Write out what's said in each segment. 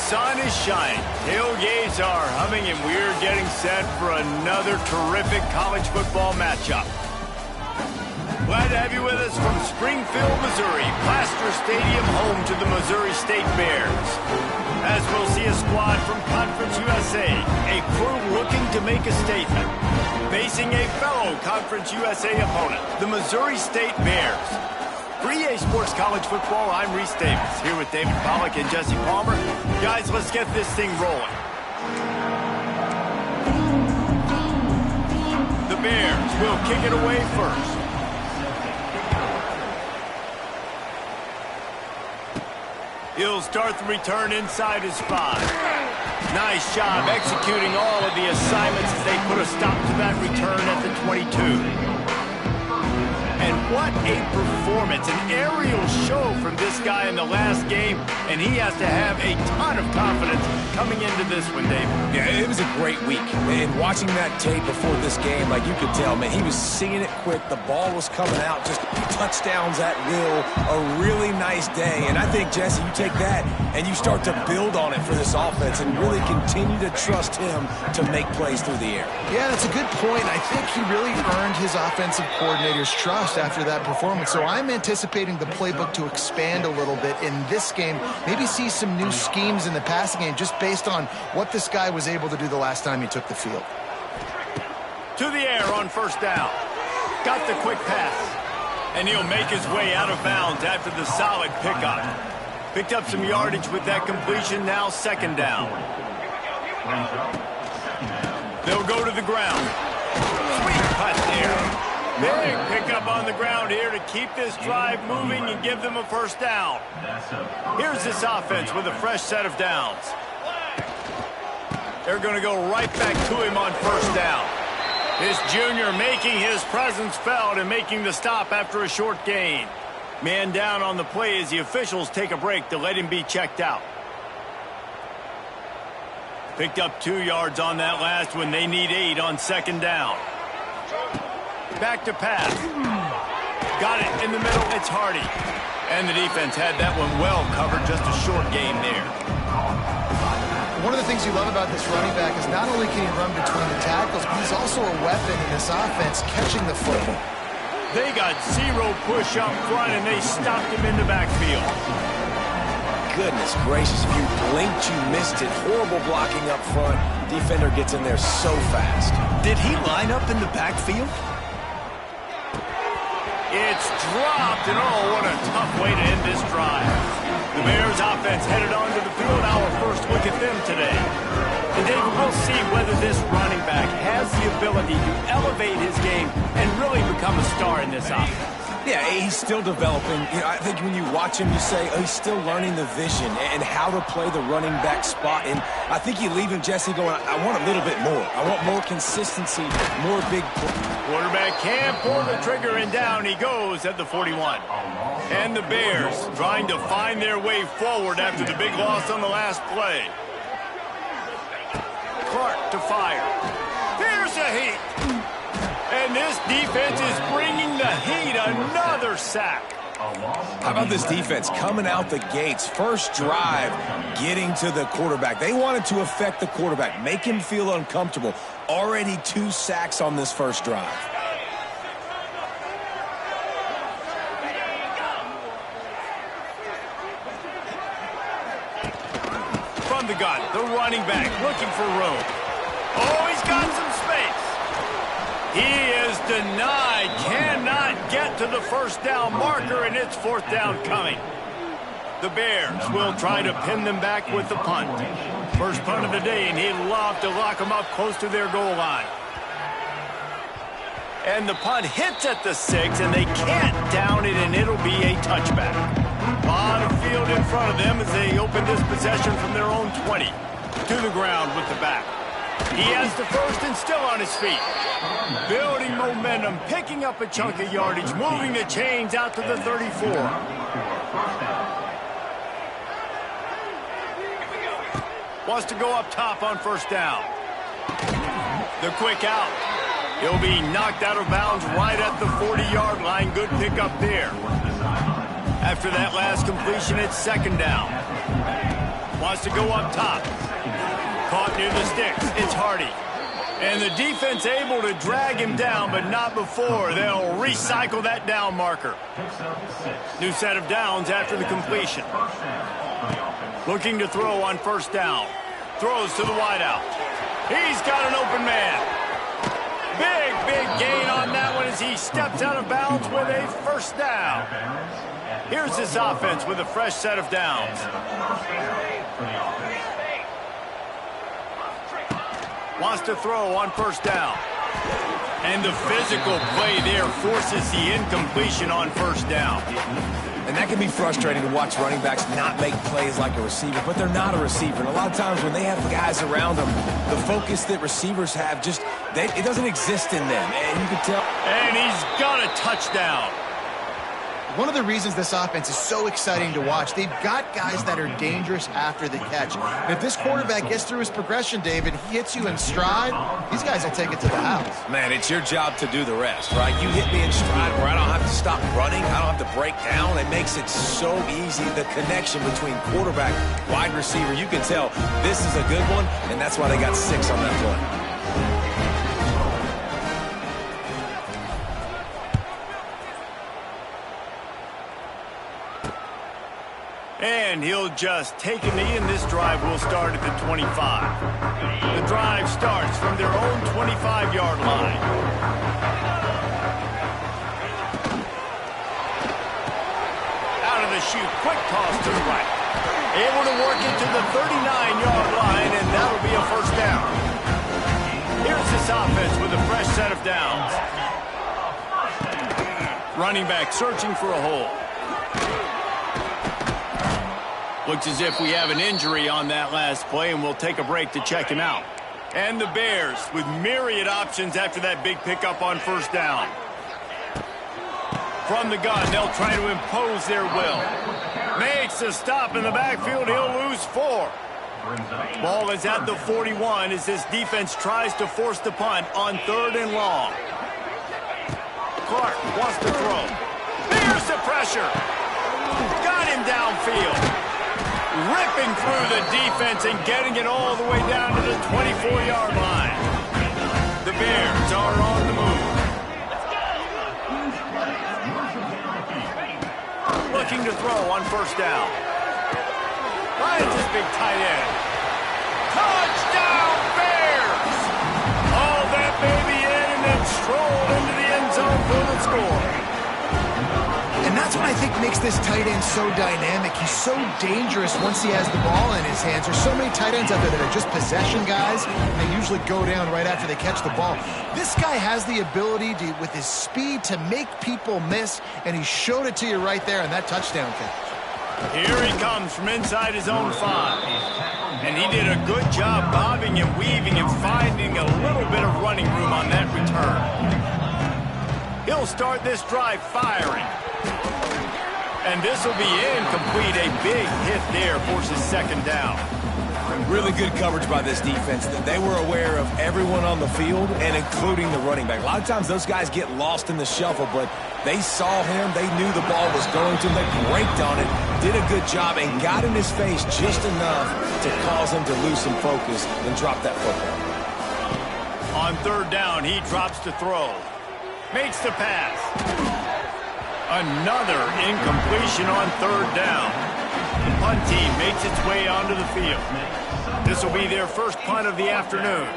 sun is shining, tailgates are humming, and we're getting set for another terrific college football matchup. Glad to have you with us from Springfield, Missouri, Plaster Stadium, home to the Missouri State Bears. As we'll see a squad from Conference USA, a crew looking to make a statement, facing a fellow Conference USA opponent, the Missouri State Bears. For EA Sports College Football, I'm Reese Davis, here with David Pollack and Jesse Palmer. Guys, let's get this thing rolling. The Bears will kick it away first. He'll start the return inside his 5. Nice job executing all of the assignments as they put a stop to that return at the 22. And what a performance, an aerial show from this guy in the last game, and he has to have a ton of confidence coming into this one, Dave. Yeah, it was a great week, and watching that tape before this game, like you could tell, man, he was seeing it quick, the ball was coming out, just touchdowns at will, a really nice day, and I think, Jesse, you take that and you start to build on it for this offense and really continue to trust him to make plays through the air. Yeah, that's a good point. I think he really earned his offensive coordinator's trust after that performance. So I'm anticipating the playbook to expand a little bit in this game, maybe see some new schemes in the passing game just based on what this guy was able to do the last time he took the field. To the air on first down. Got the quick pass. And he'll make his way out of bounds after the solid pickup. Picked up some yardage with that completion, now second down. They'll go to the ground. Sweet cut there. Big pickup on the ground here to keep this drive moving and give them a first down. Here's this offense with a fresh set of downs. They're going to go right back to him on first down. This junior making his presence felt and making the stop after a short gain. Man down on the play as the officials take a break to let him be checked out. Picked up 2 yards on that last one. They need 8 on second down. Back to pass. Got it in the middle. It's Hardy. And the defense had that one well covered. Just a short gain there. One of the things you love about this running back is not only can he run between the tackles, but he's also a weapon in this offense catching the football. They got 0 push up front, and they stopped him in the backfield. Goodness gracious, if you blinked, you missed it. Horrible blocking up front. Defender gets in there so fast. Did he line up in the backfield? It's dropped, and oh, what a tough way to end this drive. The Bears offense headed onto the field. Our first look at them today. And David, we'll see whether this running back has the ability to elevate his game and really become a star in this offense. Yeah, he's still developing. You know, I think when you watch him, you say, oh, he's still learning the vision and how to play the running back spot. And I think you leave him, Jesse, going, I want a little bit more. I want more consistency, more big play. Quarterback can't pull the trigger, and down he goes at the 41. And the Bears trying to find their way forward after the big loss on the last play. Clark to fire. There's a heat. And this defense is bringing the heat. Another sack. How about this defense coming out the gates? First drive, getting to the quarterback. They wanted to affect the quarterback, make him feel uncomfortable. Already 2 sacks on this first drive. From the gun, the running back looking for room. Oh, he's got some space. He is denied, cannot get to the first down marker, and it's fourth down coming. The Bears will try to pin them back with the punt. First punt of the day, and he'd love to lock them up close to their goal line. And the punt hits at the 6, and they can't down it, and it'll be a touchback. A lot of field in front of them as they open this possession from their own 20. To the ground with the back. He has the first and still on his feet. Building momentum, picking up a chunk of yardage, moving the chains out to the 34. Wants to go up top on first down. The quick out. He'll be knocked out of bounds right at the 40-yard line. Good pickup there. After that last completion, it's second down. Wants to go up top. Caught near the sticks. It's Hardy. And the defense able to drag him down, but not before they'll recycle that down marker. New set of downs after the completion. Looking to throw on first down. Throws to the wideout. He's got an open man. Big gain on that one as he steps out of bounds with a first down. Here's this offense with a fresh set of downs. Wants to throw on first down. And the physical play there forces the incompletion on first down. And that can be frustrating to watch running backs not make plays like a receiver, but they're not a receiver. And a lot of times when they have guys around them, the focus that receivers have just, it doesn't exist in them. And you can tell. And he's got a touchdown. One of the reasons this offense is so exciting to watch, they've got guys that are dangerous after the catch. And if this quarterback gets through his progression, David, he hits you in stride, these guys will take it to the house. Man, it's your job to do the rest, right? You hit me in stride where I don't have to stop running, I don't have to break down. It makes it so easy, the connection between quarterback, wide receiver. You can tell this is a good one, and that's why they got 6 on that play. And he'll just take a knee, and this drive will start at the 25. The drive starts from their own 25-yard line. Out of the chute, quick toss to the right. Able to work it to the 39-yard line, and that'll be a first down. Here's this offense with a fresh set of downs. Running back searching for a hole. Looks as if we have an injury on that last play, and we'll take a break to check him out. And the Bears with myriad options after that big pickup on first down. From the gun, they'll try to impose their will. Makes a stop in the backfield. He'll lose 4. Ball is at the 41 as this defense tries to force the punt on 3rd and long. Clark wants to throw. There's the pressure. Got him downfield. Ripping through the defense and getting it all the way down to the 24-yard line. The Bears are on the move. Looking to throw on first down. Finds his big tight end. Touchdown, Bears! All that baby in and then strolled into the end zone for the score. And that's what I think makes this tight end so dynamic. He's so dangerous once he has the ball in his hands. There's so many tight ends out there that are just possession guys, and they usually go down right after they catch the ball. This guy has the ability to, with his speed, to make people miss, and he showed it to you right there on that touchdown catch. Here he comes from inside his own 5. And he did a good job bobbing and weaving and finding a little bit of running room on that return. He'll start this drive firing. And this will be incomplete. A big hit there forces second down. Really good coverage by this defense. They were aware of everyone on the field and including the running back. A lot of times those guys get lost in the shuffle, but they saw him. They knew the ball was going to. They braked on it, did a good job, and got in his face just enough to cause him to lose some focus and drop that football. On 3rd down, he drops to throw. Makes the pass. Another incompletion on 3rd down. The punt team makes its way onto the field. This will be their first punt of the afternoon.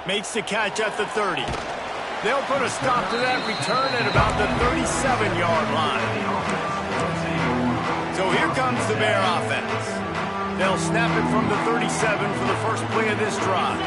Makes the catch at the 30. They'll put a stop to that return at about the 37-yard line. So here comes the Bear offense. They'll snap it from the 37 for the first play of this drive.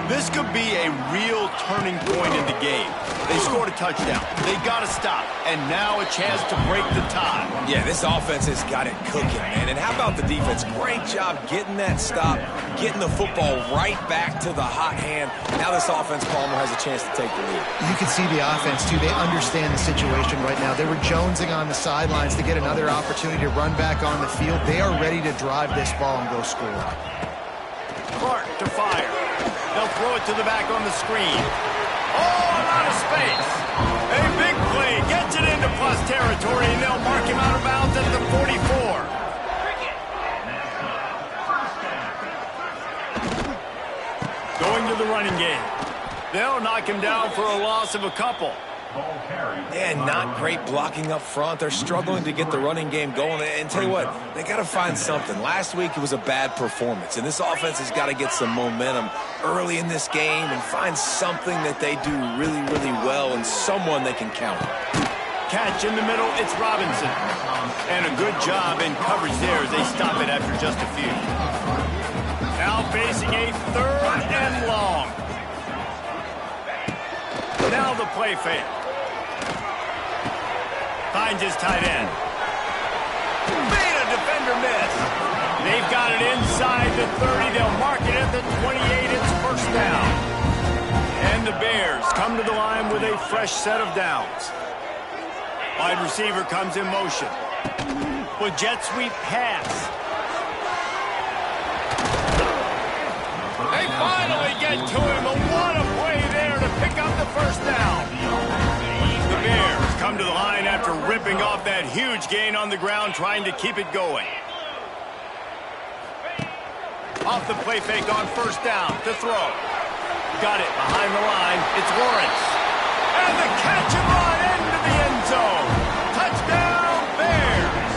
This could be a real turning point in the game. They scored a touchdown. They got to stop. And now a chance to break the tie. Yeah, this offense has got it cooking, man. And how about the defense? Great job getting that stop, getting the football right back to the hot hand. Now this offense, Palmer, has a chance to take the lead. You can see the offense, too. They understand the situation right now. They were jonesing on the sidelines to get another opportunity to run back on the field. They are ready to drive this ball and go score. Clark to fire. They'll throw it to the back on the screen. Oh, out of space. A big play. Gets it into plus territory, and they'll mark him out of bounds at the 44. They'll knock him down for a loss of a couple. And not great blocking up front. They're struggling to get the running game going. And tell you what, they got to find something. Last week it was a bad performance, and this offense has got to get some momentum early in this game and find something that they do really, really well and someone they can count on. Catch in the middle, it's Robinson. And a good job in coverage there as they stop it after just a few. Now facing a 3rd and long. Now the play fake. Finds his tight end. Made a defender miss. They've got it inside the 30. They'll mark it at the 28. It's first down. And the Bears come to the line with a fresh set of downs. Wide receiver comes in motion. With jet sweep pass. They finally get to him. And what a play there to pick up the first down. The Bears come to the line after ripping off that huge gain on the ground, trying to keep it going. Off the play fake on first down to throw. Got it behind the line. It's Lawrence. And the catch and run into the end zone. Touchdown, Bears.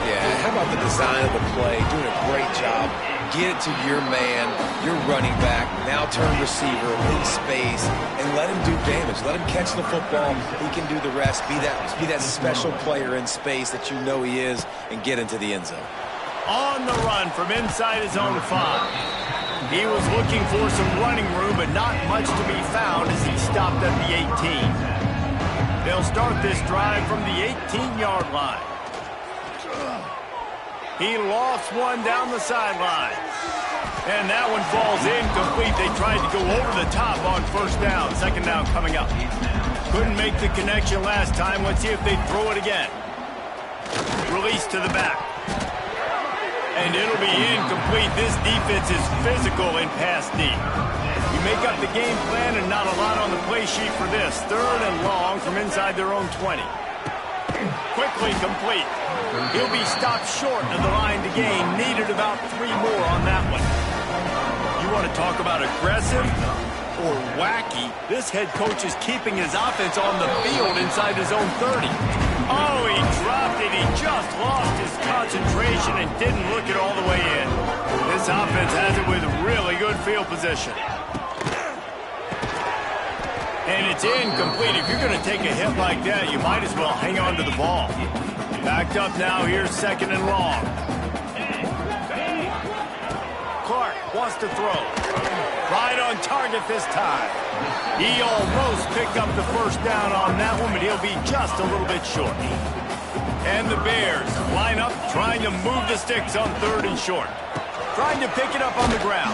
Yeah, how about the design of the play? Doing a great job. Get it to your man, your running back, now turn receiver in space, and let him do damage. Let him catch the football. He can do the rest. Be that special player in space that you know he is, and get into the end zone. On the run from inside his own 5. He was looking for some running room, but not much to be found as he stopped at the 18. They'll start this drive from the 18-yard line. He lost one down the sideline. And that one falls incomplete. They tried to go over the top on first down. Second down coming up. Couldn't make the connection last time. Let's see if they throw it again. Release to the back. And it'll be incomplete. This defense is physical in pass D. You make up the game plan and not a lot on the play sheet for this. 3rd and long from inside their own 20. Quickly complete. He'll be stopped short of the line to gain. Needed about 3 more on that one. You want to talk about aggressive or wacky? This head coach is keeping his offense on the field inside his own 30. Oh, he dropped it. He just lost his concentration and didn't look it all the way in. This offense has it with really good field position. And it's incomplete. If you're going to take a hit like that, you might as well hang on to the ball. Backed up now. Here's 2nd and long. Clark wants to throw. Right on target this time. He almost picked up the first down on that one, but he'll be just a little bit short. And the Bears line up, trying to move the sticks on 3rd and short. Trying to pick it up on the ground.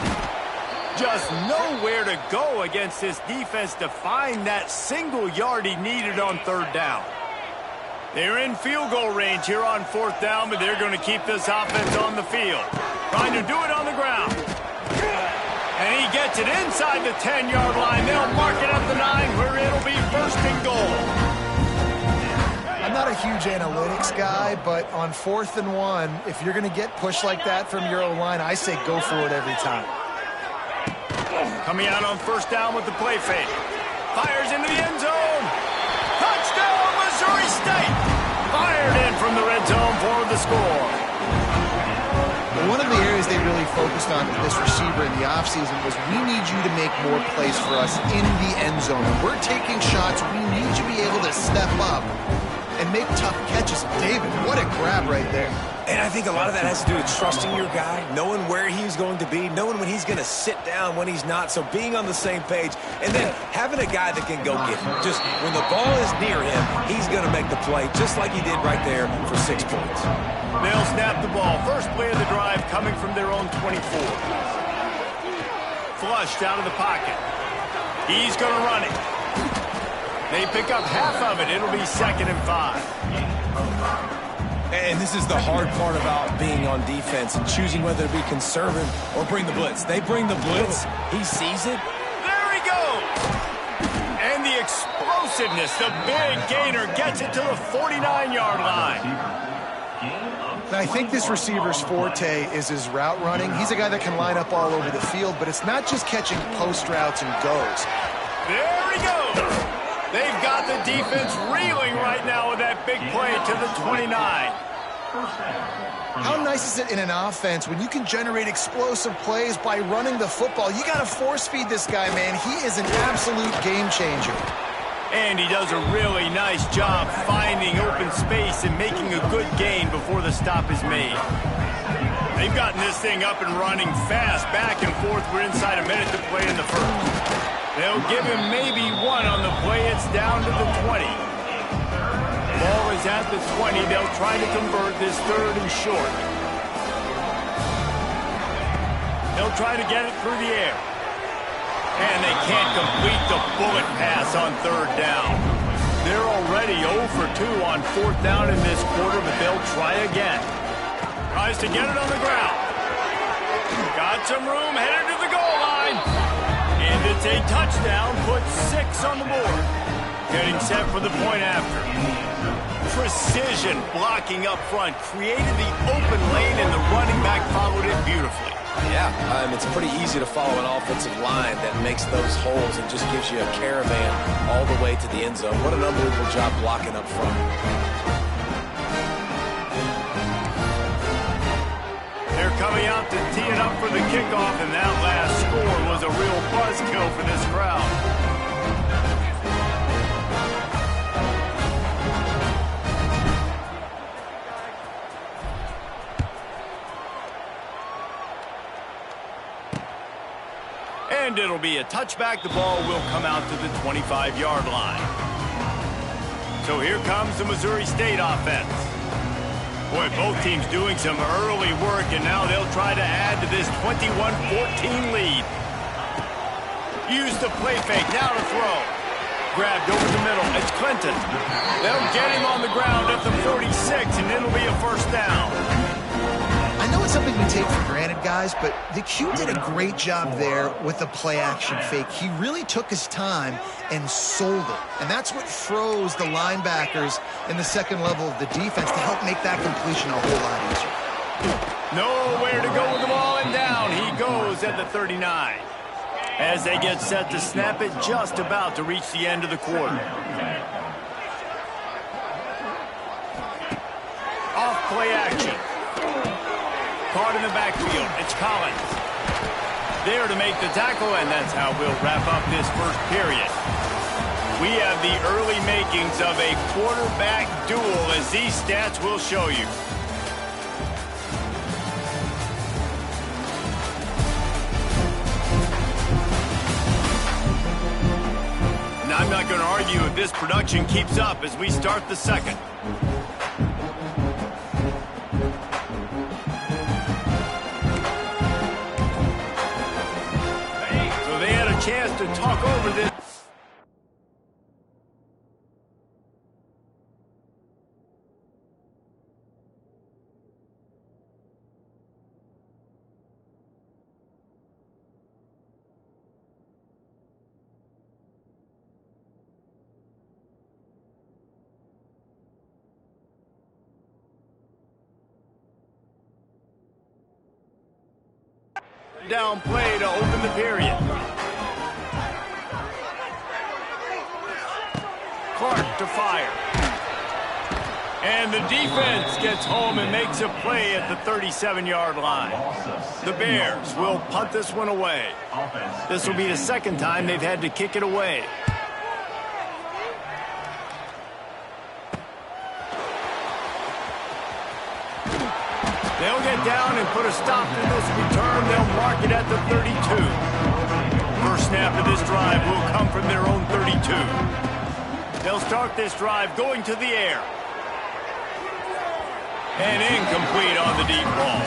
Just nowhere to go against this defense to find that single yard he needed on 3rd down. They're in field goal range here on 4th down, but they're going to keep this offense on the field. Trying to do it on the ground. And he gets it inside the 10-yard line. They'll mark it at the 9 where it'll be 1st and goal. I'm not a huge analytics guy, but on 4th and 1, if you're going to get pushed like that from your O-line, I say go for it every time. Coming out on 1st down with the play fake. Fires into the end zone. Touchdown, Missouri State. Fired in from the red zone for the score. One of the areas they really focused on with this receiver in the offseason was we need you to make more plays for us in the end zone. When we're taking shots, we need you to be able to step up and make tough catches. David, what a grab right there. And I think a lot of that has to do with trusting your guy, knowing where he's going to be, knowing when he's going to sit down, when he's not, so being on the same page, and then having a guy that can go get him. Just when the ball is near him, he's going to make the play, just like he did right there for 6 points. They'll snap the ball. First play of the drive coming from their own 24. Flushed out of the pocket. He's going to run it. They pick up half of it. It'll be 2nd and 5. And this is the hard part about being on defense and choosing whether to be conservative or bring the blitz. They bring the blitz. He sees it. There he goes. And the explosiveness, the big gainer gets it to the 49-yard line. I think this receiver's forte is his route running. He's a guy that can line up all over the field, but it's not just catching post routes and goes. There he goes. They've got the defense reeling right now with that big play to the 29. How nice is it in an offense when you can generate explosive plays by running the football? You got to force feed this guy, man. He is an absolute game changer. And he does a really nice job finding open space and making a good gain before the stop is made. They've gotten this thing up and running fast, back and forth. We're inside a minute to play in the first. They'll give him maybe one on the play. It's down to the 20. Ball is at the 20. They'll try to convert this third and short. They'll try to get it through the air. And they can't complete the bullet pass on third down. They're already 0 for 2 on fourth down in this quarter, but they'll try again. Tries to get it on the ground. Got some room, headed to the goal line. And it's a touchdown, puts 6 on the board. Getting set for the point after. Precision blocking up front, created the open lane, and the running back followed it beautifully. Yeah, it's pretty easy to follow an offensive line that makes those holes and just gives you a caravan all the way to the end zone. What an unbelievable job blocking up front. They're coming out to tee it up for the kickoff, and that last score was a real buzzkill for this crowd. And it'll be a touchback. The ball will come out to the 25-yard line. So here comes the Missouri State offense. Boy, both teams doing some early work, and now they'll try to add to this 21-14 lead. Use the play fake, now to throw. Grabbed over the middle, it's Clinton. They'll get him on the ground at the 46, and it'll be a first down. I know it's something we take for granted, guys, but the Q did a great job there with the play-action fake. He really took his time and sold it, and that's what froze the linebackers in the second level of the defense to help make that completion a whole lot easier. Nowhere to go with the ball, and down he goes at the 39. As they get set to snap it, just about to reach the end of the quarter. Off play action. Caught in the backfield. It's Collins. There to make the tackle, and that's how we'll wrap up this first period. We have the early makings of a quarterback duel, as these stats will show you. And I'm not going to argue if this production keeps up as we start the second. Chance to talk over this. Down play to open the period. Clark to fire. And the defense gets home and makes a play at the 37-yard line. The Bears will punt this one away. This will be the second time they've had to kick it away. They'll get down and put a stop to this return. They'll mark it at the 32. First snap of this drive will come from their own 32. They'll start this drive going to the air. And incomplete on the deep ball.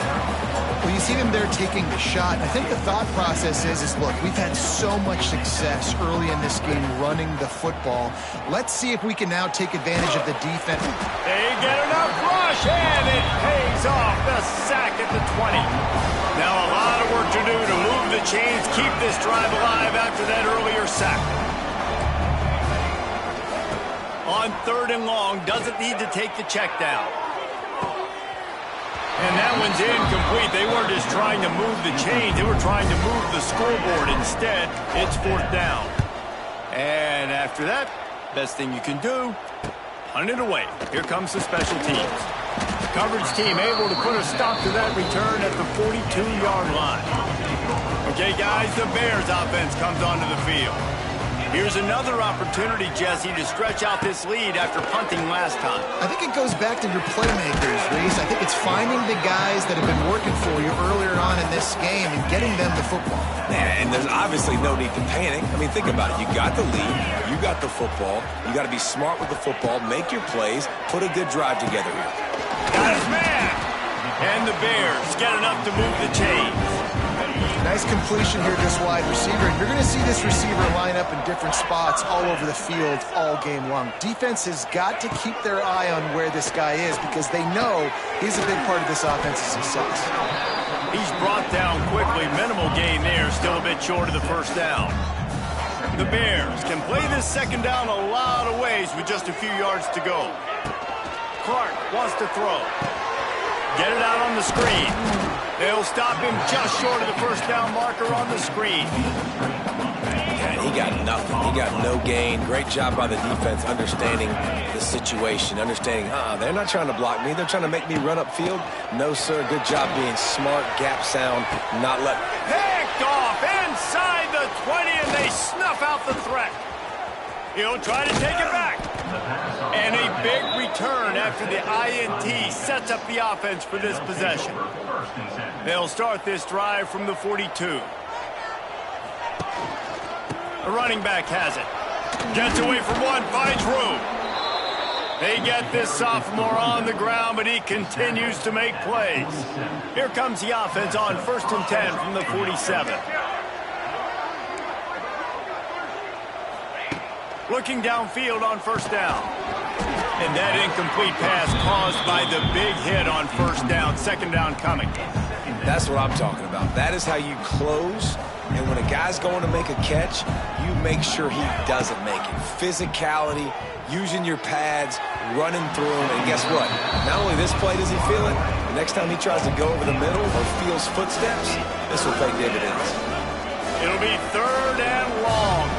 Well, you see them there taking the shot. I think the thought process is look, we've had so much success early in this game running the football. Let's see if we can now take advantage of the defense. They get enough rush, and it pays off. The sack at the 20. Now a lot of work to do to move the chains, keep this drive alive after that earlier sack. On third and long, doesn't need to take the check down. And that one's incomplete. They weren't just trying to move the chains. They were trying to move the scoreboard. Instead, it's 4th down. And after that, best thing you can do, punt it away. Here comes the special teams. Coverage team able to put a stop to that return at the 42-yard line. Okay, guys, the Bears offense comes onto the field. Here's another opportunity, Jesse, to stretch out this lead after punting last time. I think it goes back to your playmakers, Reese. I think it's finding the guys that have been working for you earlier on in this game and getting them the football. And there's obviously no need to panic. I mean, think about it. You got the lead. You got the football. You got to be smart with the football, make your plays, put a good drive together here. Got his man! And the Bears get enough to move the chains. Nice completion here, this wide receiver. And you're going to see this receiver line up in different spots all over the field all game long. Defense has got to keep their eye on where this guy is because they know he's a big part of this offense's success. He's brought down quickly. Minimal gain there. Still a bit short of the 1st down. The Bears can play this 2nd down a lot of ways with just a few yards to go. Clark wants to throw. Get it out on the screen. They'll stop him just short of the 1st down marker on the screen. And he got nothing. He got no gain. Great job by the defense understanding the situation, understanding, they're not trying to block me. They're trying to make me run upfield. No, sir. Good job being smart, gap sound, not let... Picked off inside the 20, and they snuff out the threat. He'll try to take it back. And a big return after the INT sets up the offense for this possession. They'll start this drive from the 42. The running back has it. Gets away from one, finds room. They get this sophomore on the ground, but he continues to make plays. Here comes the offense on 1st and 10 from the 47. Looking downfield on 1st down. And that incomplete pass caused by the big hit on 1st down. 2nd down coming. That's what I'm talking about. That is how you close. And when a guy's going to make a catch, you make sure he doesn't make it. Physicality, using your pads, running through him. And guess what? Not only this play does he feel it, the next time he tries to go over the middle or feels footsteps, this will pay dividends. It'll be 3rd and long.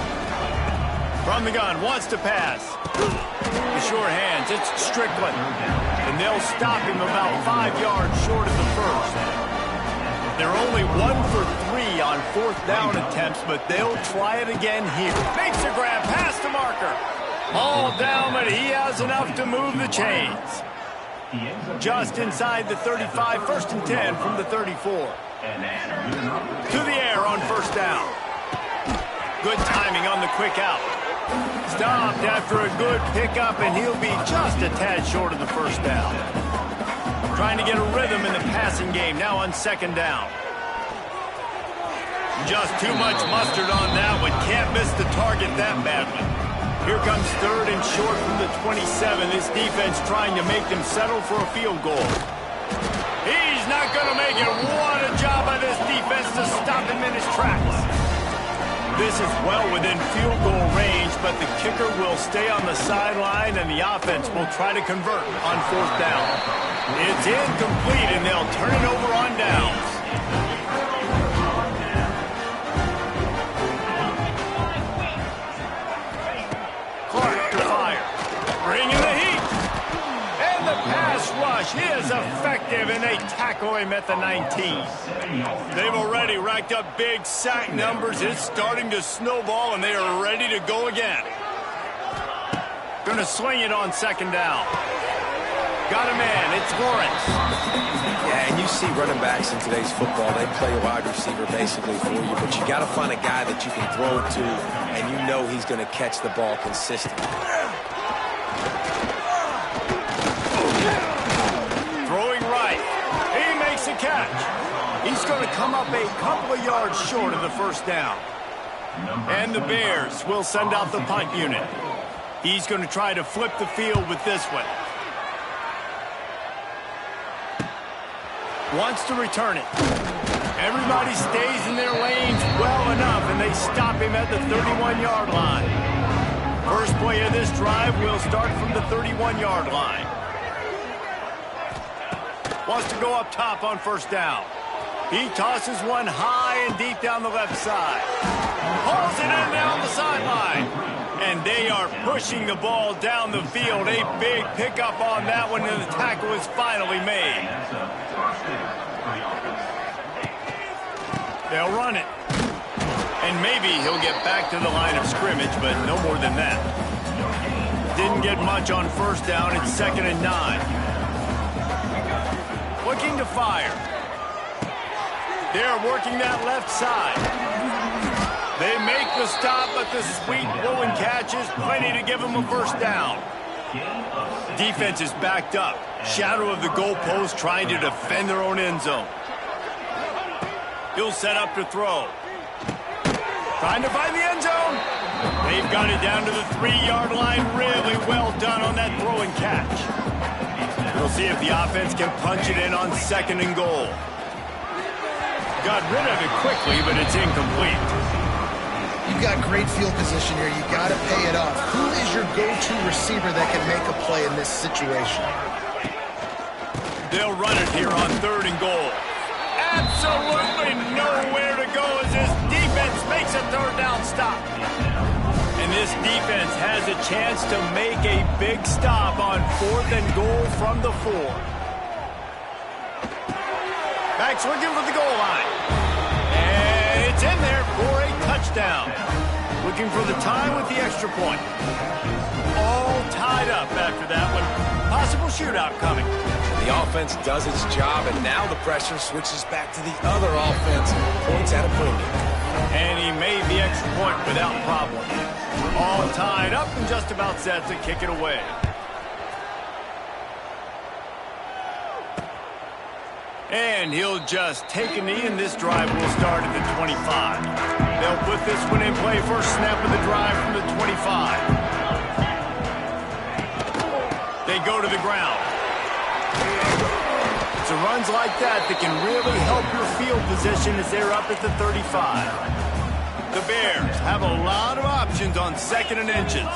From the gun, wants to pass. The short hands, it's Strickland. And they'll stop him about 5 yards short of the 1st. They're only 1 for 3 on 4th down attempts, but they'll try it again here. Makes a grab, past the marker. All down, but he has enough to move the chains. Just inside the 35, 1st and 10 from the 34. To the air on 1st down. Good timing on the quick out. Stopped after a good pickup, and he'll be just a tad short of the 1st down. Trying to get a rhythm in the passing game, now on 2nd down. Just too much mustard on that one. Can't miss the target that badly. Here comes 3rd and short from the 27. This defense trying to make them settle for a field goal. He's not going to make it. What a job by this defense to stop him in his tracks. This is well within field goal range, but the kicker will stay on the sideline, and the offense will try to convert on 4th down. It's incomplete, and they'll turn it over on downs. Clark to fire. Bringing the heat. And the pass rush is effective, and they tackle him at the 19. They've already racked up big sack numbers. It's starting to snowball, and they are ready to go again. Going to swing it on 2nd down. Got a man. It's Lawrence. Yeah, and you see running backs in today's football, they play a wide receiver basically for you, but you got to find a guy that you can throw it to, and you know he's going to catch the ball consistently. Throwing right. He makes a catch. He's going to come up a couple of yards short of the 1st down. And the Bears will send out the punt unit. He's going to try to flip the field with this one. Wants to return it. Everybody stays in their lanes well enough, and they stop him at the 31-yard line. First play of this drive will start from the 31-yard line. Wants to go up top on first down. He tosses one high and deep down the left side. Hauls it in down the sideline. And they are pushing the ball down the field. A big pickup on that one, and the tackle is finally made. They'll run it. And maybe he'll get back to the line of scrimmage, but no more than that. Didn't get much on first down. It's 2nd and 9. Looking to fire. They're working that left side. They make the stop, but the sweet blowing catch is plenty to give them a first down. Defense is backed up. Shadow of the goalpost, trying to defend their own end zone. He'll set up to throw. Trying to find the end zone. They've got it down to the 3-yard line. Really well done on that throw and catch. We'll see if the offense can punch it in on 2nd and goal. Got rid of it quickly, but it's incomplete. You've got great field position here. You got to pay it off. Who is your go-to receiver that can make a play in this situation? They'll run it here on 3rd and goal. Absolutely nowhere to go as this defense makes a 3rd down stop. And this defense has a chance to make a big stop on 4th and goal from the 4. Back's looking for the goal line. And it's in there for a touchdown. Looking for the time with the extra point. All tied up after that one. Possible shootout coming. The offense does its job, and now the pressure switches back to the other offense. Points at a premium. And he made the extra point without problem. All tied up and just about set to kick it away. And he'll just take a knee, and this drive will start at the 25. They'll put this one in play first snap of the drive from the 25. They go to the ground. It's runs like that that can really help your field position as they're up at the 35. The Bears have a lot of options on 2nd and inches.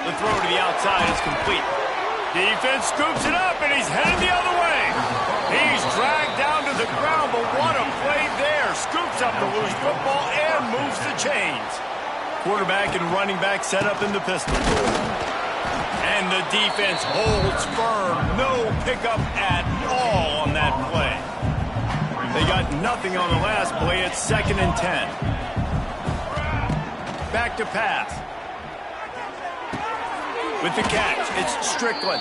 The throw to the outside is complete. Defense scoops it up, and he's headed the other way. He's dragged down to the ground, but what a play there. Scoops up the loose football and moves the chains. Quarterback and running back set up in the pistol. And the defense holds firm. No pickup at all on that play. They got nothing on the last play. It's 2nd and 10. Back to pass. With the catch, it's Strickland.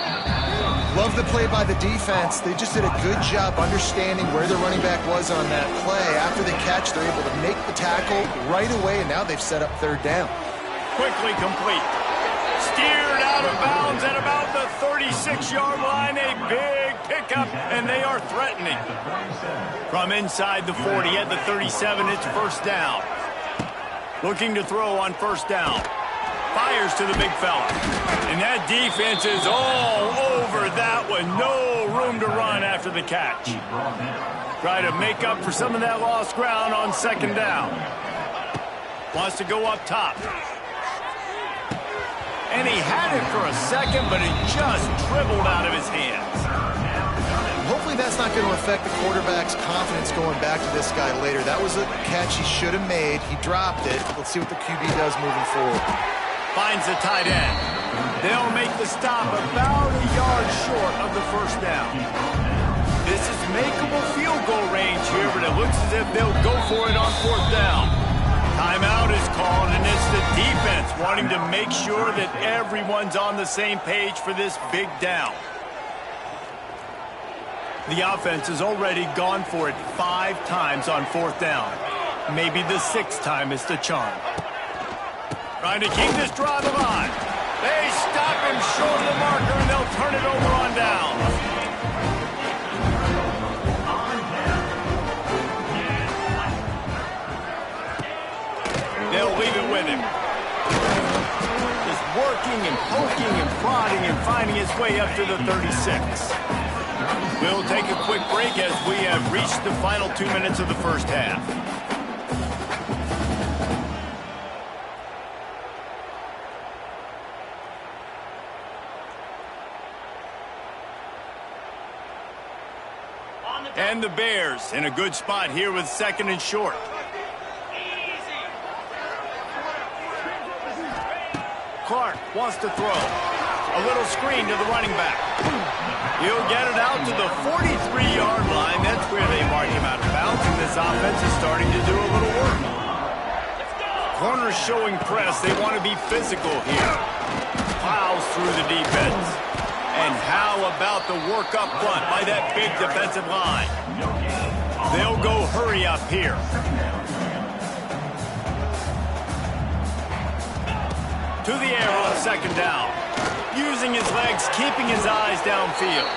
Love the play by the defense. They just did a good job understanding where the running back was on that play. After the catch, they're able to make the tackle right away, and now they've set up 3rd down. Quickly complete. Steered out of bounds at about the 36-yard line. A big pickup, and they are threatening. From inside the 40 at the 37, it's first down. Looking to throw on first down. Fires to the big fella. And that defense is all over that one. No room to run after the catch. Try to make up for some of that lost ground on 2nd down. Wants to go up top. And he had it for a second, but it just dribbled out of his hands. Hopefully that's not going to affect the quarterback's confidence going back to this guy later. That was a catch he should have made. He dropped it. Let's see what the QB does moving forward. Finds the tight end. They'll make the stop about a yard short of the first down. This is makeable field goal range here, but it looks as if they'll go for it on 4th down. Timeout is called, and it's the defense wanting to make sure that everyone's on the same page for this big down. The offense has already gone for it 5 times on 4th down. Maybe the 6th time is the charm. Trying to keep this drive alive. They stop him short of the marker, and they'll turn it over on down. They'll leave it with him. Just working and poking and prodding and finding his way up to the 36. We'll take a quick break as we have reached the final 2 minutes of the first half. And the Bears in a good spot here with 2nd and short. Clark wants to throw. A little screen to the running back. He'll get it out to the 43-yard line. That's where they mark him out of bounds, and this offense is starting to do a little work. Corners showing press. They want to be physical here. Plows through the defense. And how about the work up front by that big defensive line? They'll go hurry up here. To the air on 2nd down. Using his legs, keeping his eyes downfield.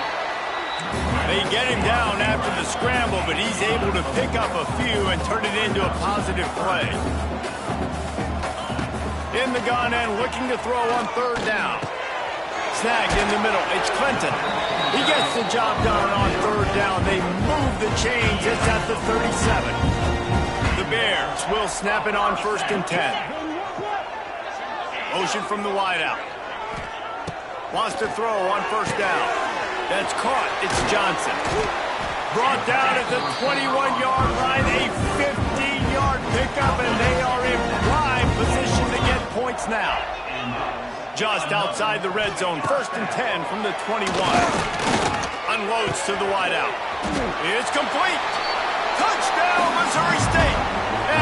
They get him down after the scramble, but he's able to pick up a few and turn it into a positive play. In the gun and looking to throw on 3rd down. Snagged in the middle. It's Clinton. He gets the job done on 3rd down. They move the chains. It's at the 37. The Bears will snap it on 1st and 10. Motion from the wideout. Wants to throw on 1st down. That's caught. It's Johnson. Brought down at the 21-yard line. A 15-yard pickup, and they are in prime position to get points now. Just outside the red zone. 1st and 10 from the 21. Unloads to the wideout. It's complete. Touchdown, Missouri State.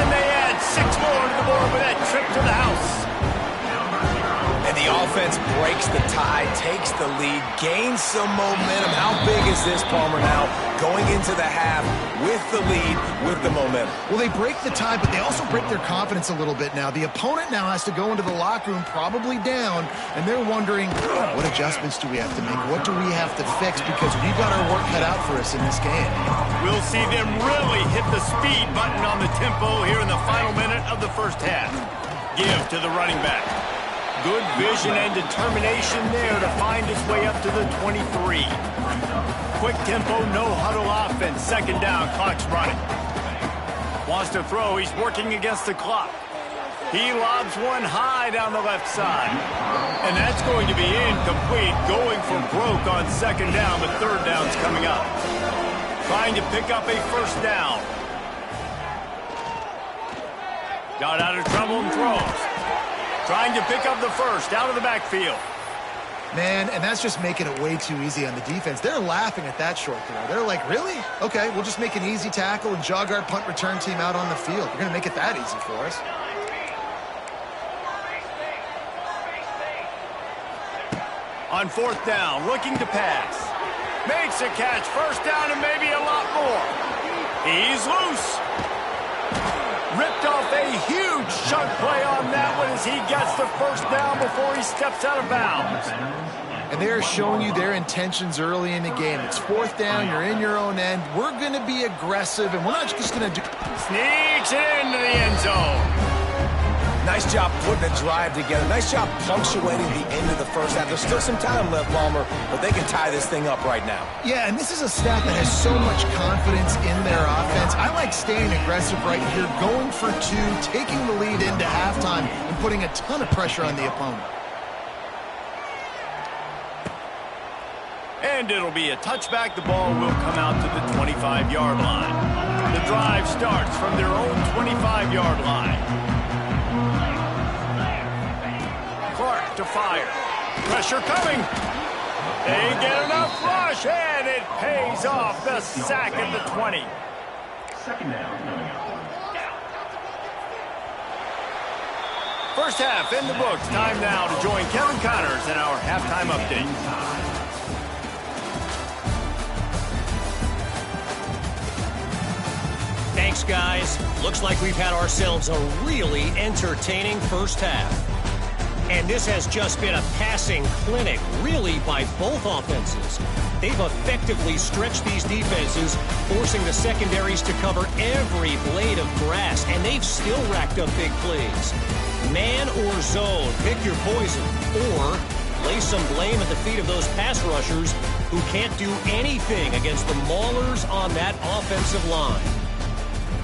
And they add 6 more to the board with that trip to the house. And the offense breaks the tie, takes the lead, gains some momentum. How big is this, Palmer, now? Going into the half with the lead, with the momentum. Well, they break the tie, but they also break their confidence a little bit now. The opponent now has to go into the locker room, probably down, and they're wondering, what adjustments do we have to make? What do we have to fix? Because we've got our work cut out for us in this game. We'll see them really hit the speed button on the tempo here in the final minute of the 1st half. Give to the running back. Good vision and determination there to find his way up to the 23. Quick tempo, no huddle offense. 2nd down, clock's running. Wants to throw, he's working against the clock. He lobs one high down the left side. And that's going to be incomplete, going for broke on 2nd down, but 3rd down's coming up. Trying to pick up a 1st down. Got out of trouble and throws. Trying to pick up the 1st, out of the backfield. Man, and that's just making it way too easy on the defense. They're laughing at that short throw. They're like, really? Okay, we'll just make an easy tackle and jog our punt return team out on the field. You're going to make it that easy for us. On 4th down, looking to pass. Makes a catch, 1st down and maybe a lot more. He's loose. Ripped off a huge chunk play on that one as he gets the 1st down before he steps out of bounds. And they're showing you their intentions early in the game. It's 4th down, you're in your own end. We're going to be aggressive, and we're not just going to do... Sneaks it into the end zone. Nice job putting a drive together. Nice job punctuating the end of the 1st half. There's still some time left, Palmer, but they can tie this thing up right now. Yeah, and this is a staff that has so much confidence in their offense. I like staying aggressive right here, going for 2, taking the lead into halftime, and putting a ton of pressure on the opponent. And it'll be a touchback. The ball will come out to the 25-yard line. The drive starts from their own 25-yard line. Clark to fire. Pressure coming. They get enough rush, and it pays off. The sack at the 20. 2nd down. 1st half in the books. Time now to join Kevin Connors in our halftime update. Thanks, guys. Looks like we've had ourselves a really entertaining 1st half. And this has just been a passing clinic, really, by both offenses. They've effectively stretched these defenses, forcing the secondaries to cover every blade of grass, and they've still racked up big plays. Man or zone, pick your poison, or lay some blame at the feet of those pass rushers who can't do anything against the maulers on that offensive line.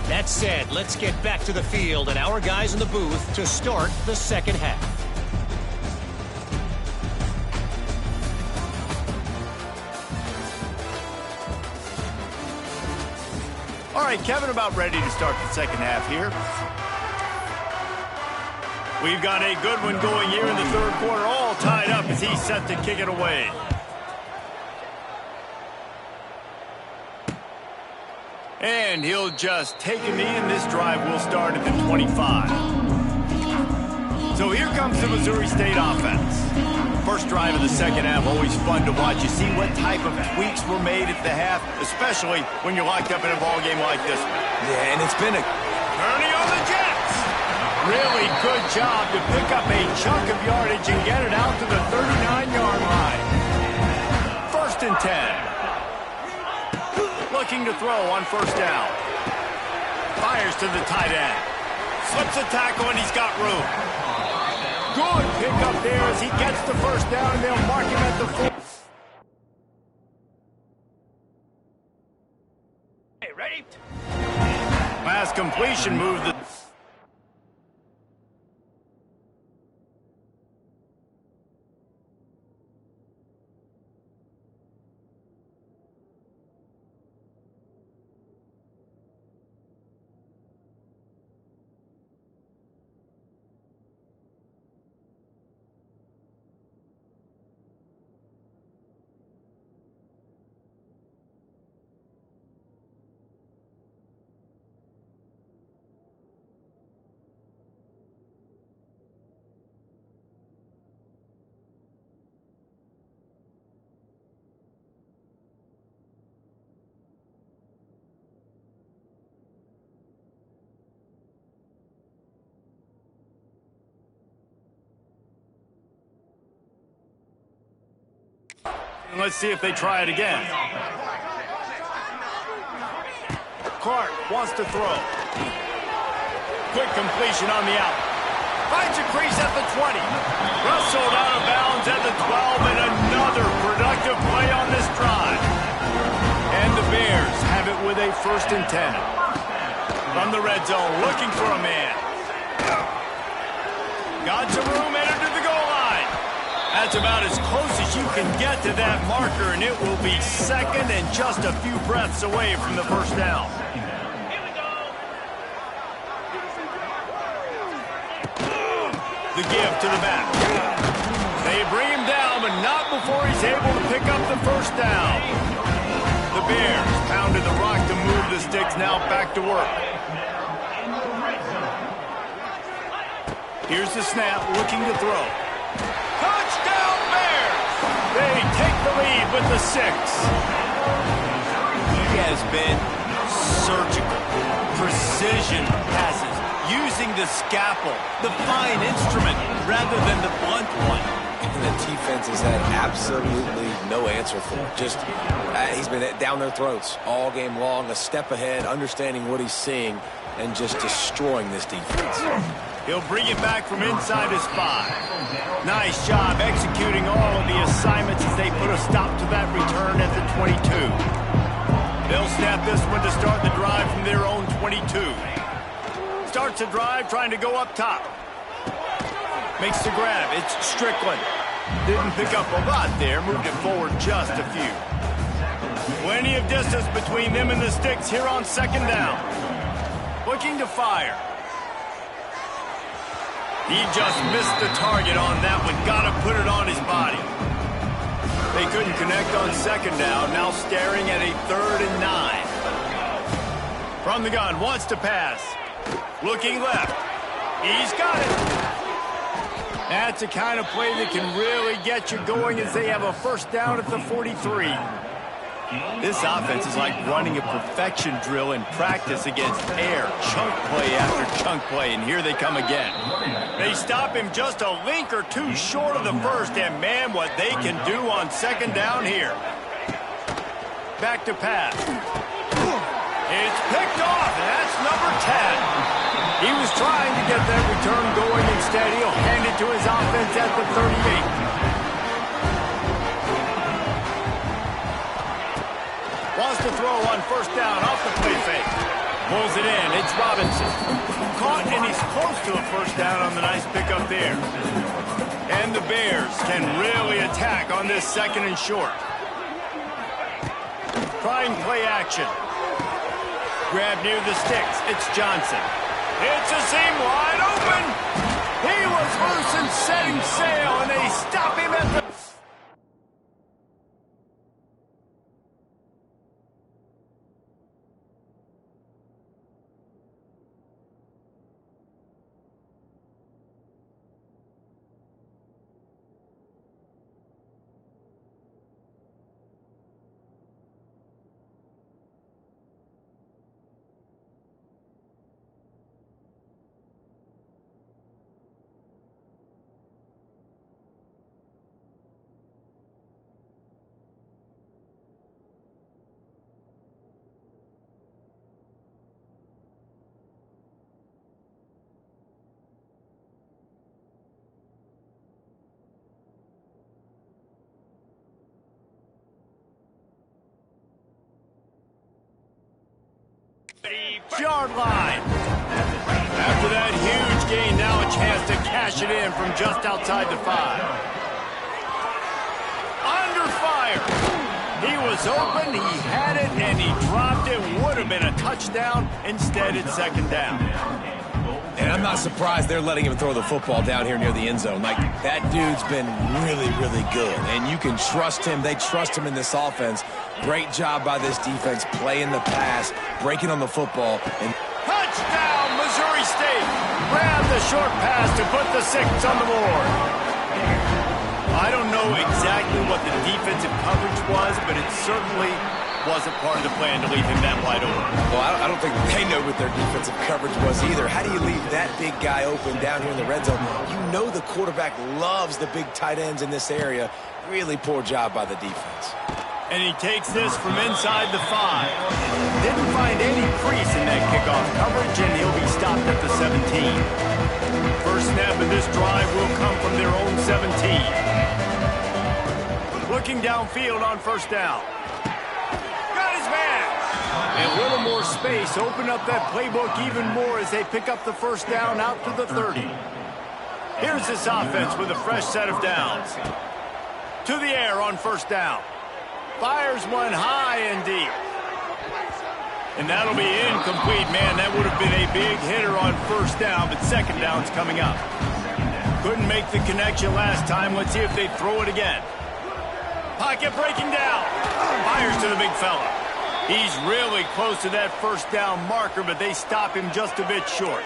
That said, let's get back to the field and our guys in the booth to start the 2nd half. right, Kevin, about ready to start the second half here. We've got a good one going here in the third quarter, all tied up as he's set to kick it away. And he'll just take a knee, and this drive will start at the 25. So here comes the Missouri State offense. First drive of the second half, always fun to watch. You see what type of tweaks were made at the half, especially when you're locked up in a ball game like this one. Yeah, and it's been a... Turning on the Jets. Really good job to pick up a chunk of yardage and get it out to the 39-yard line. First and 10. Looking to throw on first down. Fires to the tight end. Slips a tackle, and he's got room. Good pick up there as he gets the first down, and they'll mark him at the 4. Hey, ready? Pass completion moved the... Let's see if they try it again. Clark wants to throw. Quick completion on the out. Finds a crease at the 20. Rustled out of bounds at the 12, and another productive play on this drive. And the Bears have it with a first and 10. From the red zone, looking for a man. Got some room, entered to the goal line. That's about as close as you can get to that marker, and it will be second and just a few breaths away from the first down. The give to the back. They bring him down, but not before he's able to pick up the first down. The Bears pounded the rock to move the sticks, now back to work. Here's the snap, looking to throw. Touchdown, Bears! They take the lead with the 6. He has been surgical, precision passes, using the scalpel, the fine instrument, rather than the blunt one. And the defense has had absolutely no answer for it. Just, he's been down their throats all game long, a step ahead, understanding what he's seeing, and just destroying this defense. He'll bring it back from inside his 5. Nice job executing all of the assignments as they put a stop to that return at the 22. They'll snap this one to start the drive from their own 22. Starts the drive trying to go up top. Makes the grab. It's Strickland. Didn't pick up a lot there. Moved it forward just a few. Plenty of distance between them and the sticks here on second down. Looking to fire. He just missed the target on that one. Got to put it on his body. They couldn't connect on second down. Now staring at a 3rd and 9. From the gun, wants to pass. Looking left. He's got it. That's the kind of play that can really get you going as they have a first down at the 43. This offense is like running a perfection drill in practice against air. Chunk play after chunk play, and here they come again. They stop him just a link or two short of the first, and man, what they can do on second down here. Back to pass. It's picked off, and that's number 10. He was trying to get that return going. Instead, he'll hand it to his offense at the 38. Wants to throw on first down off the play fake. Pulls it in. It's Robinson. Caught, and he's close to a first down on the nice pickup there. And the Bears can really attack on this second and short. Trying play action. Grab near the sticks. It's Johnson. It's a seam wide open. He was loose and setting sail, and they stop him at the... Yard line. After that huge gain, now a chance to cash it in from just outside the 5. Under fire. He was open, he had it, and he dropped it. Would have been a touchdown. Instead, it's second down. And I'm not surprised they're letting him throw the football down here near the end zone. Like, that dude's been really, really good. And you can trust him. They trust him in this offense. Great job by this defense playing the pass, breaking on the football. And touchdown, Missouri State. Grab the short pass to put the 6 on the board. I don't know exactly what the defensive coverage was, but it certainly wasn't part of the plan to leave him that wide open. Well, I don't think they know what their defensive coverage was either. How do you leave that big guy open down here in the red zone? You know the quarterback loves the big tight ends in this area. Really poor job by the defense. And he takes this from inside the 5. Didn't find any crease in that kickoff coverage, and he'll be stopped at the 17. First snap of this drive will come from their own 17. Looking downfield on first down. Got his man. And a little more space. Open up that playbook even more as they pick up the first down out to the 30. Here's this offense with a fresh set of downs. To the air on first down. Fires one high and deep. And that'll be incomplete. Man, that would have been a big hitter on first down, but second down's coming up. Couldn't make the connection last time. Let's see if they throw it again. Pocket breaking down. Fires to the big fella. He's really close to that first down marker, but they stop him just a bit short.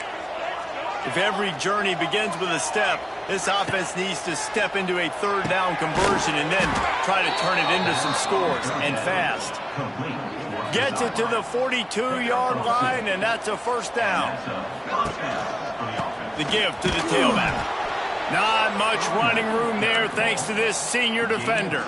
If every journey begins with a step, this offense needs to step into a third down conversion and then try to turn it into some scores, and fast. Gets it to the 42-yard line, and that's a first down. The give to the tailback. Not much running room there thanks to this senior defender.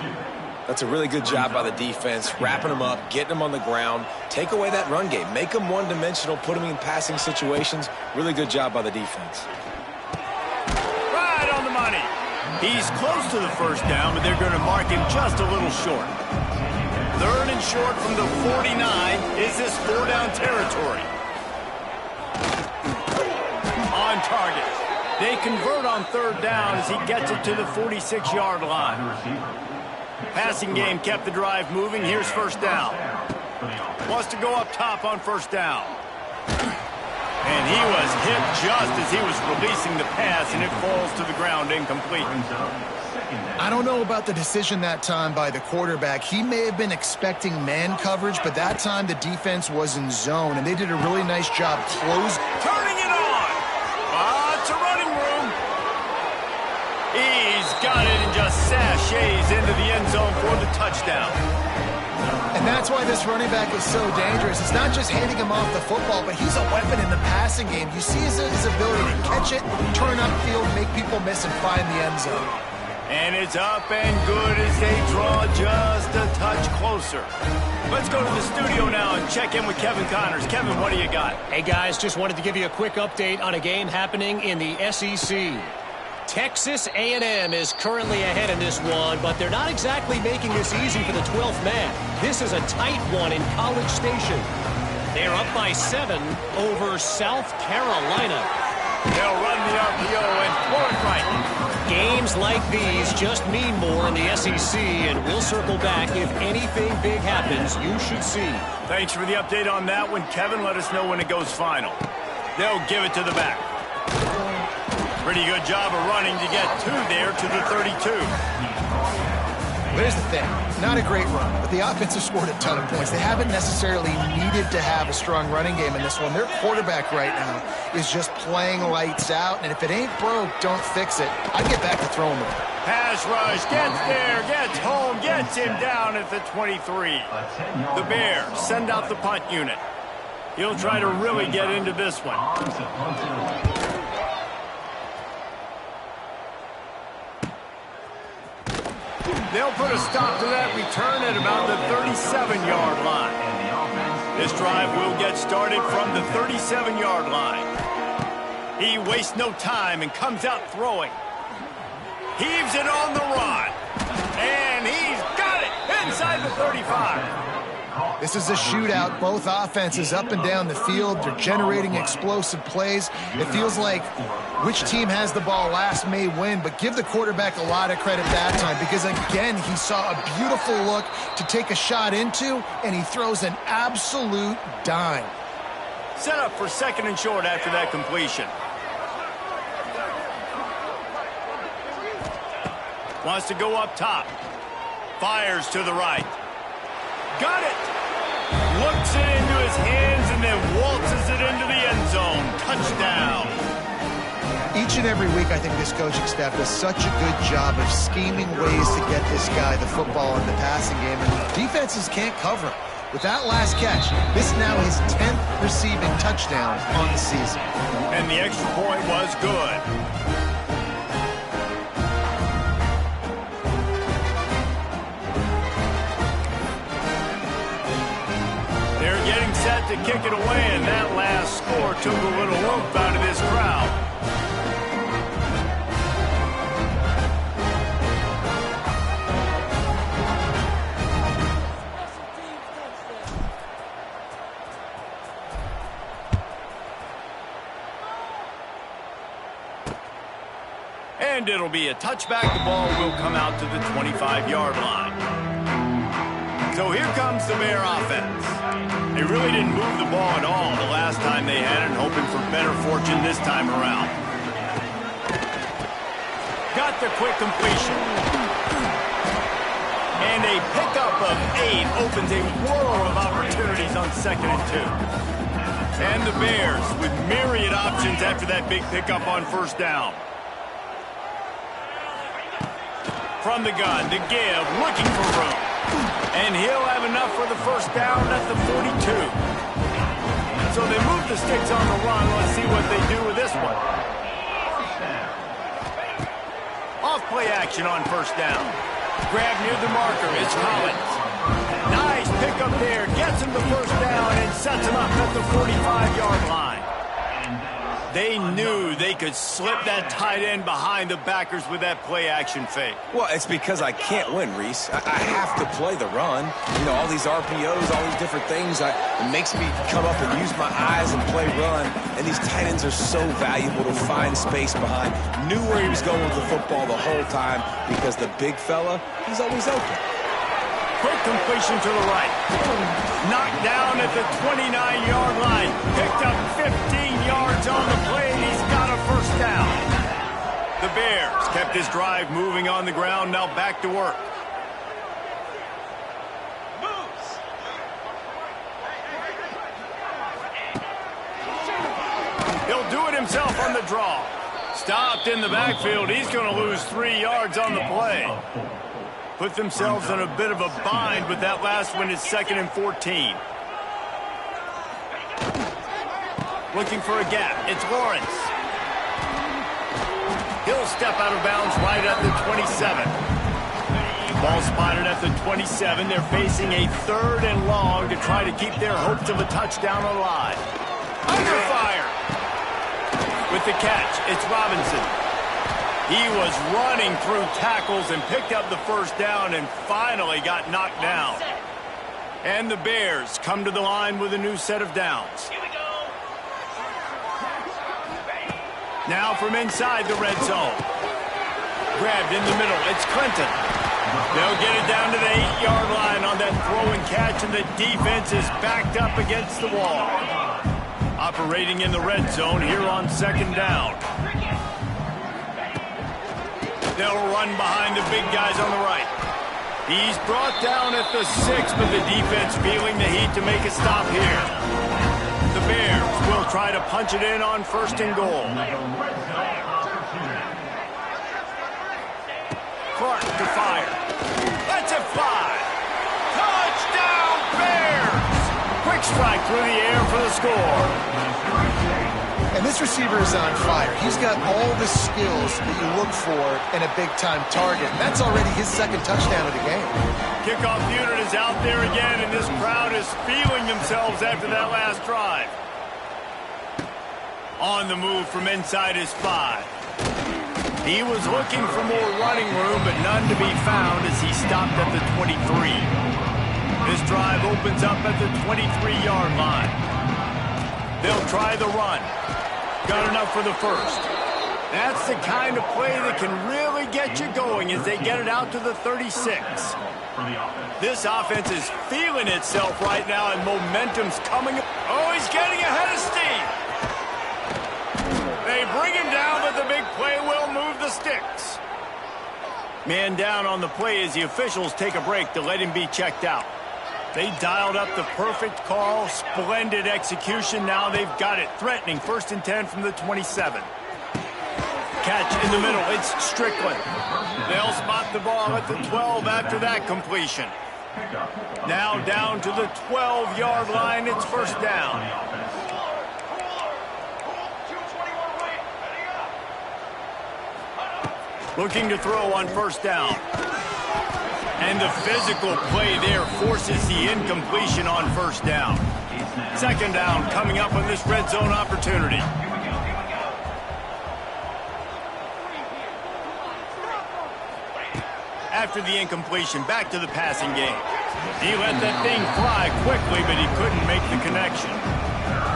That's a really good job by the defense, wrapping them up, getting them on the ground, take away that run game, make them one-dimensional, put them in passing situations. Really good job by the defense. Right on the money. He's close to the first down, but they're going to mark him just a little short. Third and short from the 49. Is this 4-down territory? On target. They convert on third down as he gets it to the 46-yard line. Passing game kept the drive moving. Here's first down. Wants to go up top on first down. And he was hit just as he was releasing the pass, and it falls to the ground incomplete. I don't know about the decision that time by the quarterback. He may have been expecting man coverage, but that time the defense was in zone, and they did a really nice job closing. Turning it on. Lots of running room. He's got it and just sashays into the end zone for the touchdown. And that's why this running back is so dangerous. It's not just handing him off the football, but he's a weapon in the passing game. You see his ability to catch it, turn upfield, make people miss, and find the end zone. And it's up and good as they draw just a touch closer. Let's go to the studio now and check in with Kevin Connors. Kevin, what do you got? Hey, guys, just wanted to give you a quick update on a game happening in the SEC. Texas A&M is currently ahead in this one, but they're not exactly making this easy for the 12th man. This is a tight one in College Station. They're up by 7 over South Carolina. They'll run the RPO and throw it right. Games like these just mean more in the SEC, and we'll circle back if anything big happens you should see. Thanks for the update on that one, Kevin. Let us know when it goes final. They'll give it to the back. Pretty good job of running to get there to the 32. Here's the thing. Not a great run, but the offense has scored a ton of points. They haven't necessarily needed to have a strong running game in this one. Their quarterback right now is just playing lights out, and if it ain't broke, don't fix it. I'd get back to throwing the ball. Pass rush, gets there, gets home, gets him down at the 23. The Bears send out the punt unit. He'll try to really get into this one. They'll put a stop to that return at about the 37-yard line. This drive will get started from the 37-yard line. He wastes no time and comes out throwing. Heaves it on the run. And he's got it inside the 35. This is a shootout. Both offenses up and down the field. They're generating explosive plays. It feels like which team has the ball last may win, but give the quarterback a lot of credit that time because, again, he saw a beautiful look to take a shot into, and he throws an absolute dime. Set up for second and short after that completion. Wants to go up top. Fires to the right. Got it! Looks it into his hands and then waltzes it into the end zone. Touchdown. Each and every week, I think this coaching staff does such a good job of scheming ways to get this guy the football in the passing game, and defenses can't cover him. With that last catch, this is now his 10th receiving touchdown on the season. And the extra point was good. They're getting set to kick it away, and that last score took a little oomph out of this crowd. And it'll be a touchback. The ball will come out to the 25-yard line. So here comes the Bear offense. They really didn't move the ball at all the last time they had it, hoping for better fortune this time around. Got the quick completion. And a pickup of 8 opens a world of opportunities on 2nd and 2. And the Bears with myriad options after that big pickup on first down. From the gun to give, looking for room. And he'll have enough for the first down at the 42. So they move the sticks on the run. Let's see what they do with this one. Off play action on first down. Grab near the marker. It's Collins. Nice pickup there. Gets him the first down and sets him up at the 45-yard line. They knew they could slip that tight end behind the backers with that play action fake. Well, it's because I can't win, Reese. I have to play the run. You know, all these RPOs, all these different things, it makes me come up and use my eyes and play run. And these tight ends are so valuable to find space behind. Knew where he was going with the football the whole time because the big fella, he's always open. Quick completion to the right. Knocked down at the 29-yard line. Picked up 15 yards on the play, and he's got a first down. The Bears kept this drive moving on the ground, now back to work. He'll do it himself on the draw. Stopped in the backfield. He's going to lose 3 yards on the play. Put themselves in a bit of a bind, but that last one is 2nd and 14. Looking for a gap. It's Lawrence. He'll step out of bounds right at the 27. Ball spotted at the 27. They're facing a 3rd and long to try to keep their hopes of a touchdown alive. Under fire. With the catch, it's Robinson. He was running through tackles and picked up the first down and finally got knocked down. And the Bears come to the line with a new set of downs. Now from inside the red zone. Grabbed in the middle. It's Clinton. They'll get it down to the 8-yard line on that throw and catch, and the defense is backed up against the wall. Operating in the red zone here on second down. They'll run behind the big guys on the right. He's brought down at the 6, but the defense feeling the heat to make a stop here. The Bears will try to punch it in on 1st and goal. Clark to fire. Lets it fly. Touchdown, Bears! Quick strike through the air for the score. And this receiver is on fire. He's got all the skills that you look for in a big-time target. That's already his 2nd touchdown of the game. Kickoff unit is out there again, and this crowd is feeling themselves after that last drive. On the move from inside his 5. He was looking for more running room, but none to be found as he stopped at the 23. This drive opens up at the 23-yard line. They'll try the run. Got enough for the 1st. That's the kind of play that can really get you going as they get it out to the 36. This offense is feeling itself right now, and momentum's coming. Oh, he's getting ahead of steam. They bring him down, but the big play will move the sticks. Man down on the play as the officials take a break to let him be checked out. They dialed up the perfect call, splendid execution. Now they've got it. Threatening 1st and 10 from the 27. Catch in the middle. It's Strickland. They'll spot the ball at the 12 after that completion. Now down to the 12-yard line. It's 1st down. Looking to throw on 1st down. And the physical play there forces the incompletion on 1st down. 2nd down coming up on this red zone opportunity. After the incompletion, back to the passing game. He let that thing fly quickly, but he couldn't make the connection.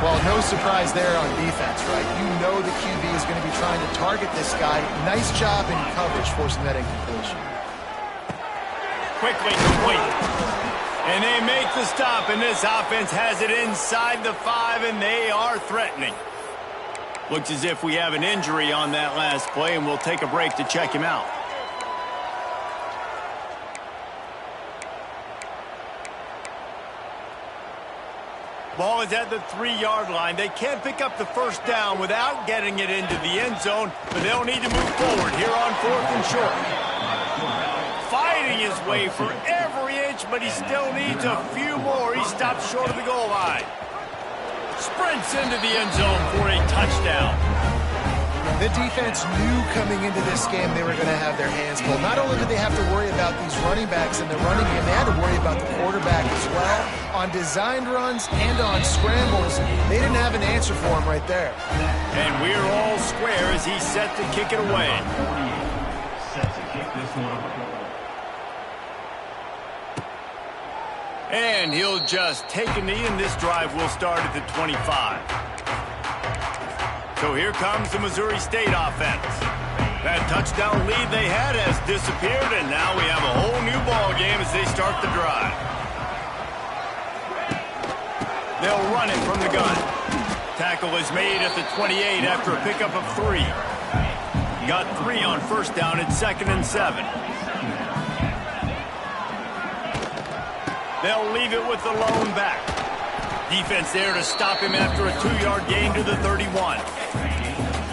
Well, no surprise there on defense, right? You know the QB is going to be trying to target this guy. Nice job in coverage forcing that incompletion. Quickly complete. And they make the stop, and this offense has it inside the 5, and they are threatening. Looks as if we have an injury on that last play, and we'll take a break to check him out. Ball is at the 3-yard line. They can't pick up the 1st down without getting it into the end zone, but they'll need to move forward here on 4th and short. Fighting his way for every inch, but he still needs a few more. He stops short of the goal line. Sprints into the end zone for a touchdown. The defense knew coming into this game they were going to have their hands full. Not only did they have to worry about these running backs in the running game, they had to worry about the quarterback as well. On designed runs and on scrambles, they didn't have an answer for him right there. And we're all square as he's set to kick it away. Set to kick this one. And he'll just take a knee, and this drive will start at the 25. So here comes the Missouri State offense. That touchdown lead they had has disappeared, and now we have a whole new ball game as they start the drive. They'll run it from the gun. Tackle is made at the 28 after a pickup of 3. Got 3 on 1st down. It's 2nd and 7. They'll leave it with the lone back. Defense there to stop him after a 2-yard gain to the 31.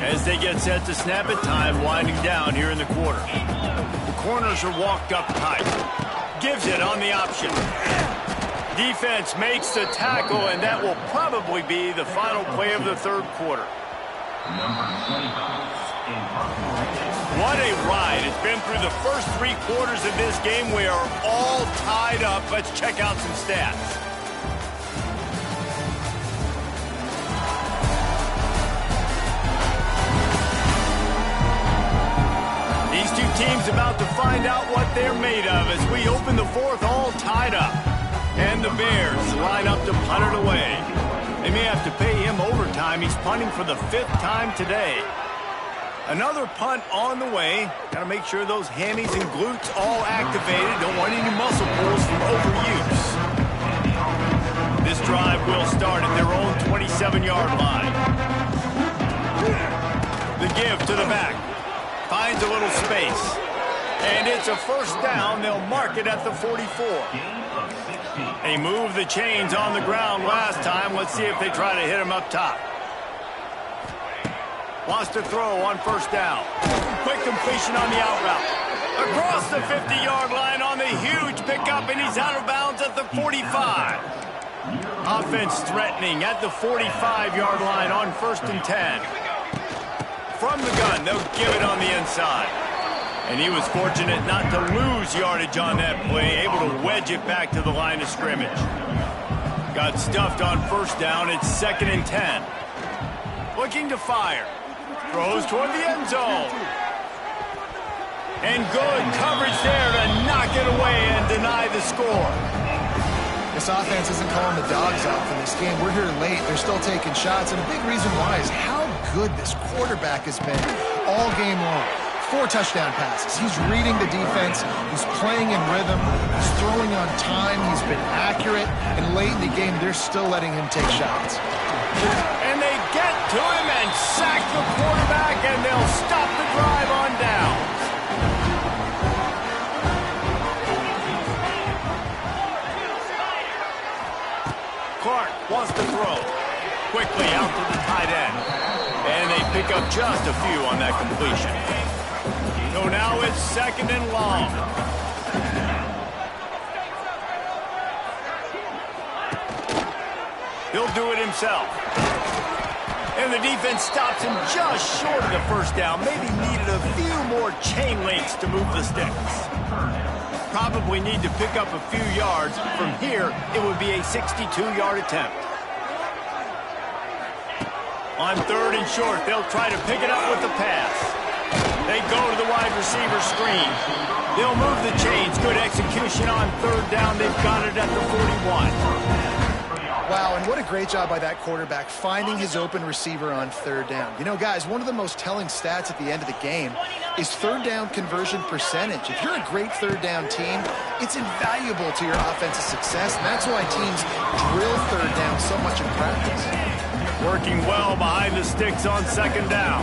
As they get set to snap it, time winding down here in the quarter. The corners are walked up tight. Gives it on the option. Defense makes the tackle, and that will probably be the final play of the 3rd quarter. What a ride. It's been through the first 3 quarters of this game. We are all tied up. Let's check out some stats. These two teams about to find out what they're made of as we open the 4th all tied up. And the Bears line up to punt it away. They may have to pay him overtime. He's punting for the 5th time today. Another punt on the way. Got to make sure those hammies and glutes all activated. Don't want any muscle pulls from overuse. This drive will start at their own 27-yard line. The give to the back. Finds a little space. And it's a first down. They'll mark it at the 44. They moved the chains on the ground last time. Let's see if they try to hit him up top. Wants to throw on first down. Quick completion on the out route. Across the 50-yard line on the huge pickup, and he's out of bounds at the 45. Offense threatening at the 45-yard line on 1st and 10. From the gun, they'll give it on the inside. And he was fortunate not to lose yardage on that play, able to wedge it back to the line of scrimmage. Got stuffed on first down. It's 2nd and 10. Looking to fire. Throws toward the end zone. And good coverage there to knock it away and deny the score. This offense isn't calling the dogs out for this game. We're here late. They're still taking shots. And a big reason why is how good this quarterback has been all game long. 4 touchdown passes. He's reading the defense. He's playing in rhythm. He's throwing on time. He's been accurate. And late in the game, they're still letting him take shots. And they get to him and sack the quarterback, and they'll stop the drive on down. Clark wants to throw. Quickly out to the tight end. And they pick up just a few on that completion. So now it's 2nd and long. He'll do it himself. And the defense stops him just short of the first down. Maybe needed a few more chain links to move the sticks. Probably need to pick up a few yards. From here, it would be a 62-yard attempt. On 3rd and short, they'll try to pick it up with the pass. They go to the wide receiver screen. They'll move the chains. Good execution on 3rd down. They've got it at the 41. Wow, and what a great job by that quarterback finding his open receiver on 3rd down. You know, guys, one of the most telling stats at the end of the game is 3rd down conversion percentage. If you're a great 3rd down team, it's invaluable to your offensive success, and that's why teams drill 3rd down so much in practice. Working well behind the sticks on 2nd down.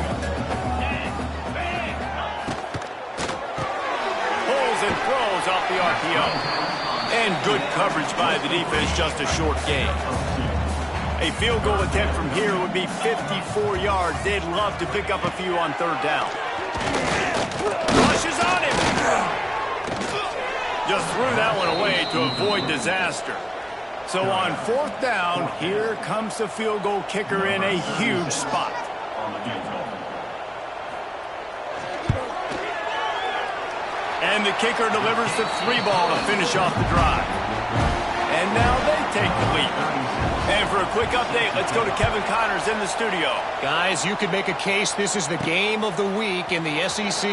Pulls and throws off the RPO. And good coverage by the defense, just a short gain. A field goal attempt from here would be 54 yards. They'd love to pick up a few on 3rd down. Rushes on him. Just threw that one away to avoid disaster. So on 4th down, here comes the field goal kicker in a huge spot. And the kicker delivers the 3-ball to finish off the drive. And now they take the lead. And for a quick update, let's go to Kevin Connors in the studio. Guys, you could make a case this is the game of the week in the SEC.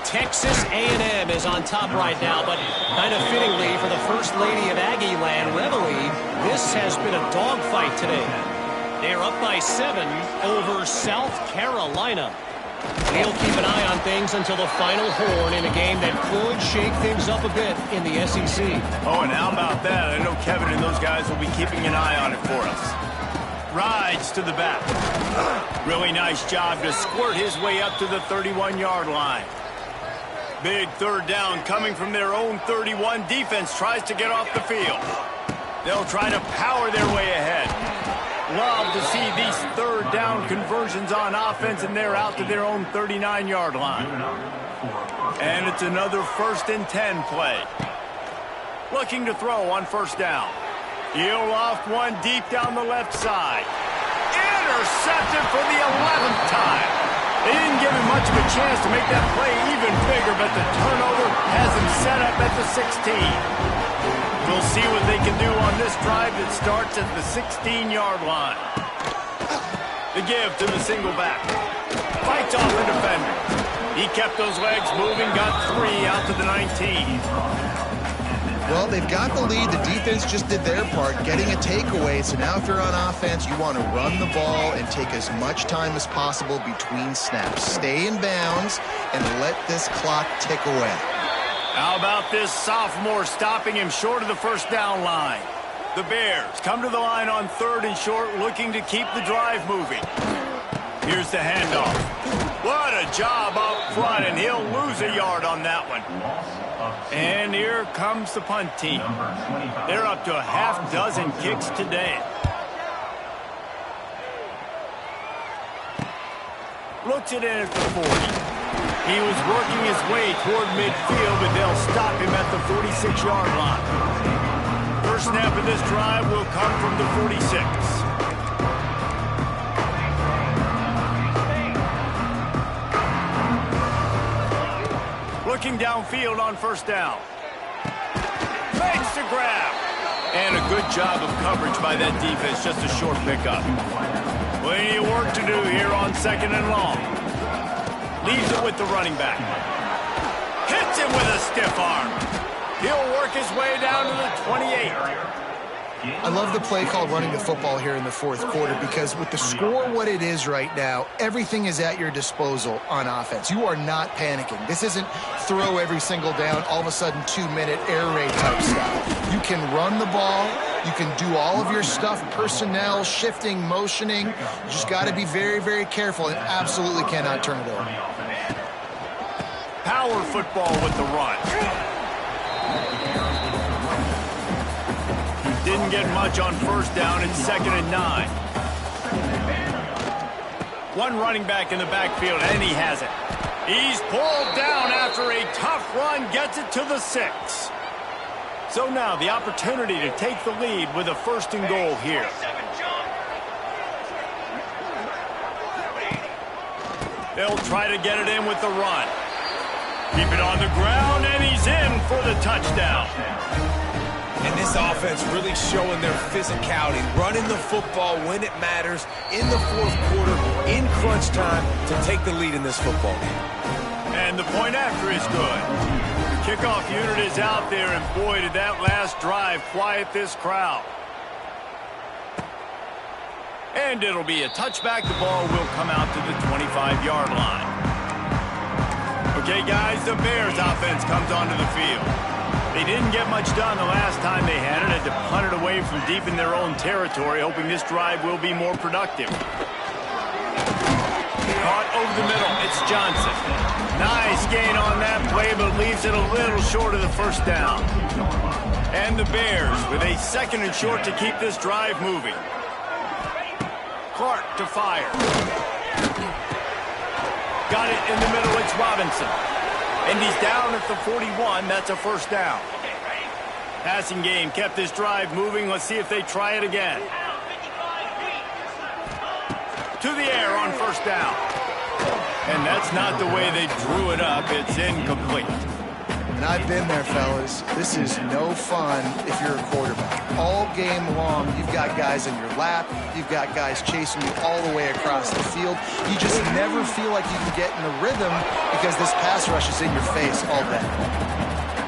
Texas A&M is on top right now, but kind of fittingly for the First Lady of Aggie Land, Reveille, this has been a dogfight today. They're up by 7 over South Carolina. We'll keep an eye on things until the final horn in a game that could shake things up a bit in the SEC. Oh, and how about that? I know Kevin and those guys will be keeping an eye on it for us. Rides to the back. Really nice job to squirt his way up to the 31-yard line. Big 3rd down coming from their own 31. Defense tries to get off the field. They'll try to power their way ahead. Love to see these 3rd down conversions on offense, and they're out to their own 39-yard line. And it's another 1st and 10 play. Looking to throw on 1st down. He'll loft one deep down the left side. Intercepted for the 11th time. They didn't give him much of a chance to make that play even bigger, but the turnover has him set up at the 16. We'll see what they can do on this drive that starts at the 16-yard line. The give to the single back. Fights off the defender. He kept those legs moving, got 3 out to the 19. Well, they've got the lead. The defense just did their part, getting a takeaway. So now if you're on offense, you want to run the ball and take as much time as possible between snaps. Stay in bounds and let this clock tick away. How about this sophomore stopping him short of the first down line? The Bears come to the line on 3rd and short, looking to keep the drive moving. Here's the handoff. What a job up front, and he'll lose a yard on that one. And here comes the punt team. They're up to a half dozen kicks today. Looks it in at the 40. He was working his way toward midfield, but they'll stop him at the 46-yard line. First snap of this drive will come from the 46. Looking downfield on first down. Makes the grab. And a good job of coverage by that defense, just a short pickup. Plenty of work to do here on 2nd and long. Leaves it with the running back. Hits him with a stiff arm. He'll work his way down to the 28. I love the play called running the football here in the 4th quarter because with the score what it is right now, everything is at your disposal on offense. You are not panicking. This isn't throw every single down, all of a sudden 2-minute air raid type stuff. You can run the ball. You can do all of your stuff, personnel, shifting, motioning. You just got to be very, very careful and absolutely cannot turn it over. Power football with the run. Didn't get much on first down. It's 2nd and 9. One running back in the backfield, and he has it. He's pulled down after a tough run, gets it to the 6. So now the opportunity to take the lead with a 1st and goal here. They'll try to get it in with the run. Keep it on the ground, and he's in for the touchdown. And this offense really showing their physicality, running the football when it matters, in the 4th quarter, in crunch time, to take the lead in this football game. And the point after is good. The kickoff unit is out there, and boy, did that last drive quiet this crowd. And it'll be a touchback. The ball will come out to the 25-yard line. Okay, guys, the Bears offense comes onto the field. They didn't get much done the last time they had it. Had to punt it away from deep in their own territory, hoping this drive will be more productive. Caught over the middle. It's Johnson. Nice gain on that play, but leaves it a little short of the first down. And the Bears with a 2nd and short to keep this drive moving. Clark to fire. Got it in the middle. It's Robinson. And he's down at the 41. That's a first down. Passing game kept this drive moving. Let's see if they try it again. To the air on first down. And that's not the way they drew it up. It's incomplete. And I've been there, fellas. This is no fun if you're a quarterback. All game long, you've got guys in your lap. You've got guys chasing you all the way across the field. You just never feel like you can get in a rhythm because this pass rush is in your face all day.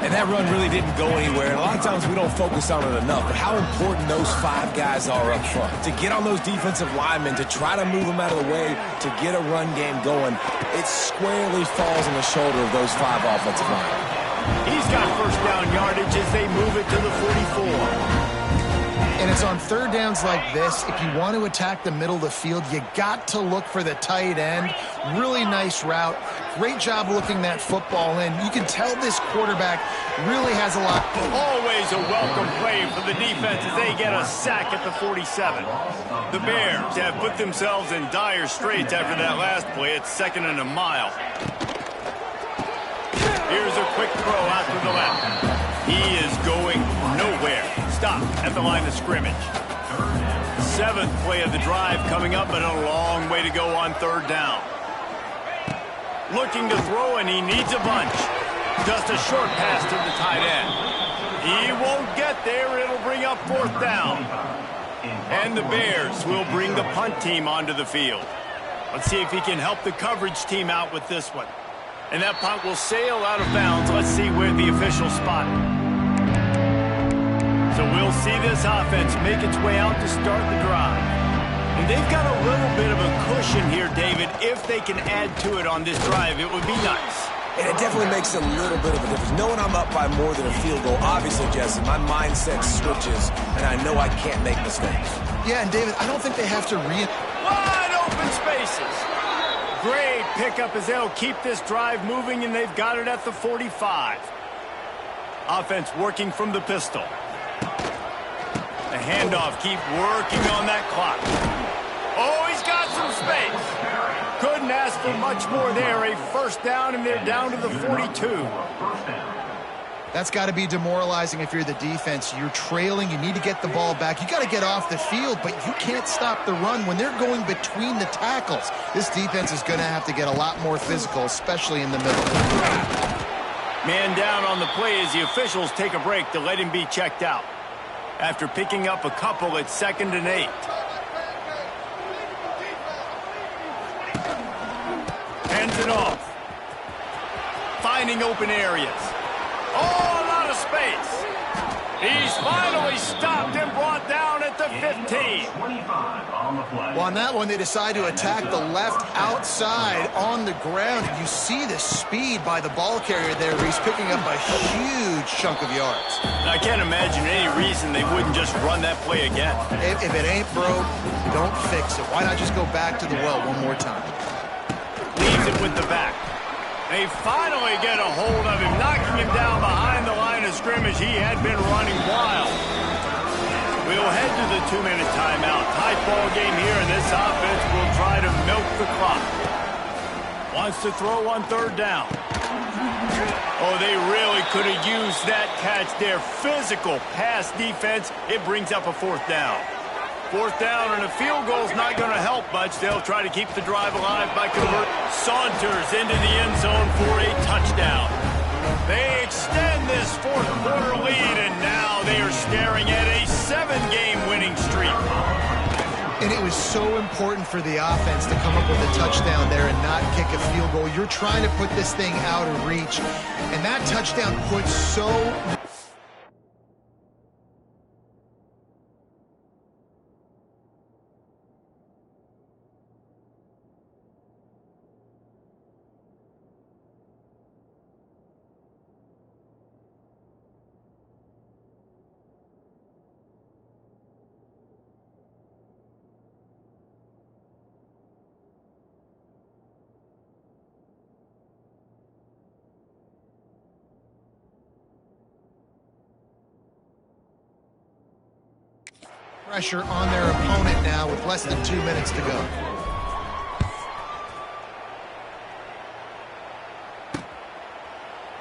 And that run really didn't go anywhere. And a lot of times we don't focus on it enough. But how important those 5 guys are up front. To get on those defensive linemen, to try to move them out of the way, to get a run game going, it squarely falls on the shoulder of those 5 offensive linemen. He's got first down yardage as they move it to the 44. And it's on 3rd downs like this. If you want to attack the middle of the field, you got to look for the tight end. Really nice route. Great job looking that football in. You can tell this quarterback really has a lot. Always a welcome play for the defense as they get a sack at the 47. The Bears have put themselves in dire straits after that last play. It's 2nd and a mile. Here's a quick throw out to the left. He is going nowhere. Stop at the line of scrimmage. 7th play of the drive coming up, but a long way to go on 3rd down. Looking to throw, and he needs a bunch. Just a short pass to the tight end. He won't get there. It'll bring up 4th down. And the Bears will bring the punt team onto the field. Let's see if he can help the coverage team out with this one. And that punt will sail out of bounds. Let's see where the officials spot it. So we'll see this offense make its way out to start the drive. And they've got a little bit of a cushion here, David. If they can add to it on this drive, it would be nice. And it definitely makes a little bit of a difference. Knowing I'm up by more than a field goal, obviously, Jesse, my mindset switches, and I know I can't make mistakes. Yeah, and David, I don't think they have to Wide open spaces. Great pickup as they'll keep this drive moving, and they've got it at the 45. Offense working from the pistol. The handoff, keep working on that clock. Oh, he's got some space. Couldn't ask for much more there. A first down, and they're down to the 42. That's got to be demoralizing if you're the defense. You're trailing. You need to get the ball back. You got to get off the field, but you can't stop the run when they're going between the tackles. This defense is going to have to get a lot more physical, especially in the middle. Man down on the play as the officials take a break to let him be checked out. After picking up a couple at 2nd and 8. Hands it off. Finding open areas. Oh, a lot of space. He's finally stopped and brought down at the 15. Well, on that one, they decide to attack the left outside on the ground. You see the speed by the ball carrier there. He's picking up a huge chunk of yards. I can't imagine any reason they wouldn't just run that play again. If it ain't broke, don't fix it. Why not just go back to the well one more time? Leaves it with the back. They finally get a hold of him, knocking him down behind the line of scrimmage. He had been running wild. We'll head to the 2-minute timeout. Tight ball game here, and this offense will try to milk the clock. Wants to throw on 3rd down. Oh, they really could have used that catch there. Physical pass defense. It brings up a 4th down. 4th down, and a field goal is not going to help much. They'll try to keep the drive alive by converting. Saunters into the end zone for a touchdown. They extend this 4th quarter lead, and now they are staring at a 7-game winning streak. And it was so important for the offense to come up with a touchdown there and not kick a field goal. You're trying to put this thing out of reach, and that touchdown puts so... pressure on their opponent now with less than 2 minutes to go.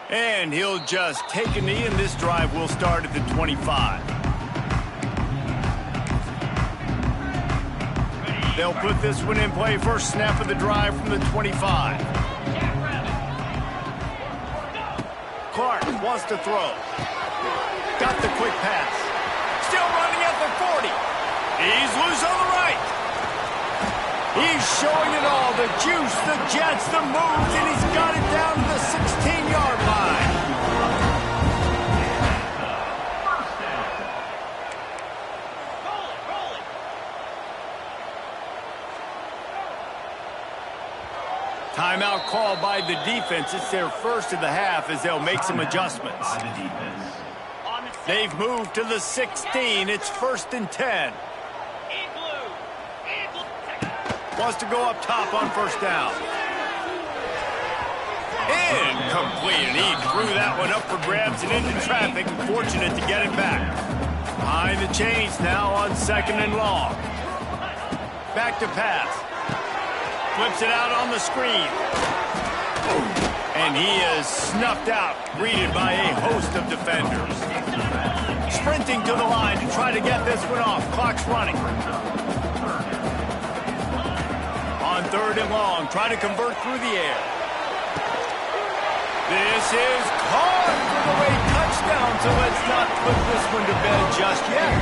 And he'll just take a knee, and this drive will start at the 25. They'll put this one in play. First snap of the drive from the 25. Clark wants to throw. Got the quick pass. Still running at the 40. He's loose on the right. He's showing it all. The juice, the jets, the moves, and he's got it down to the 16-yard line. Timeout called by the defense. It's their first of the half as they'll make some adjustments. They've moved to the 16. It's 1st and 10. Wants to go up top on 1st down. Incomplete. And he threw that one up for grabs and into traffic. Fortunate to get it back. Behind the chains now on 2nd and long. Back to pass. Flips it out on the screen. And he is snuffed out, greeted by a host of defenders. Sprinting to the line to try to get this one off. Clock's running. On 3rd and long, try to convert through the air. This is caught for the late touchdown, so let's not put this one to bed just yet.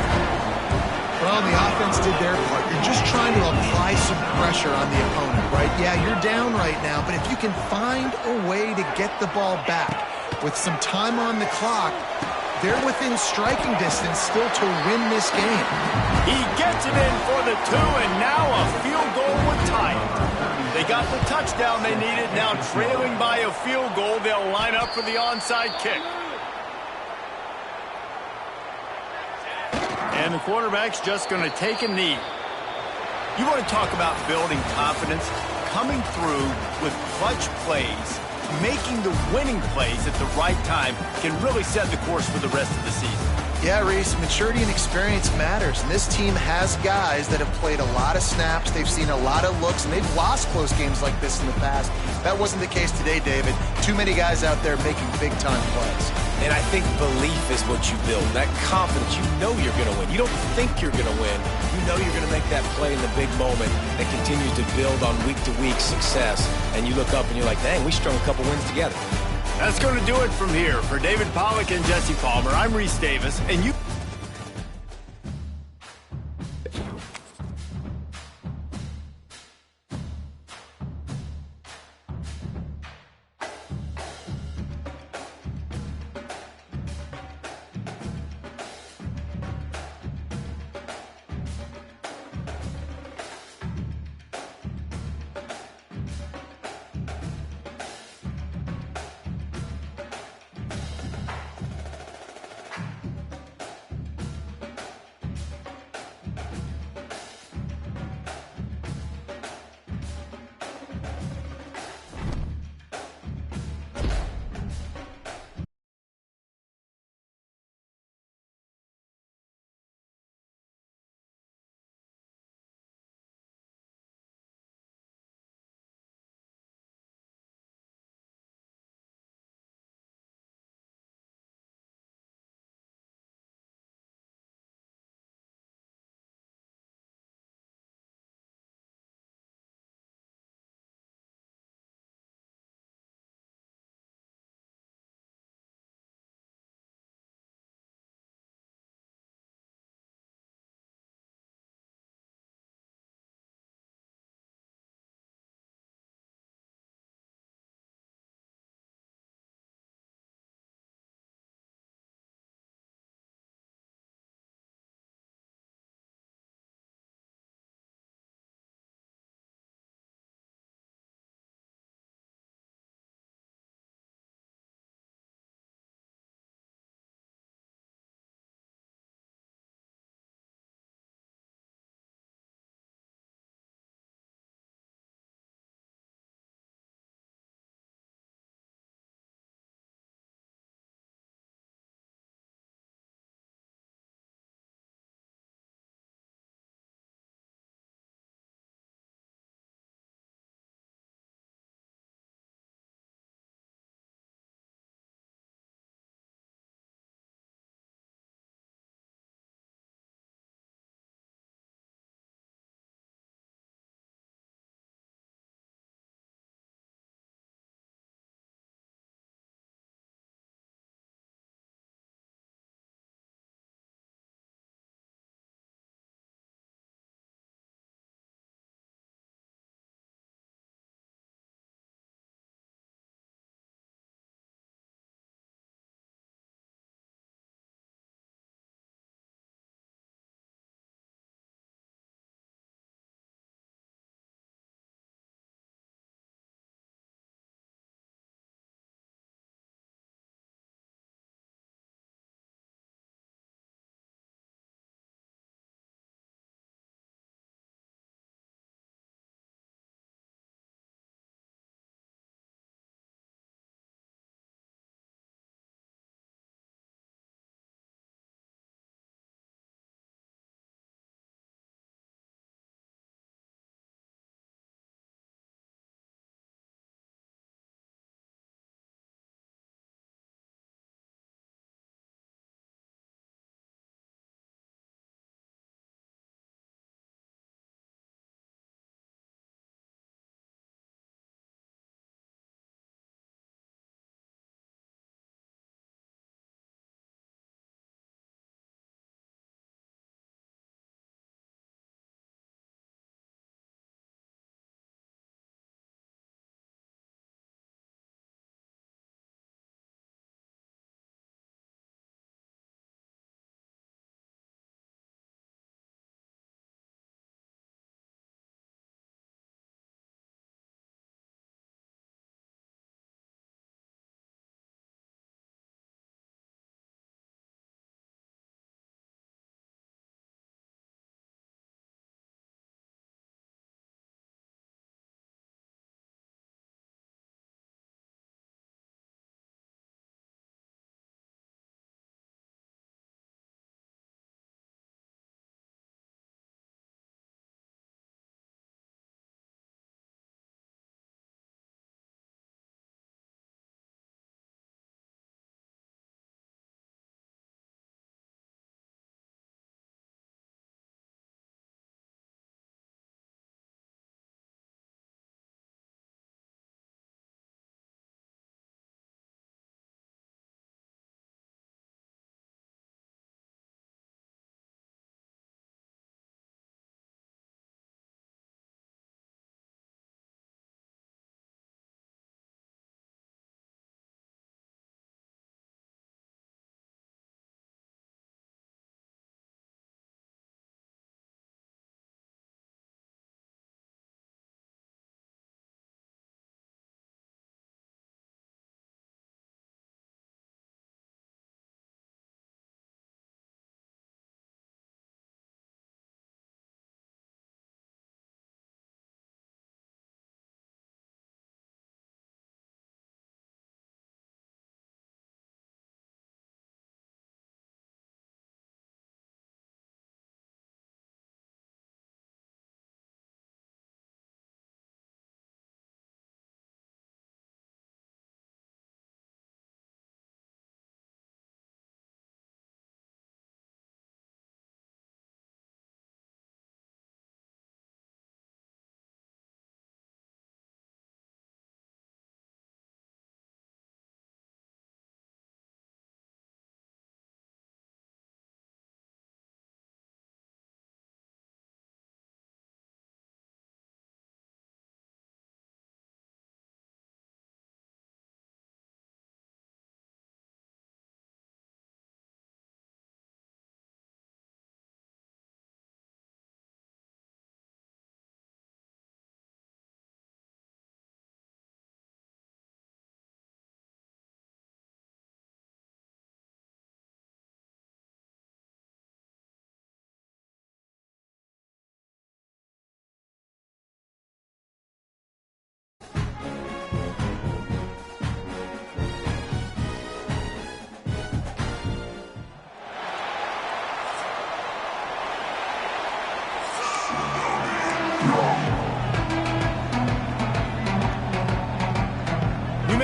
Well, the offense did their part. You're just trying to apply some pressure on the opponent, right? Yeah, you're down right now, but if you can find a way to get the ball back with some time on the clock, they're within striking distance still to win this game. He gets it in for the 2, and now a field goal would tie it. They got the touchdown they needed. Now trailing by a field goal, they'll line up for the onside kick. And the quarterback's just going to take a knee. You want to talk about building confidence? Coming through with clutch plays, making the winning plays at the right time can really set the course for the rest of the season. Yeah, Reese, maturity and experience matters, and this team has guys that have played a lot of snaps, they've seen a lot of looks, and they've lost close games like this in the past. That wasn't the case today, David. Too many guys out there making big-time plays. And I think belief is what you build, that confidence. You know you're going to win. You don't think you're going to win. You know you're going to make that play in the big moment that continues to build on week-to-week success. And you look up and you're like, dang, we strung a couple wins together. That's going to do it from here. For David Pollack and Jesse Palmer, I'm Reese Davis, and you...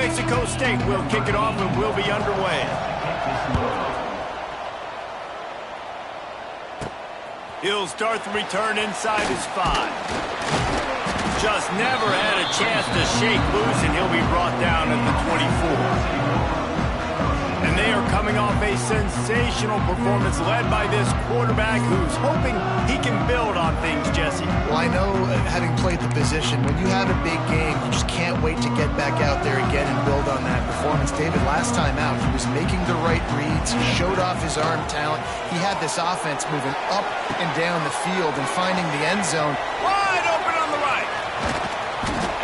Mexico State will kick it off and will be underway. He'll start the return inside his 5. Just never had a chance to shake loose, and he'll be brought down at the 24. And they are coming off a sensational performance led by this quarterback who's hoping he can build on things, Jesse. Well, I know, having played the position, when you have a big game, you just can't wait to get back out there again and build on that performance. David, last time out, he was making the right reads. He showed off his arm talent. He had this offense moving up and down the field and finding the end zone. Wide open on the right.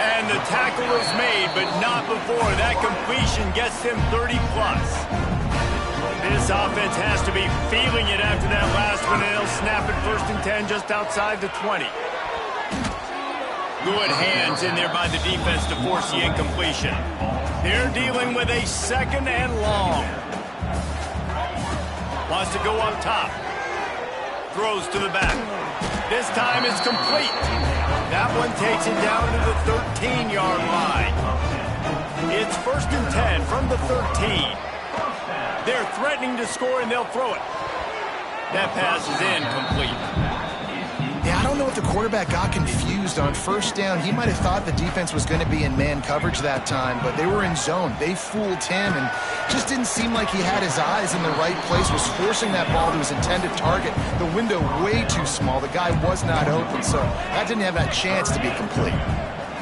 And the tackle is made, but not before that completion gets him 30-plus. This offense has to be feeling it after that last one, and they'll snap it 1st and 10 just outside the 20. Good hands in there by the defense to force the incompletion. They're dealing with a 2nd and long. Wants to go up top. Throws to the back. This time it's complete. That one takes it down to the 13-yard line. It's 1st and 10 from the 13. They're threatening to score, and they'll throw it. That pass is incomplete. Yeah, I don't know if the quarterback got confused on 1st down. He might have thought the defense was going to be in man coverage that time, but they were in zone. They fooled him, and just didn't seem like he had his eyes in the right place, was forcing that ball to his intended target. The window way too small. The guy was not open, so that didn't have that chance to be complete.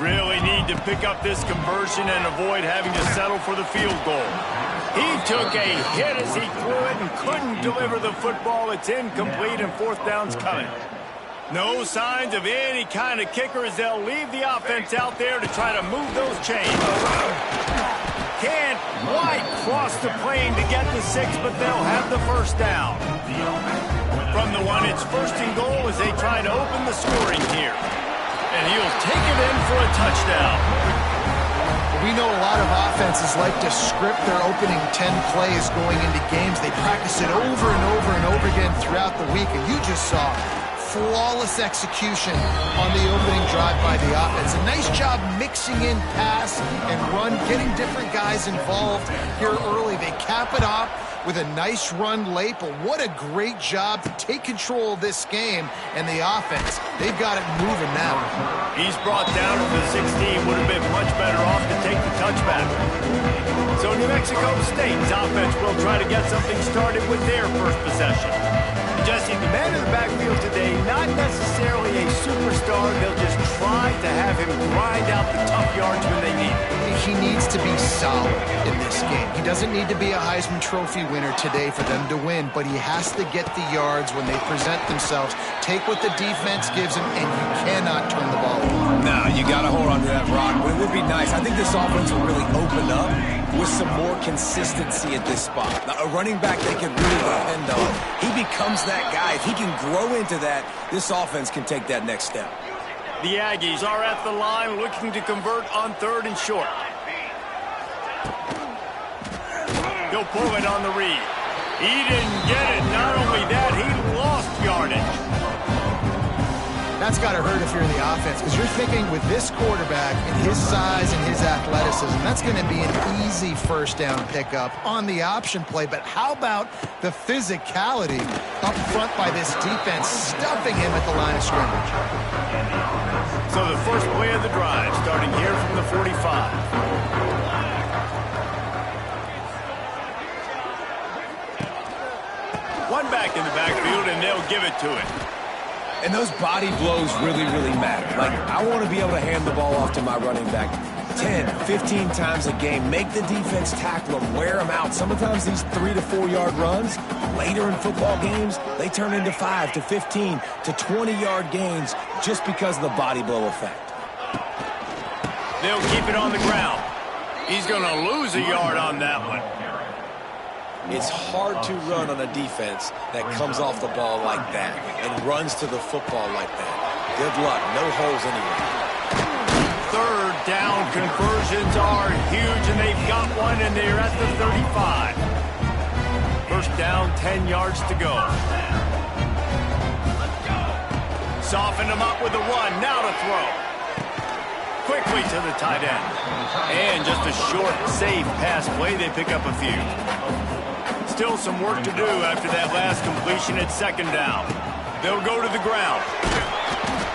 Really need to pick up this conversion and avoid having to settle for the field goal. He took a hit as he threw it and couldn't deliver the football. It's incomplete, and 4th down's coming. No signs of any kind of kicker as they'll leave the offense out there to try to move those chains. Can't quite cross the plane to get the 6, but they'll have the 1st down. From the 1, it's 1st and goal as they try to open the scoring here. And he'll take it in for a touchdown. We know a lot of offenses like to script their opening 10 plays going into games. They practice it over and over and over again throughout the week, and you just saw flawless execution on the opening drive by the offense. A nice job mixing in pass and run, getting different guys involved here early. They cap it off with a nice run late, but what a great job to take control of this game, and the offense, they've got it moving now. He's brought down to the 16, would have been much better off to take the touchback. So New Mexico State's offense will try to get something started with their first possession. Jesse, the man in the backfield today, not necessarily a superstar. They'll just try to have him grind out the tough yards when they need it. He needs to be solid in this game. He doesn't need to be a Heisman Trophy winner today for them to win, but he has to get the yards when they present themselves. Take what the defense gives him, and you cannot turn the ball over. No, you got to hold on to that rock. But it would be nice. I think this offense will really open up with some more consistency at this spot. Now, a running back they can really depend on. He becomes that guy. If he can grow into that, this offense can take that next step. The Aggies are at the line looking to convert on 3rd and short. He'll pull it on the read. He didn't get it. Not only that, he lost yardage. That's got to hurt if you're in the offense, because you're thinking with this quarterback and his size and his athleticism, that's going to be an easy 1st down pickup on the option play. But how about the physicality up front by this defense, stuffing him at the line of scrimmage? So the first play of the drive, starting here from the 45. One back in the backfield, and they'll give it to him. And those body blows really, really matter. Like, I want to be able to hand the ball off to my running back 10, 15 times a game. Make the defense tackle them, wear them out. Sometimes these 3 to 4 yard runs, later in football games, they turn into 5 to 15 to 20-yard gains just because of the body blow effect. They'll keep it on the ground. He's going to lose a yard on that one. It's hard to run on a defense that comes off the ball like that and runs to the football like that. Good luck. No holes anywhere. 3rd down conversions are huge, and they've got one, and they're at the 35. 1st down, 10 yards to go. Soften him up with the run. Now to throw. quickly to the tight end. And just a short, safe pass play, they pick up a few. Still some work to do after that last completion at second down. They'll go to the ground.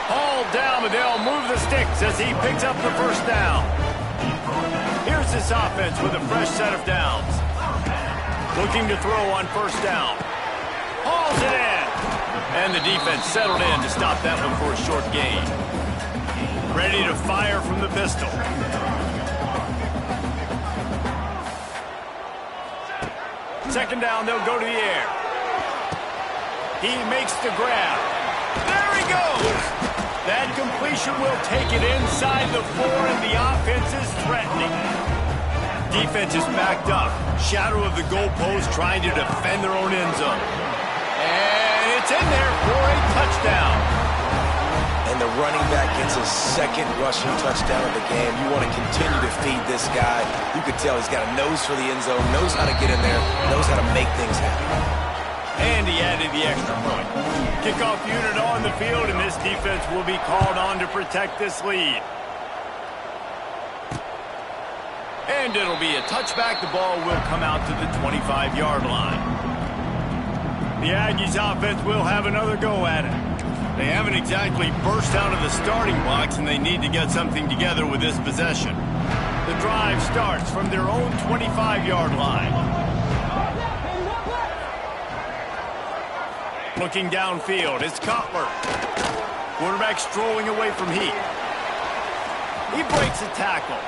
Hauled down, but they'll move the sticks as he picks up the first down. Here's this offense with a fresh set of downs. Looking to throw on first down. Hauls it in. And the defense settled in to stop that one for a short gain. Ready to fire from the pistol. Second down, they'll go to the air. He makes the grab. There he goes. That completion will take it inside the 4, and the offense is threatening. Defense is backed up. Shadow of the goalpost trying to defend their own end zone. And it's in there for a touchdown. And the running back gets his second rushing touchdown of the game. You want to continue to feed this guy. You could tell he's got a nose for the end zone, knows how to get in there, knows how to make things happen. And he added the extra point. Kickoff unit on the field, and this defense will be called on to protect this lead. And it'll be a touchback. The ball will come out to the 25-yard line. The Aggies offense will have another go at it. They haven't exactly burst out of the starting blocks, and they need to get something together with this possession. The drive starts from their own 25-yard line. Looking downfield, it's Cutler. Quarterback strolling away from Heat. He breaks a tackle.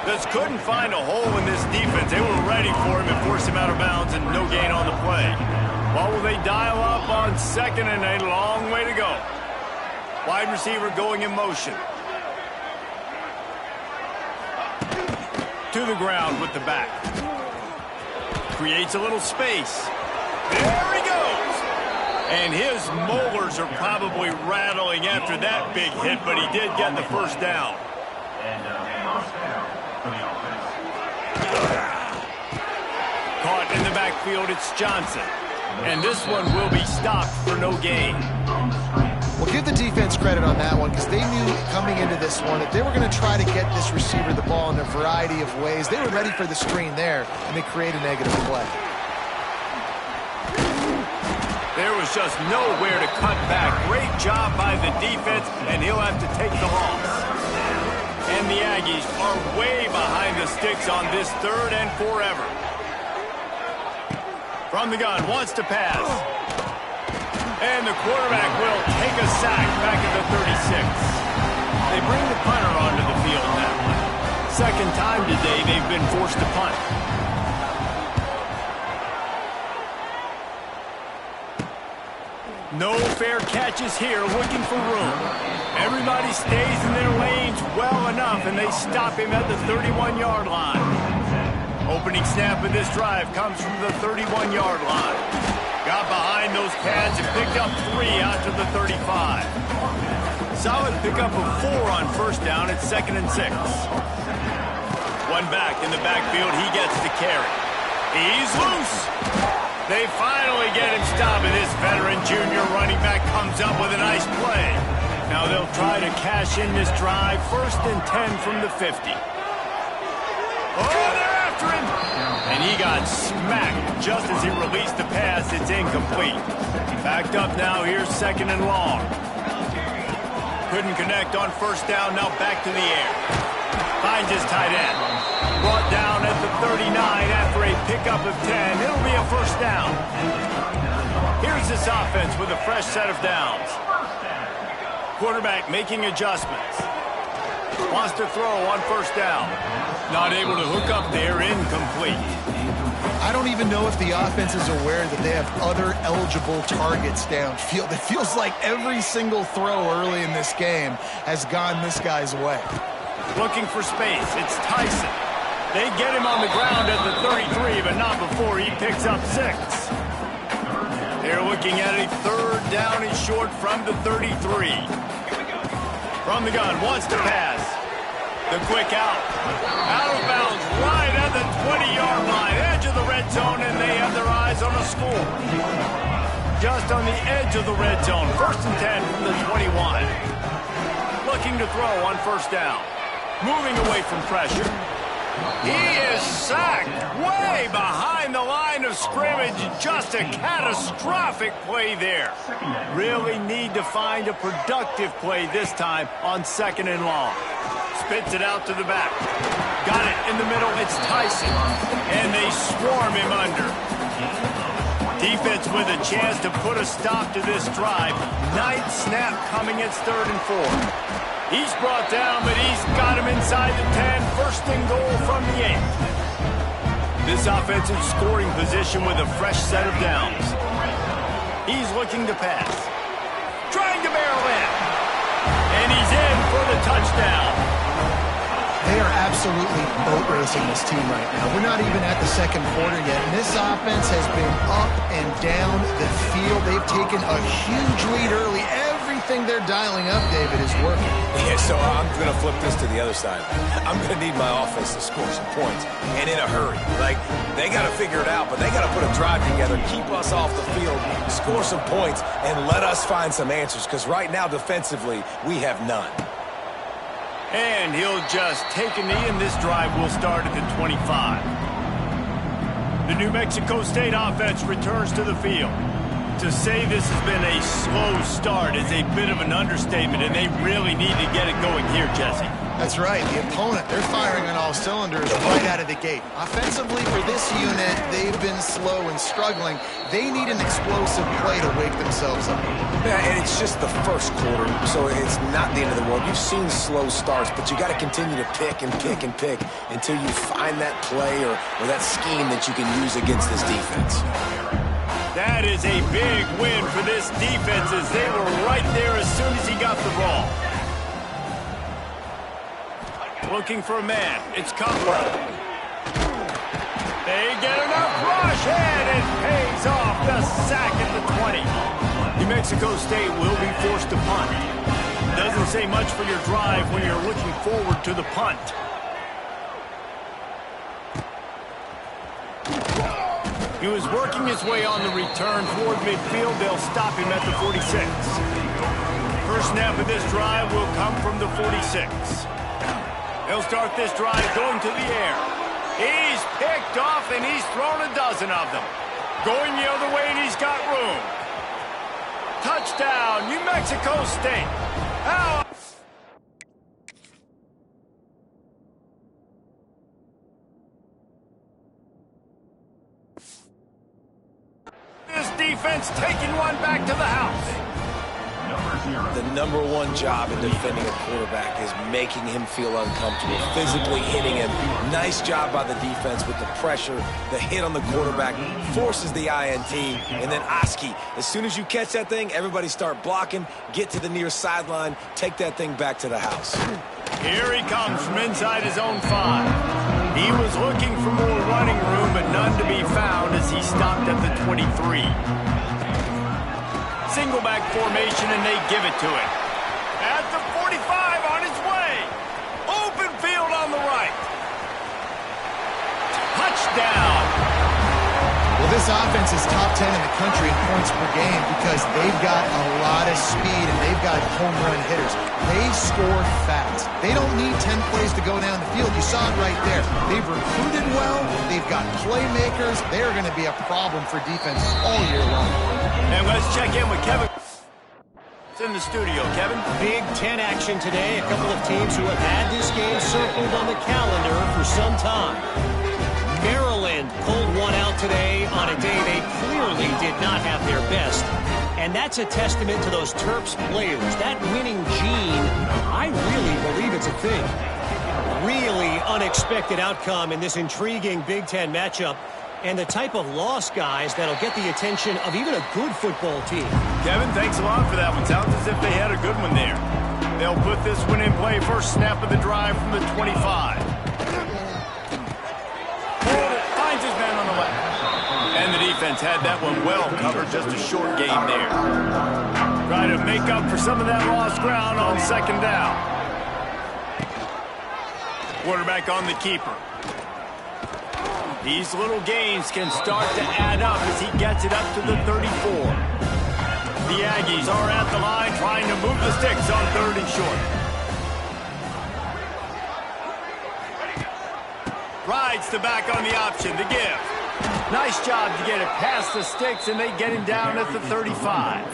Just couldn't find a hole in this defense. They were ready for him and forced him out of bounds, and no gain on the play. What will they dial up on second and a long way to go? Wide receiver going in motion. To the ground with the back. Creates a little space. There he goes. And his molars are probably rattling after that big hit, but he did get the first down. Caught in the backfield, it's Johnson. And this one will be stopped for no gain. Well, give the defense credit on that one, because they knew coming into this one that they were going to try to get this receiver the ball in a variety of ways. They were ready for the screen there, and they create a negative play. There was just nowhere to cut back. Great job by the defense, and he'll have to take the loss. And the Aggies are way behind the sticks on this third and forever. From the gun, wants to pass. And the quarterback will take a sack back at the 36. They bring the punter onto the field now. Second time today they've been forced to punt. No fair catches here, looking for room. Everybody stays in their lanes well enough, and they stop him at the 31-yard line. Opening snap of this drive comes from the 31-yard line. Got behind those pads and picked up 3 out to the 35. Solid pickup of 4 on first down at 2nd and 6. One back in the backfield, he gets the carry. He's loose. They finally get him stopped, and this veteran junior running back comes up with a nice play. Now they'll try to cash in this drive. 1st and 10 from the 50. Oh, they're after him! And he got smacked just as he released the pass. It's incomplete. Backed up now. Here's 2nd and long. Couldn't connect on first down. Now back to the air. Finds his tight end. Brought down at the 39 after a pickup of 10. It'll be a first down. Here's this offense with a fresh set of downs. Quarterback making adjustments. Wants to throw on first down. Not able to hook up there, incomplete. I don't even know if the offense is aware that they have other eligible targets downfield. It feels like every single throw early in this game has gone this guy's way. Looking for space, it's Tyson. They get him on the ground at the 33, but not before he picks up 6. They're looking at a 3rd down and short from the 33. From the gun, wants to pass. The quick out. Out of bounds, right at the 20-yard line, edge of the red zone, and they have their eyes on a score. Just on the edge of the red zone, 1st and 10 from the 21. Looking to throw on first down. Moving away from pressure. He is sacked way behind the line of scrimmage. Just a catastrophic play there. Really need to find a productive play this time on 2nd and long. Spits it out to the back. Got it in the middle. It's Tyson. And they swarm him under. Defense with a chance to put a stop to this drive. Ninth snap coming. It's 3rd and 4. He's brought down, but he's got him inside the 10. 1st and goal from the 8. This offensive scoring position with a fresh set of downs. He's looking to pass. Trying to barrel in. And he's in for the touchdown. They are absolutely boat racing this team right now. We're not even at the 2nd quarter yet, and this offense has been up and down the field. They've taken a huge lead early. Everything they're dialing up, David, is working. Yeah, so I'm going to flip this to the other side. I'm going to need my offense to score some points, and in a hurry. Like, they got to figure it out, but they got to put a drive together, keep us off the field, score some points, and let us find some answers, because right now, defensively, we have none. And he'll just take a knee, and this drive will start at the 25. The New Mexico State offense returns to the field. To say this has been a slow start is a bit of an understatement, and they really need to get it going here, Jesse. That's right. The opponent, they're firing on all cylinders right out of the gate. Offensively, for this unit, they've been slow and struggling. They need an explosive play to wake themselves up. Yeah, and it's just the 1st quarter, so it's not the end of the world. You've seen slow starts, but you got to continue to pick and pick and pick until you find that play or that scheme that you can use against this defense. That is a big win for this defense as they were right there as soon as he got the ball. Looking for a man. It's Cutler. They get enough rush, and it pays off. The sack at the 20. New Mexico State will be forced to punt. Doesn't say much for your drive when you're looking forward to the punt. He was working his way on the return toward midfield. They'll stop him at the 46. First snap of this drive will come from the 46. They'll start this drive going to the air. He's picked off, and he's thrown a dozen of them. Going the other way, and he's got room. Touchdown, New Mexico State. How this defense taking one back to the house. The #1 job in defending a quarterback is making him feel uncomfortable, physically hitting him. Nice job by the defense with the pressure, the hit on the quarterback, forces the INT, and then Oski. As soon as you catch that thing, everybody start blocking, get to the near sideline, take that thing back to the house. Here he comes from inside his own 5. He was looking for more running room, but none to be found as he stopped at the 23. Single back formation, and they give it to him. At the 45 on his way. Open field on the right. Touchdown. Well, this offense is top 10 in the country in points per game because they've got a lot of speed and they've got home run hitters. They score fast. They don't need 10 plays to go down the field. You saw it right there. They've recruited well. They've got playmakers. They're going to be a problem for defenses all year long. And let's check in with Kevin. It's in the studio, Kevin. Big 10 action today. A couple of teams who have had this game circled on the calendar for some time. Maryland pulled one out today on a day they clearly did not have their best. And that's a testament to those Terps players. That winning gene, I really believe it's a thing. Really unexpected outcome in this intriguing Big Ten matchup. And the type of loss, guys, that'll get the attention of even a good football team. Kevin, thanks a lot for that one. Sounds as if they had a good one there. They'll put this one in play. First snap of the drive from the 25. Finds his man on the left. And the defense had that one well covered. Just a short gain there. Try to make up for some of that lost ground on 2nd down. Quarterback on the keeper. These little gains can start to add up as he gets it up to the 34. The Aggies are at the line trying to move the sticks on 3rd and short. Rides the back on the option to give. Nice job to get it past the sticks, and they get him down at the 35.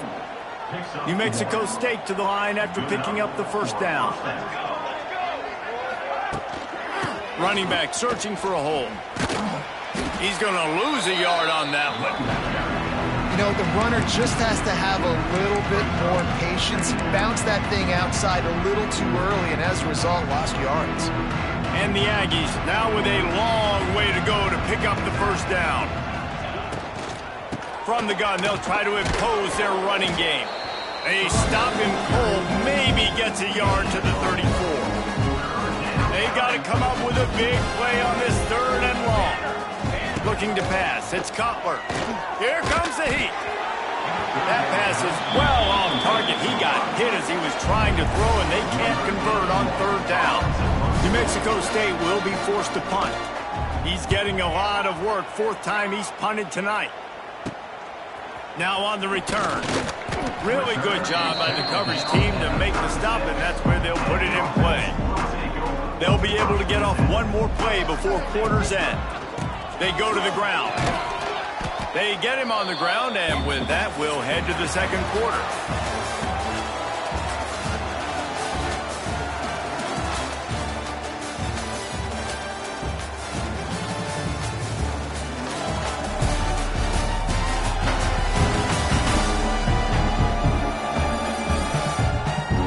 New Mexico State to the line after picking up the first down. Running back searching for a hole. He's going to lose a yard on that one. You know, the runner just has to have a little bit more patience. He bounced that thing outside a little too early, and as a result, lost yards. And the Aggies now with a long way to go to pick up the first down. From the gun, they'll try to impose their running game. A stop him cold, maybe gets a yard to the 34. They got to come up with a big play on this 3rd and long. Looking to pass, it's Cutler. Here comes the heat. That pass is well off target. He got hit as he was trying to throw, and they can't convert on 3rd down. New Mexico State will be forced to punt. He's getting a lot of work. 4th time he's punted tonight. Now on the return. Really good job by the coverage team to make the stop, and that's where they'll put it in play. They'll be able to get off one more play before quarter's end. They go to the ground. They get him on the ground, and with that, we'll head to the 2nd quarter.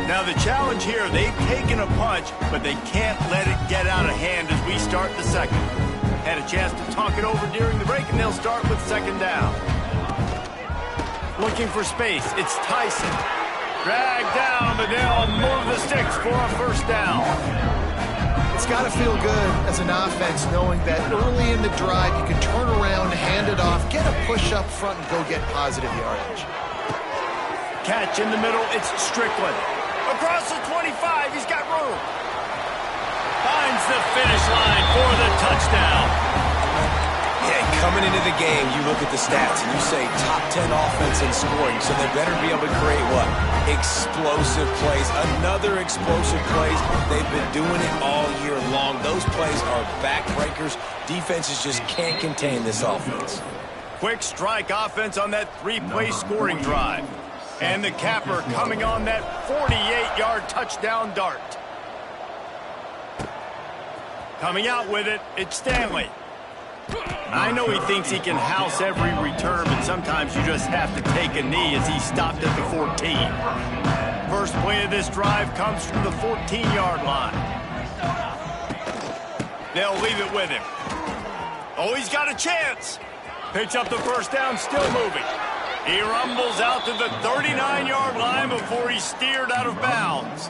Now the challenge here, they've taken a punch, but they can't let it get out of hand as we start the 2nd. Had a chance to talk it over during the break, and they'll start with 2nd down. Looking for space, it's Tyson. Dragged down, but they'll move the sticks for a first down. It's got to feel good as an offense knowing that early in the drive you can turn around, hand it off, get a push up front, and go get positive yardage. Catch in the middle, it's Strickland. Across the 25, he's got room. Finds the finish line for the touchdown. Yeah, coming into the game, you look at the stats and you say top 10 offense in scoring, so they better be able to create what? Explosive plays. Another explosive plays. They've been doing it all year long. Those plays are backbreakers. Defenses just can't contain this offense. Quick strike offense on that 3-play scoring drive. And the capper coming on that 48-yard touchdown dart. Coming out with it, it's Stanley. I know he thinks he can house every return, but sometimes you just have to take a knee as he stopped at the 14. First play of this drive comes from the 14-yard line. They'll leave it with him. Oh, he's got a chance. Picks up the first down, still moving. He rumbles out to the 39-yard line before he's steered out of bounds.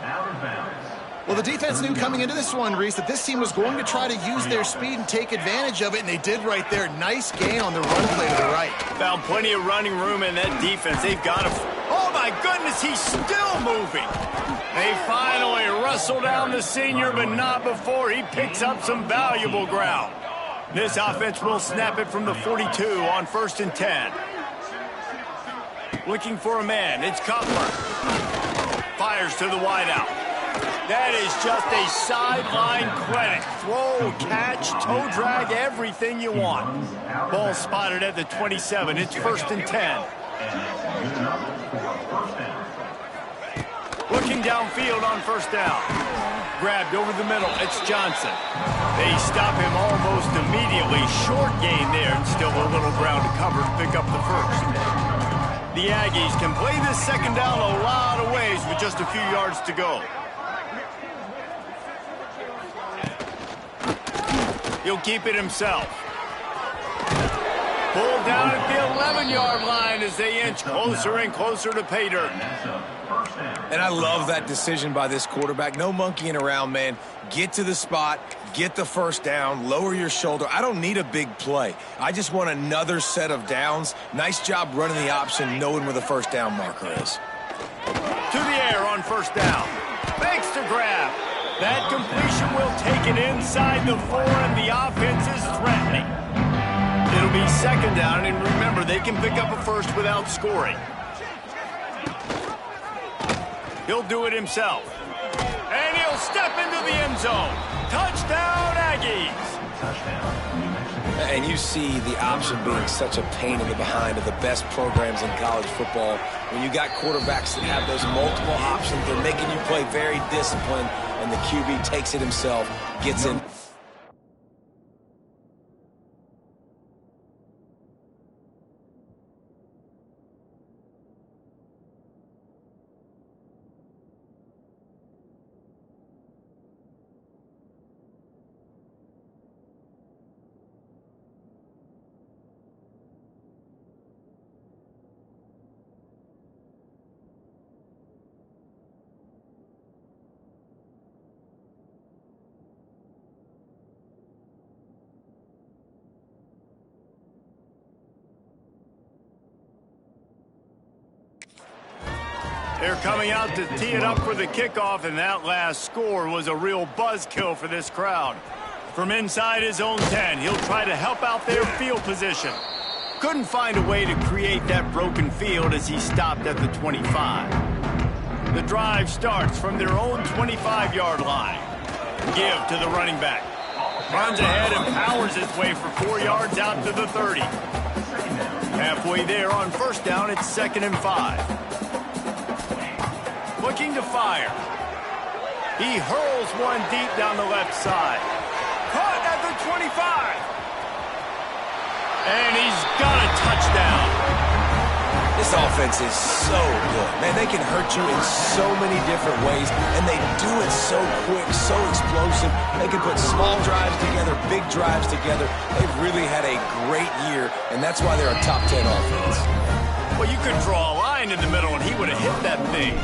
Well, the defense knew coming into this one, Reese, that this team was going to try to use their speed and take advantage of it, and they did right there. Nice gain on the run play to the right. Found plenty of running room in that defense. They've got to... Oh, my goodness, he's still moving. They finally wrestle down the senior, but not before he picks up some valuable ground. This offense will snap it from the 42 on 1st and 10. Looking for a man, it's Cutler. Fires to the wideout. That is just a sideline credit. Throw, catch, toe drag, everything you want. Ball spotted at the 27. It's 1st and 10. Looking downfield on 1st down. Grabbed over the middle. It's Johnson. They stop him almost immediately. Short gain there, and still a little ground to cover to pick up the first. The Aggies can play this 2nd down a lot of ways with just a few yards to go. He'll keep it himself. Pulled down at the 11-yard line as they inch closer and closer to pay dirt. And I love that decision by this quarterback. No monkeying around, man. Get to the spot, get the first down, lower your shoulder. I don't need a big play. I just want another set of downs. Nice job running the option, knowing where the first down marker is. To the air on 1st down. Thanks to grab. That completion will take it inside the 4, and the offense is threatening. It'll be 2nd down, and remember, they can pick up a first without scoring. He'll do it himself. And he'll step into the end zone. Touchdown, Aggies. And you see the option being such a pain in the behind of the best programs in college football. When you got quarterbacks that have those multiple options, they're making you play very disciplined, and the QB takes it himself, gets in. They're coming out to tee it up for the kickoff, and that last score was a real buzzkill for this crowd. From inside his own 10, he'll try to help out their field position. Couldn't find a way to create that broken field as he stopped at the 25. The drive starts from their own 25-yard line. Give to the running back. Runs ahead and powers his way for 4 yards out to the 30. Halfway there on first down, it's 2nd and 5. Looking to fire. He hurls one deep down the left side. Caught at the 25. And he's got a touchdown. This offense is so good. Man, they can hurt you in so many different ways, and they do it so quick, so explosive. They can put small drives together, big drives together. They've really had a great year, and that's why they're a top 10 offense. Well, you could draw a line in the middle, and he would have hit that thing.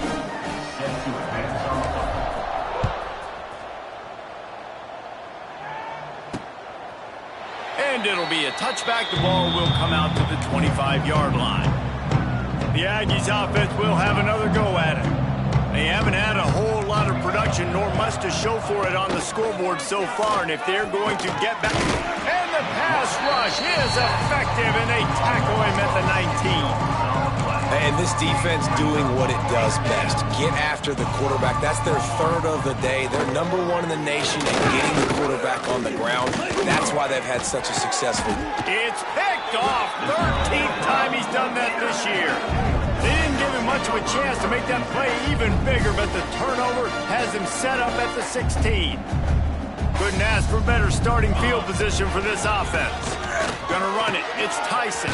And it'll be a touchback. The ball will come out to the 25-yard line. The Aggies offense will have another go at it. They haven't had a whole lot of production, nor much to show for it on the scoreboard so far. And if they're going to get back... And the pass rush is effective, and they tackle him at the 19. And this defense doing what it does best. Get after the quarterback. That's their third of the day. They're number one in the nation at getting the quarterback on the ground. That's why they've had such a successful... It's picked off. 13th time he's done that this year. They didn't give him much of a chance to make that play even bigger, but the turnover has him set up at the 16. Couldn't ask for better starting field position for this offense. Gonna run it. It's Tyson.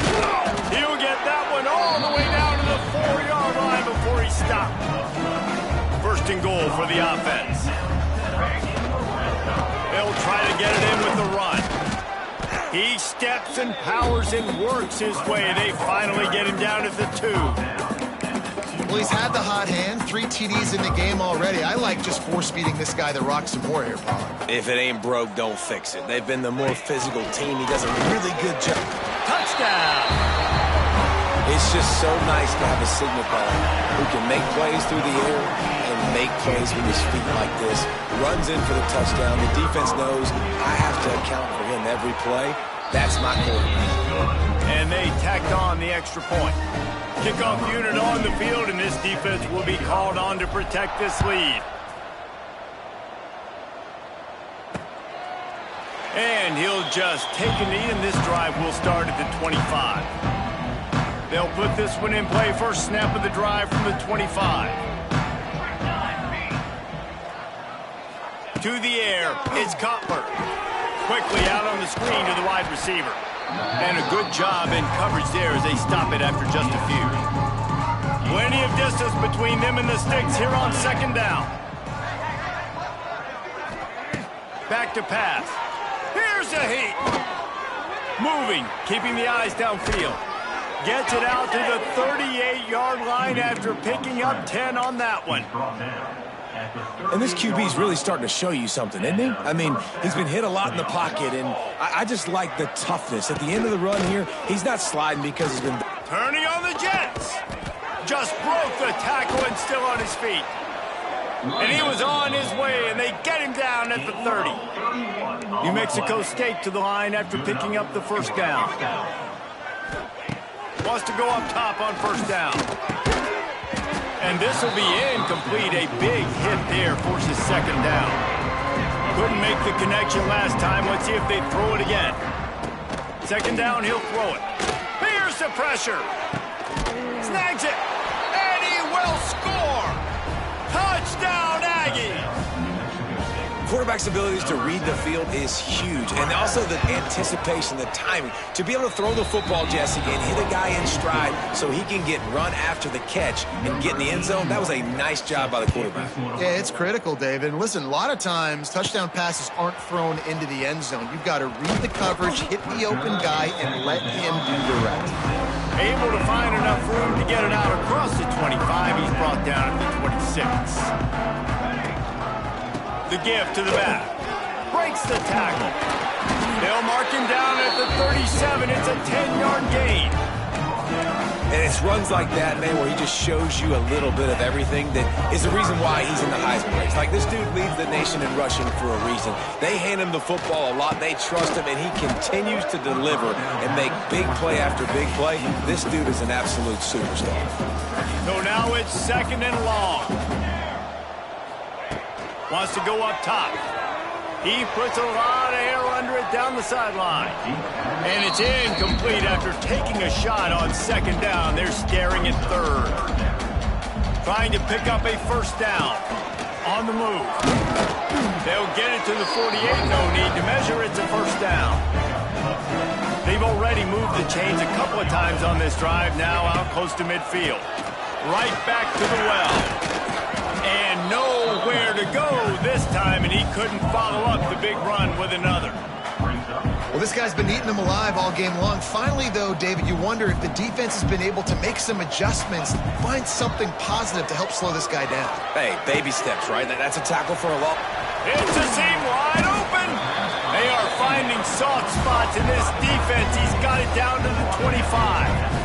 He'll get that one all the way down to the 4-yard line before he stopped. 1st and goal for the offense. They'll try to get it in with the run. He steps and powers and works his way. They finally get him down at the 2. Well, he's had the hot hand, 3 TDs in the game already. I like just force-feeding this guy the rock some more here, Paul. If it ain't broke, don't fix it. They've been the more physical team. He does a really good job. Touchdown! It's just so nice to have a signal caller who can make plays through the air and make plays with his feet like this. Runs in for the touchdown. The defense knows I have to account for him every play. That's my quarterback. And they tacked on the extra point. Kickoff unit on the field, and this defense will be called on to protect this lead. And he'll just take a knee, and this drive will start at the 25. They'll put this one in play. First snap of the drive from the 25. To the air, it's Cutler. Quickly out on the screen to the wide receiver. And a good job in coverage there as they stop it after just a few. Plenty of distance between them and the sticks here on 2nd down. Back to pass. Here's a heat. Moving, keeping the eyes downfield. Gets it out to the 38-yard line after picking up 10 on that one. And this QB's really starting to show you something, isn't he? I mean, he's been hit a lot in the pocket, and I just like the toughness. At the end of the run here, he's not sliding because he's been... Turning on the Jets. Just broke the tackle and still on his feet. And he was on his way, and they get him down at the 30. New Mexico State to the line after picking up the first down. Wants to go up top on first down. And this will be incomplete. A big hit there forces 2nd down. Couldn't make the connection last time. Let's see if they throw it again. Second down, he'll throw it. Here's the pressure. Snags it. And he will score. Touchdown, Aggies. Quarterback's abilities to read the field is huge, and also the anticipation, the timing. To be able to throw the football, Jesse, and hit a guy in stride so he can get run after the catch and get in the end zone, that was a nice job by the quarterback. Yeah, it's critical, David. And listen, a lot of times touchdown passes aren't thrown into the end zone. You've got to read the coverage, hit the open guy, and let him do the rest. Able to find enough room to get it out across the 25. He's brought down at the 26. The give to the back. Breaks the tackle. They'll mark him down at the 37. It's a 10-yard gain. And it's runs like that, man, where he just shows you a little bit of everything that is the reason why he's in the Heisman race. Like, this dude leads the nation in rushing for a reason. They hand him the football a lot. They trust him, and he continues to deliver and make big play after big play. This dude is an absolute superstar. So now it's second and long. Wants to go up top. He puts a lot of air under it down the sideline. And it's incomplete after taking a shot on second down. They're staring at third. Trying to pick up a first down. On the move. They'll get it to the 48. No need to measure. It's a first down. They've already moved the chains a couple of times on this drive. Now out close to midfield. Right back to the well. And nowhere to go this time, and he couldn't follow up the big run with another. Well, this guy's been eating them alive all game long. Finally, though, David, you wonder if the defense has been able to make some adjustments, find something positive to help slow this guy down. Hey, baby steps, right? That's a tackle for a loss. It's a seam wide open. They are finding soft spots in this defense. He's got it down to the 25.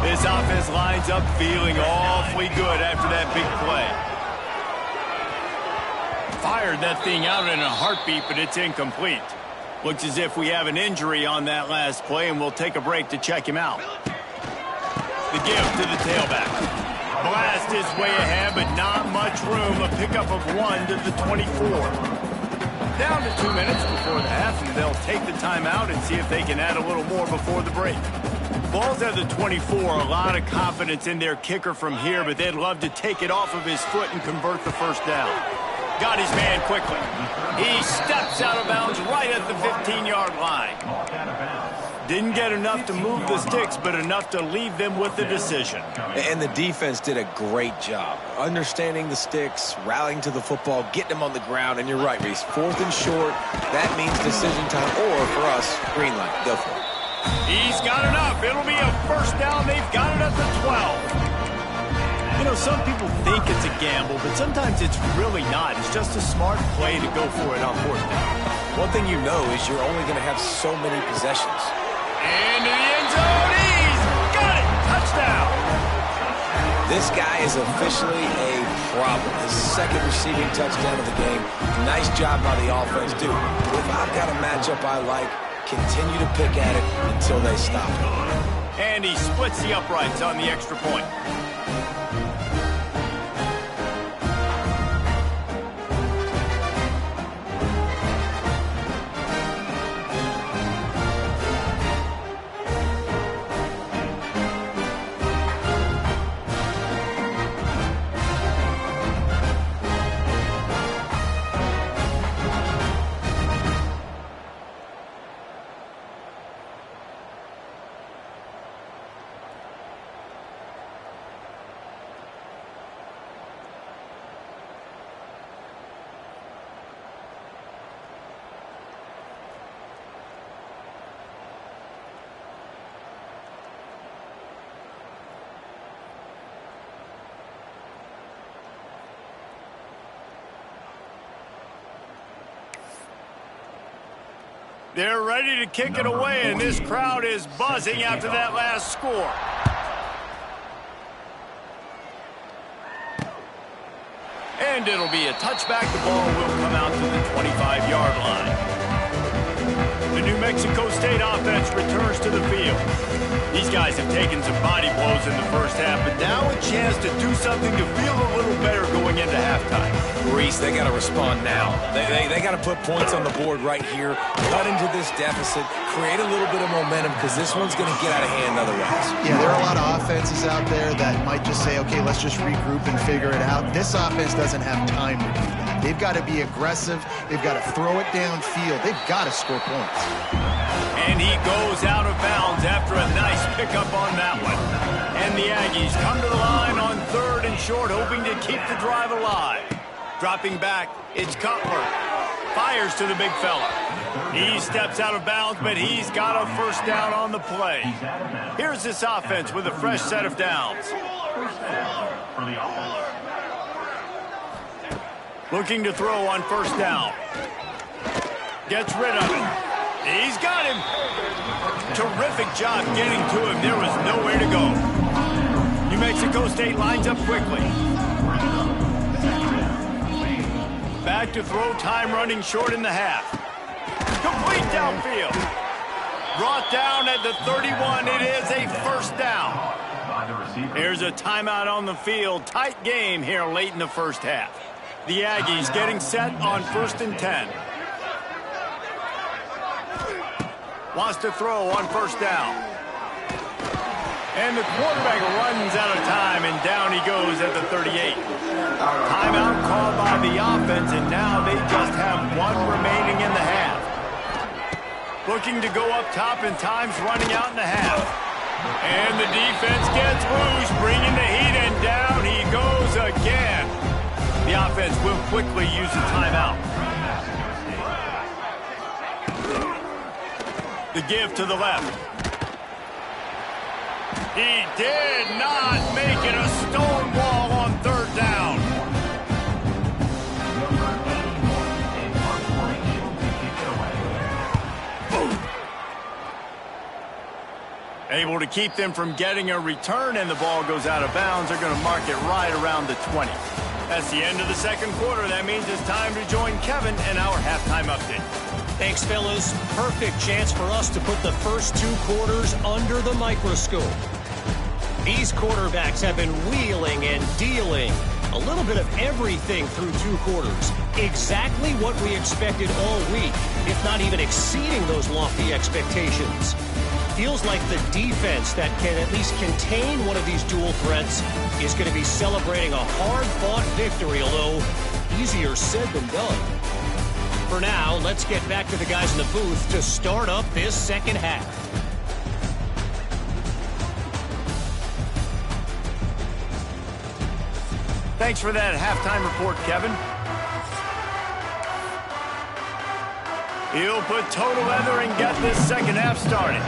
This offense lines up feeling awfully good after that big play. Fired that thing out in a heartbeat, but it's incomplete. Looks as if we have an injury on that last play, and we'll take a break to check him out. The give to the tailback. Blast his way ahead, but not much room. A pickup of 1 to the 24. Down to 2 minutes before the half, and they'll take the timeout and see if they can add a little more before the break. Ball's at the 24, a lot of confidence in their kicker from here, but they'd love to take it off of his foot and convert the first down. Got his man quickly. He steps out of bounds right at the 15-yard line. Didn't get enough to move the sticks, but enough to leave them with the decision. And the defense did a great job. Understanding the sticks, rallying to the football, getting them on the ground, and you're right, Reese. 4th and short, that means decision time, or for us, green light. Go for it. He's got enough. It'll be a first down. They've got it at the 12. You know, some people think it's a gamble, but sometimes it's really not. It's just a smart play to go for it on 4th down. One thing you know is you're only going to have so many possessions. Into the end zone. He's got it. Touchdown. This guy is officially a problem. His second receiving touchdown of the game. Nice job by the offense, too. If I've got a matchup I like, continue to pick at it until they stop it. And he splits the uprights on the extra point. They're ready to kick it away, and this crowd is buzzing after that last score. And it'll be a touchback. The ball will come out to the 25-yard line. The New Mexico Mexico State offense returns to the field. These guys have taken some body blows in the first half, but now a chance to do something to feel a little better going into halftime. Reese, they got to respond now. They got to put points on the board right here, cut into this deficit, create a little bit of momentum, because this one's going to get out of hand otherwise. Yeah, there are a lot of offenses out there that might just say, okay, let's just regroup and figure it out. This offense doesn't have time to do that. They've got to be aggressive. They've got to throw it downfield. They've got to score points. And he goes out of bounds after a nice pickup on that one. And the Aggies come to the line on 3rd and short, hoping to keep the drive alive. Dropping back, it's Cutler. Fires to the big fella. He steps out of bounds, but he's got a first down on the play. Here's this offense with a fresh set of downs. Looking to throw on first down. Gets rid of it. He's got him. Terrific job getting to him. There was nowhere to go. New Mexico State lines up quickly. Back to throw, time running short in the half. Complete downfield. Brought down at the 31. It is a first down. Here's a timeout on the field. Tight game here late in the first half. The Aggies getting set on 1st and 10. Wants to throw on first down. And the quarterback runs out of time, and down he goes at the 38. Timeout called by the offense, and now they just have one remaining in the half. Looking to go up top, and time's running out in the half. And the defense gets loose, bringing the heat, and down he goes again. The offense will quickly use the timeout. The give to the left. He did not make it a stone wall on 3rd down. Able to keep them from getting a return, and the ball goes out of bounds. They're going to mark it right around the 20. That's the end of the second quarter. That means it's time to join Kevin in our halftime update. Thanks, fellas. Perfect chance for us to put the first 2 quarters under the microscope. These quarterbacks have been wheeling and dealing. A little bit of everything through 2 quarters. Exactly what we expected all week, if not even exceeding those lofty expectations. Feels like the defense that can at least contain one of these dual threats is going to be celebrating a hard-fought victory, although easier said than done. For now, let's get back to the guys in the booth to start up this second half. Thanks for that halftime report, Kevin. He'll put toe to leather and get this second half started.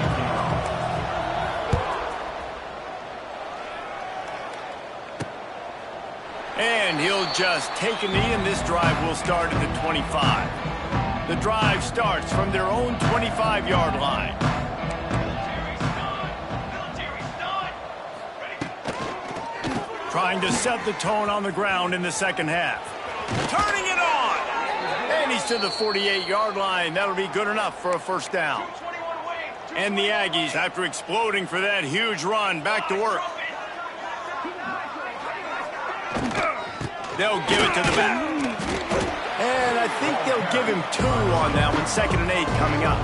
And he'll just take a knee, and this drive will start at the 25. The drive starts from their own 25-yard line. Trying to set the tone on the ground in the second half. Turning it on! And he's to the 48-yard line. That'll be good enough for a first down. And the Aggies, after exploding for that huge run, back to work. They'll give it to the back. And I think they'll give him 2 on that one. 2nd and 8 coming up.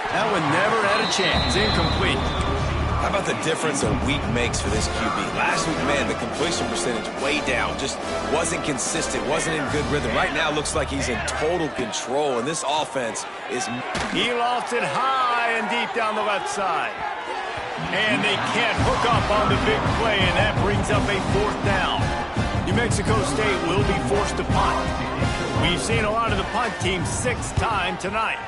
That one never had a chance. Incomplete. How about the difference a week makes for this QB? Last week, man, the completion percentage way down. Just wasn't consistent, wasn't in good rhythm. Right now, looks like he's in total control, and this offense is... He lofts it high and deep down the left side. And they can't hook up on the big play, and that brings up a 4th down. New Mexico State will be forced to punt. We've seen a lot of the punt teams 6 times tonight.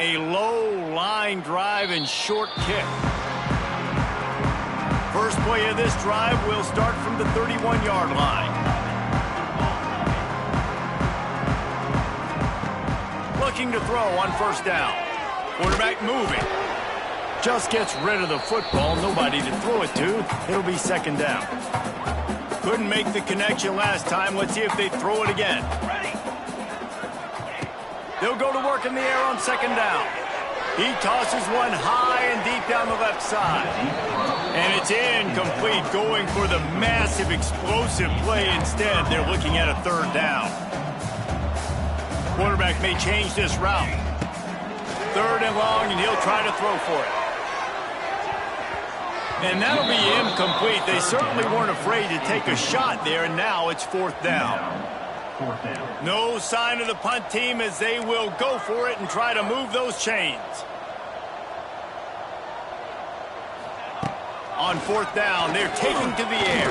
A low line drive and short kick. First play of this drive will start from the 31-yard line. Looking to throw on first down. Quarterback moving. just gets rid of the football. Nobody to throw it to. It'll be second down. Couldn't make the connection last time. Let's see if they throw it again. They'll go to work in the air on second down. He tosses one high and deep down the left side. And it's incomplete, going for the massive explosive play instead. They're looking at a third down. Quarterback may change this route. Third and long, and he'll try to throw for it. And that'll be incomplete. They certainly weren't afraid to take a shot there, and now it's fourth down. No sign of the punt team as they will go for it and try to move those chains. On fourth down, they're taking to the air.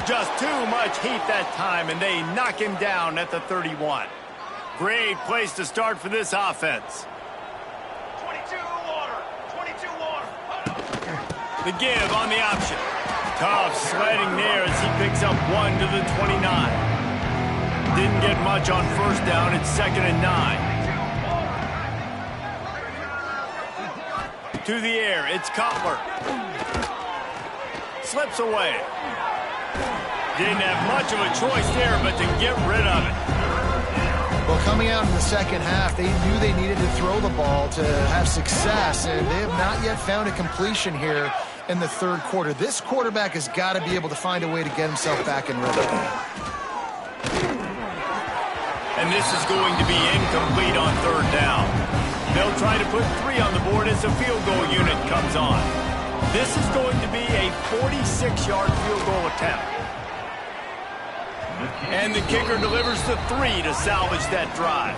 Just too much heat that time, and they knock him down at the 31. Great place to start for this offense. 22 water. The give on the option. Tough sledding there as he picks up one to the 29. Didn't get much on first down. It's second and 9. To the air. It's Cutler. Slips away. Didn't have much of a choice there, but to get rid of it. Well, coming out in the second half, they knew they needed to throw the ball to have success, and they have not yet found a completion here in the third quarter. This quarterback has got to be able to find a way to get himself back in rhythm. And this is going to be incomplete on third down. They'll try to put 3 on the board as the field goal unit comes on. This is going to be a 46-yard field goal attempt. And the kicker delivers the 3 to salvage that drive.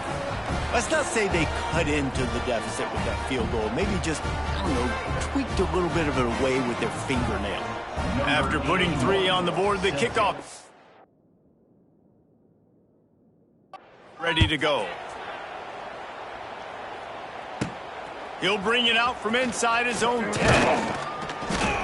Let's not say they cut into the deficit with that field goal. Maybe just, I don't know, tweaked a little bit of it away with their fingernail. After putting 3 on the board, the kickoff ready to go. He'll bring it out from inside his own 10.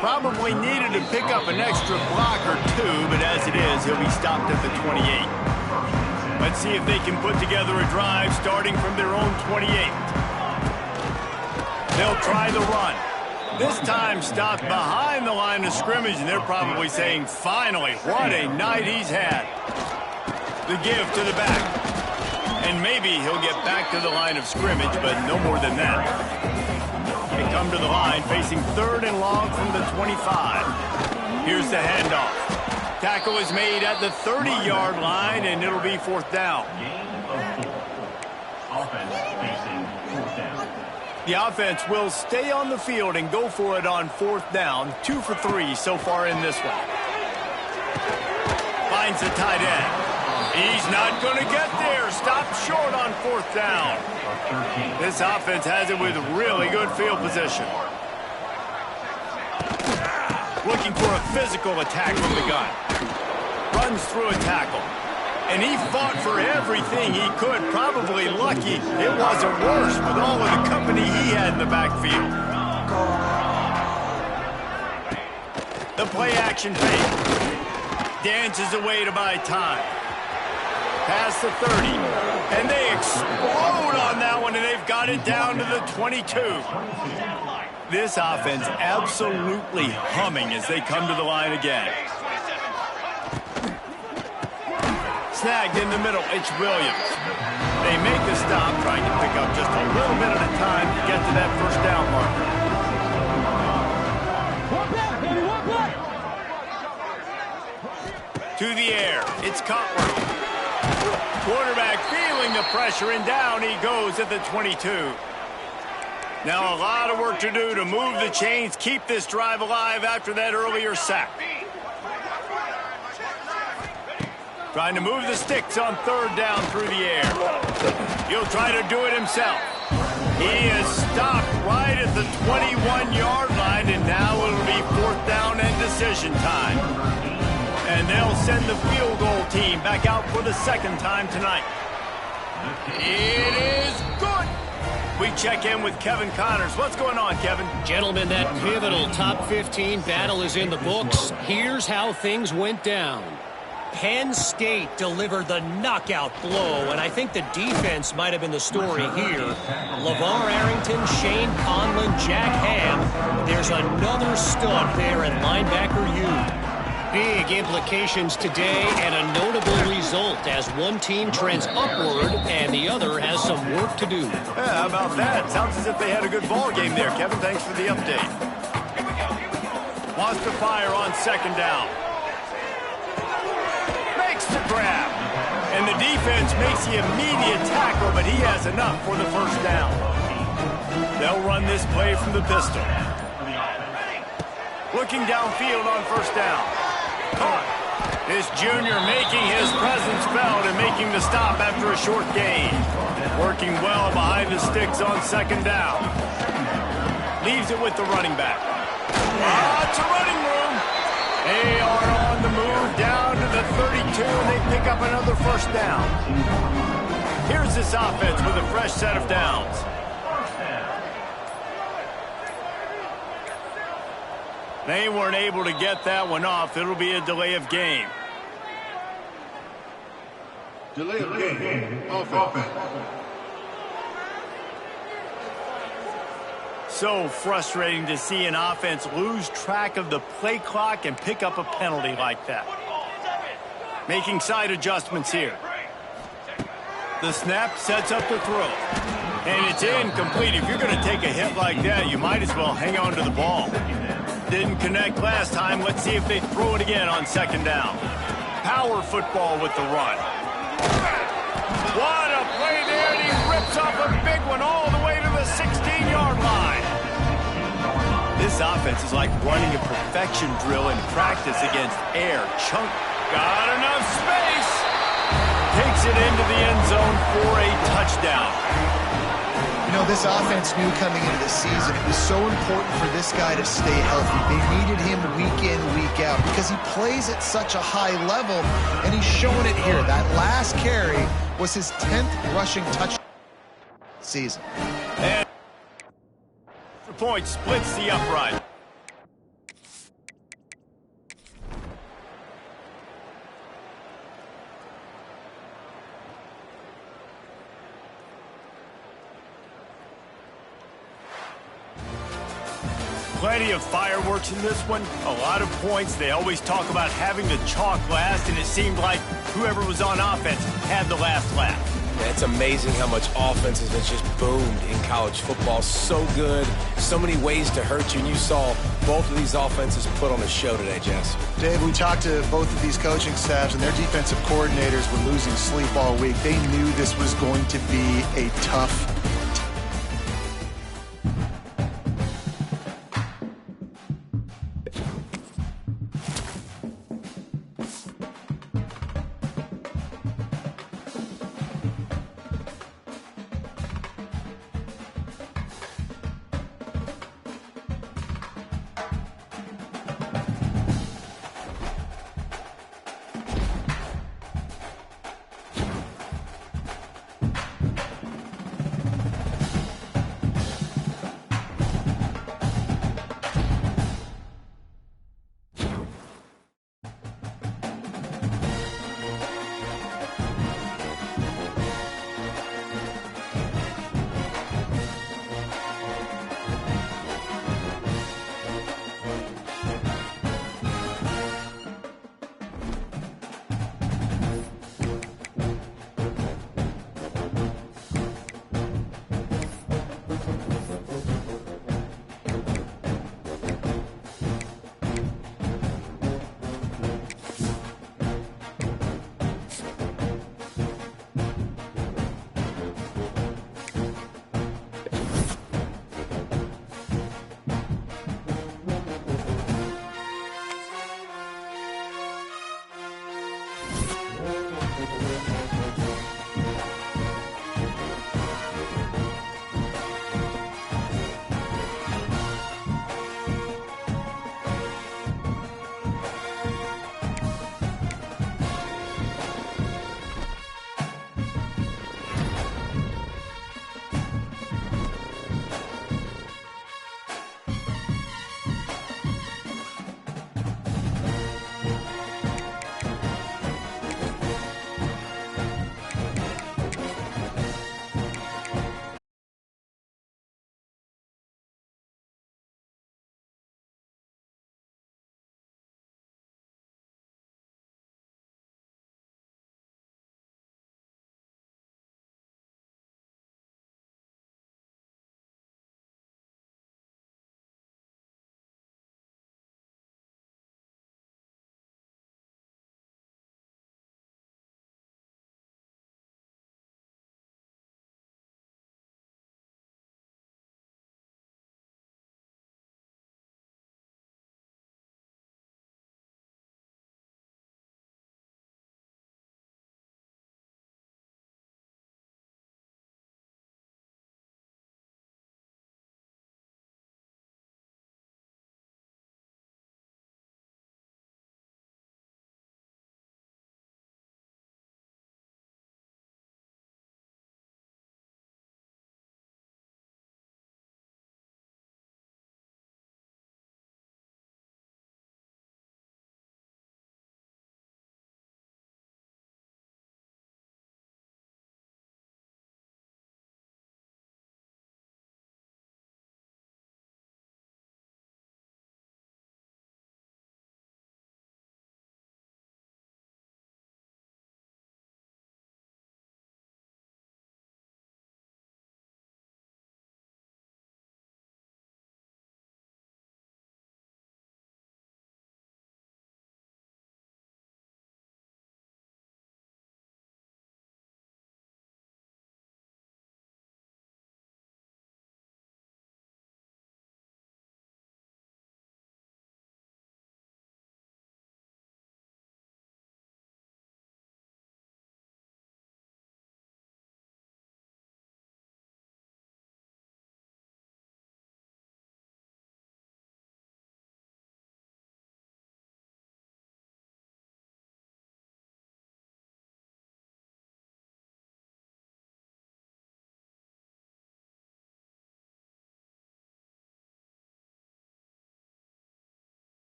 Probably needed to pick up an extra block or 2, but as it is, he'll be stopped at the 28. Let's see if they can put together a drive starting from their own 28. They'll try the run. This time stopped behind the line of scrimmage, and they're probably saying, finally, what a night he's had. The give to the back. And maybe he'll get back to the line of scrimmage, but no more than that. They come to the line, facing third and long from the 25. Here's the handoff. Tackle is made at the 30-yard line, and it'll be fourth down. The offense will stay on the field and go for it on fourth down. 2 for 3 so far in this one. Finds the tight end. He's not going to get there. Stopped short on fourth down. This offense has it with really good field position. Looking for a physical attack from the gun. Runs through a tackle. And he fought for everything he could. Probably lucky it wasn't worse with all of the company he had in the backfield. The play action fake. Dances away to buy time. Past the 30, and they explode on that one, and they've got it down to the 22. This offense absolutely humming as they come to the line again. Snagged in the middle, it's Williams. They make the stop, trying to pick up just a little bit at a time to get to that first down marker. To the air, it's Cutler. Quarterback feeling the pressure, and down he goes at the 22. Now a lot of work to do to move the chains, keep this drive alive after that earlier sack. Trying to move the sticks on third down through the air. He'll try to do it himself. He is stopped right at the 21-yard line, and now it'll be fourth down and decision time. And they'll send the field goal team back out for the second time tonight. It is good. We check in with Kevin Connors. What's going on, Kevin? Gentlemen, that pivotal top 15 battle is in the books. Here's how things went down. Penn State delivered the knockout blow, and I think the defense might have been the story here. LeVar Arrington, Shane Conlon, Jack Ham. There's another stud there at linebacker U. Big implications today and a notable result as one team trends upward and the other has some work to do. Yeah, how about that? Sounds as if they had a good ball game there, Kevin. Thanks for the update. Wants to fire on second down. Makes the grab. And the defense makes the immediate tackle, but he has enough for the first down. They'll run this play from the pistol. Looking downfield on first down. This junior making his presence felt and making the stop after a short gain. Working well behind the sticks on second down. Leaves it with the running back. It's a running room. They are on the move down to the 32, and they pick up another first down. Here's this offense with a fresh set of downs. They weren't able to get that one off. It'll be a delay of game. Delay of game. Offense. So frustrating to see an offense lose track of the play clock and pick up a penalty like that. Making side adjustments here. The snap sets up the throw. And it's incomplete. If you're going to take a hit like that, you might as well hang on to the ball. Didn't connect last time. Let's see if they throw it again on second down. Power football with the run. What a play there, and he rips off a big one all the way to the 16-yard line. This offense is like running a perfection drill in practice against air. Chunk got enough space. Takes it into the end zone for a touchdown. You know, this offense knew coming into the season it was so important for this guy to stay healthy. They needed him week in, week out because he plays at such a high level, and he's showing it here. That last carry was his 10th rushing touchdown season. And the point splits the upright. Plenty of fireworks in this one. A lot of points. They always talk about having the chalk last, and it seemed like whoever was on offense had the last laugh. Yeah, it's amazing how much offense has just boomed in college football. So good. So many ways to hurt you. And you saw both of these offenses put on a show today, Jess. Dave, we talked to both of these coaching staffs, and their defensive coordinators were losing sleep all week. They knew this was going to be a tough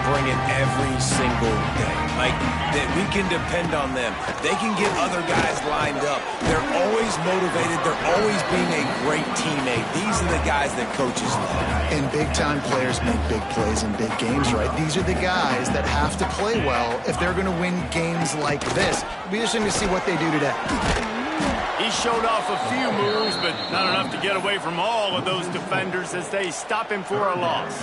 bring it every single day. Like, that we can depend on them. They can get other guys lined up. They're always motivated. They're always being a great teammate. These are the guys that coaches love. And big-time players make big plays in big games, right? These are the guys that have to play well if they're going to win games like this. It'll be interesting to see what they do today. He showed off a few moves, but not enough to get away from all of those defenders as they stop him for a loss.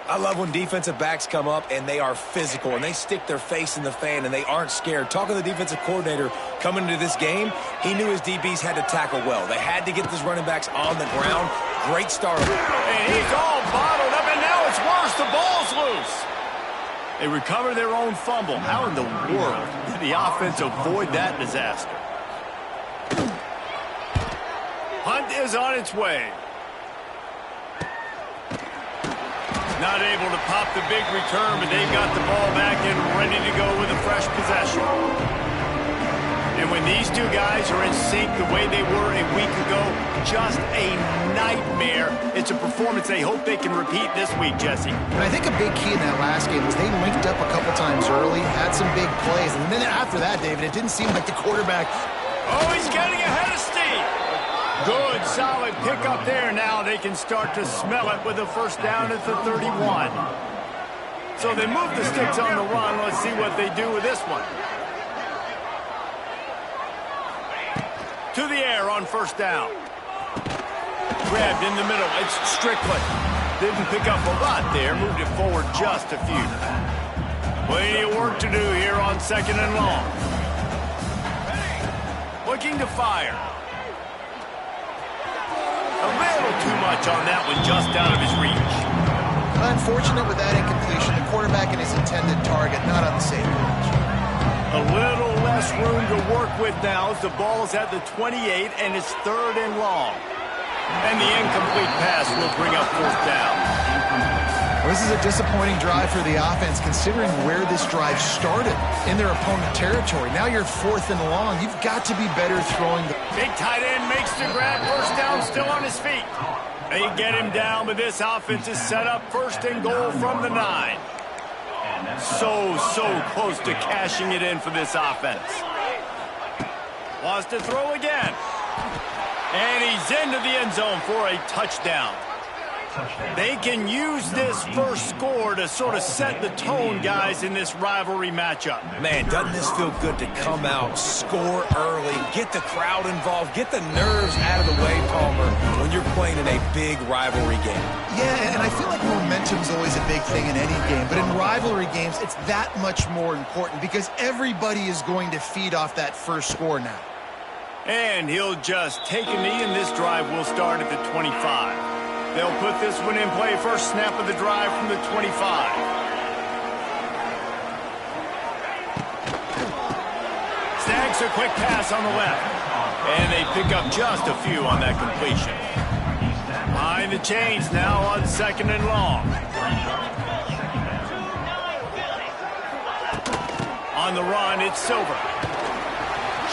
I love when defensive backs come up and they are physical and they stick their face in the fan and they aren't scared. Talking to the defensive coordinator coming into this game, he knew his DBs had to tackle well. They had to get these running backs on the ground. Great start. And he's all bottled up, and now it's worse. The ball's loose. They recover their own fumble. How in the world did the offense avoid that disaster? Hunt is on its way. Not able to pop the big return, but they've got the ball back and ready to go with a fresh possession. And when these two guys are in sync the way they were a week ago, just a nightmare. It's a performance they hope they can repeat this week, Jesse. And I think a big key in that last game was they linked up a couple times early, had some big plays. And then after that, David, it didn't seem like the quarterback... Oh, he's getting ahead of steam. Good, solid pickup there. Now they can start to smell it with a first down at the 31. So they move the sticks on the run. Let's see what they do with this one. To the air on first down. Grabbed in the middle. It's Strickland. Didn't pick up a lot there. Moved it forward just a few. Plenty of work to do here on second and long. Looking to fire. A little too much on that one, just out of his reach. Unfortunate with that incompletion. The quarterback and his intended target not on the same page. A little less room to work with now as the ball's at the 28 and it's third and long. And the incomplete pass will bring up fourth down. Well, this is a disappointing drive for the offense considering where this drive started in their opponent territory. Now you're fourth and long. You've got to be better throwing the... Big tight end makes the grab. First down, still on his feet. They get him down, but this offense is set up first and goal from the 9. So close to cashing it in for this offense. Wants to throw again. And he's into the end zone for a touchdown. They can use this first score to sort of set the tone, guys, in this rivalry matchup. Man, doesn't this feel good to come out, score early, get the crowd involved, get the nerves out of the way, Palmer, when you're playing in a big rivalry game. Yeah, and I feel like momentum's always a big thing in any game, but in rivalry games, it's that much more important because everybody is going to feed off that first score now. And he'll just take a knee, and this drive will start at the 25. They'll put this one in play. First snap of the drive from the 25. Snags a quick pass on the left. And they pick up just a few on that completion. Behind the chains now on second and long. On the run, it's Silver.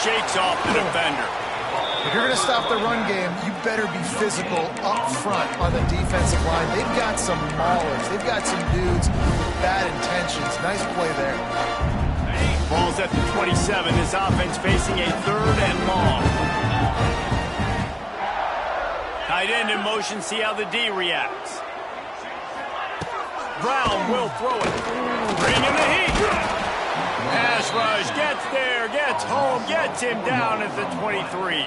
Shakes off the defender. If you're going to stop the run game, you better be physical up front on the defensive line. They've got some maulers. They've got some dudes with bad intentions. Nice play there. Ball's at the 27. This offense facing a third and long. Tight end in motion. See how the D reacts. Brown will throw it. Bring in the heat. Pass rush. Gets there. Gets home. Gets him down at the 23.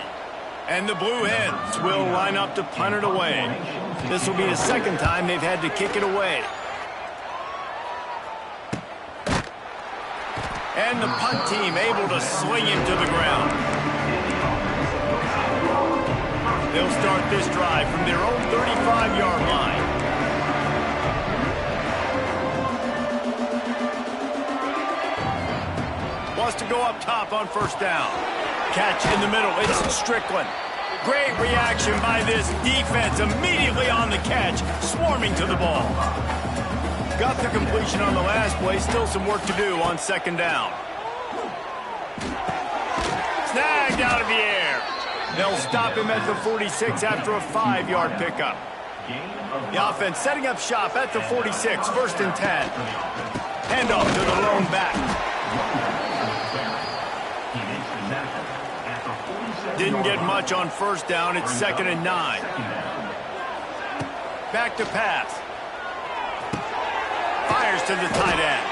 And the Blue Hens will line up to punt it away. This will be the second time they've had to kick it away. And the punt team able to swing him to the ground. They'll start this drive from their own 35-yard line. Wants to go up top on first down. Catch in the middle. It's Strickland. Great reaction by this defense. Immediately on the catch, swarming to the ball. Got the completion on the last play. Still some work to do on second down. Snagged out of the air. They'll stop him at the 46 after a 5-yard pickup. The offense setting up shop at the 46, 1st and 10. Handoff to the lone back. Didn't get much on 1st down. It's 2nd and 9. Back to pass. Fires to the tight end.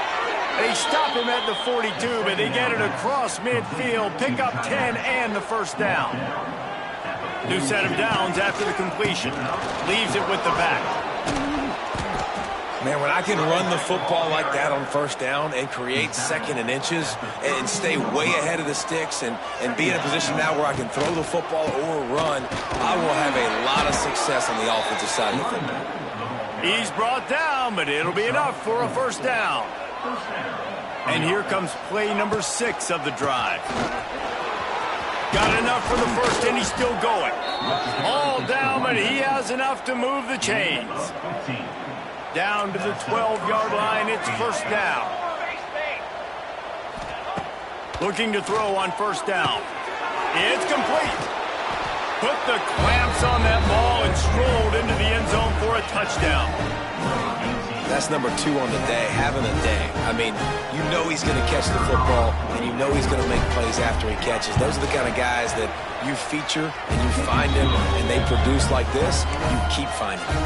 They stop him at the 42, but they get it across midfield. Pick up 10 and the 1st down. New set of downs after the completion. Leaves it with the back. Man, when I can run the football like that on 1st down and create 2nd and inches and stay way ahead of the sticks and be in a position now where I can throw the football or run, I will have a lot of success on the offensive side of the football. He's brought down, but it'll be enough for a 1st down. And here comes play number 6 of the drive. Got enough for the 1st, and he's still going. All down, but he has enough to move the chains. Down to the 12-yard line, it's 1st down. Looking to throw on 1st down. It's complete. Put the clamps on that ball and strolled into the end zone for a touchdown. That's number 2 on the day, having a day. I mean, you know he's going to catch the football, and you know he's going to make plays after he catches. Those are the kind of guys that you feature, and you find them, and they produce like this, you keep finding them.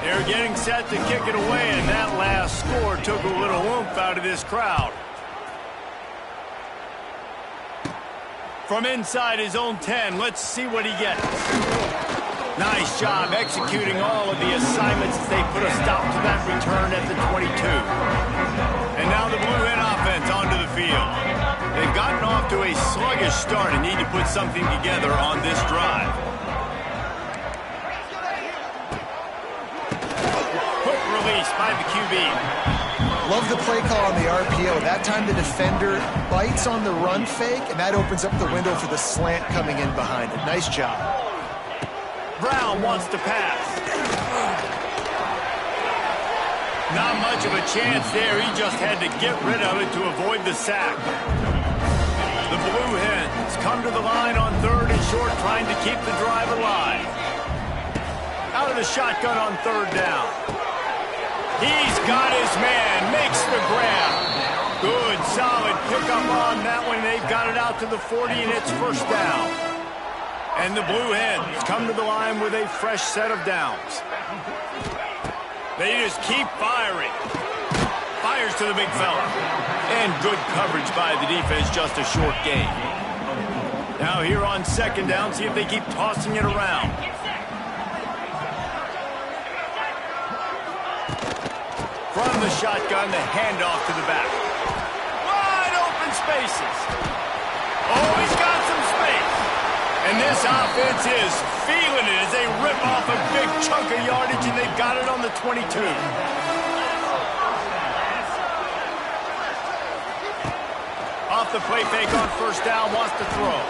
They're getting set to kick it away, and that last score took a little oomph out of this crowd. From inside his own 10, let's see what he gets. Nice job executing all of the assignments as they put a stop to that return at the 22. And now the Blue Hen offense onto the field. They've gotten off to a sluggish start and need to put something together on this drive. Quick release by the QB. Love the play call on the RPO. That time the defender bites on the run fake, and that opens up the window for the slant coming in behind it. Nice job. Brown wants to pass. Not much of a chance there. He just had to get rid of it to avoid the sack. The Blue Hens come to the line on 3rd and short, trying to keep the drive alive. Out of the shotgun on 3rd down. He's got his man, makes the grab. Good, solid pickup on that one. They've got it out to the 40, and it's 1st down. And the Blue Hens come to the line with a fresh set of downs. They just keep firing. Fires to the big fella. And good coverage by the defense, just a short gain. Now here on 2nd down, see if they keep tossing it around. From the shotgun, the handoff to the back. Wide open spaces. Oh, he's got some space. And this offense is feeling it as they rip off a big chunk of yardage, and they've got it on the 22. Off the play fake on 1st down, wants to throw.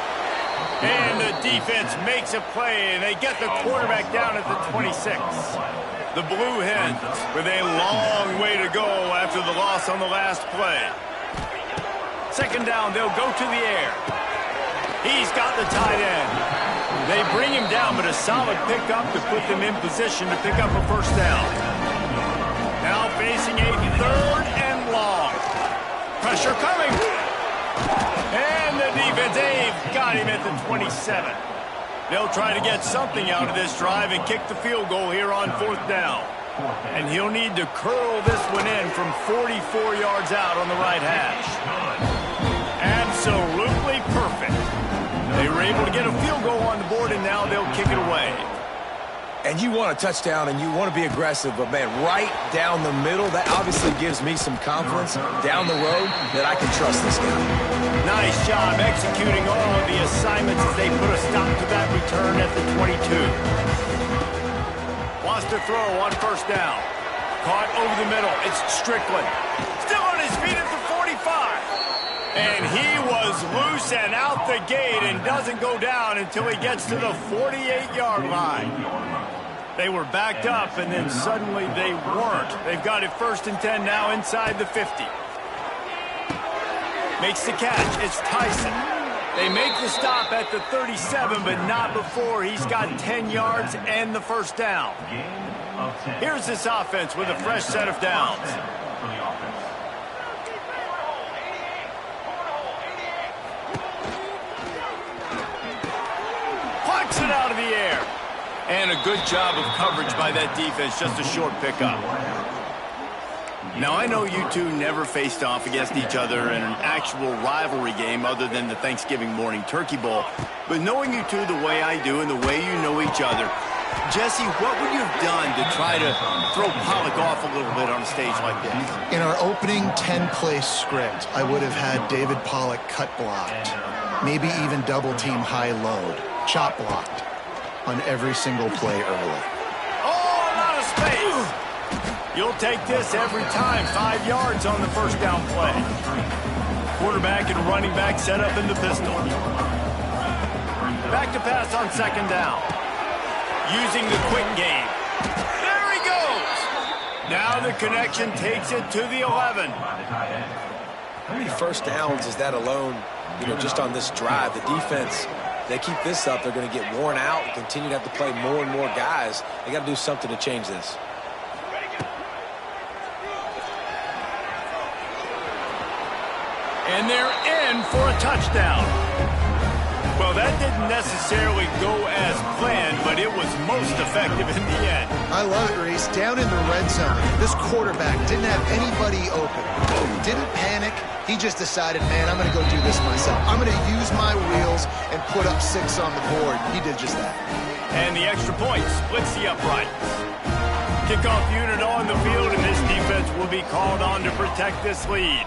And the defense makes a play, and they get the quarterback down at the 26. The Blue Hens with a long way to go after the loss on the last play. 2nd down, they'll go to the air. He's got the tight end. They bring him down, but a solid pickup to put them in position to pick up a 1st down. Now facing a 3rd and long. Pressure coming. And the defense, they've got him at the 27. They'll try to get something out of this drive and kick the field goal here on 4th down. And he'll need to curl this one in from 44 yards out on the right hash. Absolutely perfect. They were able to get a field goal on the board, and now they'll kick it away. And you want a touchdown, and you want to be aggressive, but, man, right down the middle, that obviously gives me some confidence down the road that I can trust this guy. Nice job executing all of the assignments as they put a stop to that return at the 22. Wants to throw on 1st down. Caught over the middle. It's Strickland. Still on his feet at the 45. And he was loose and out the gate and doesn't go down until he gets to the 48-yard line. They were backed up, and then suddenly they weren't. They've got it 1st and 10 now inside the 50. Makes the catch. It's Tyson. They make the stop at the 37, but not before he's got 10 yards and the first down. Here's this offense with a fresh set of downs. Plucks it out of the air. And a good job of coverage by that defense, just a short pickup. Now, I know you two never faced off against each other in an actual rivalry game other than the Thanksgiving morning turkey bowl. But knowing you two the way I do and the way you know each other, Jesse, what would you have done to try to throw Pollock off a little bit on a stage like this? In our opening 10-play script, I would have had David Pollock cut blocked, maybe even double-team high load, chop blocked on every single play early. Oh, a lot of space. You'll take this every time. 5 yards on the first down play. Quarterback and running back set up in the pistol. Back to pass on second down. Using the quick game. There he goes. Now the connection takes it to the 11. How many first downs is that alone, just on this drive? The defense, they keep this up, they're going to get worn out and continue to have to play more and more guys. They got to do something to change this. And they're in for a touchdown. Well, that didn't necessarily go as planned, but it was most effective in the end. I love it, Reese. Down in the red zone, this quarterback didn't have anybody open. Didn't panic. He just decided, man, I'm going to go do this myself. I'm going to use my wheels and put up 6 on the board. He did just that. And the extra point splits the uprights. Kickoff unit on the field, and this defense will be called on to protect this lead.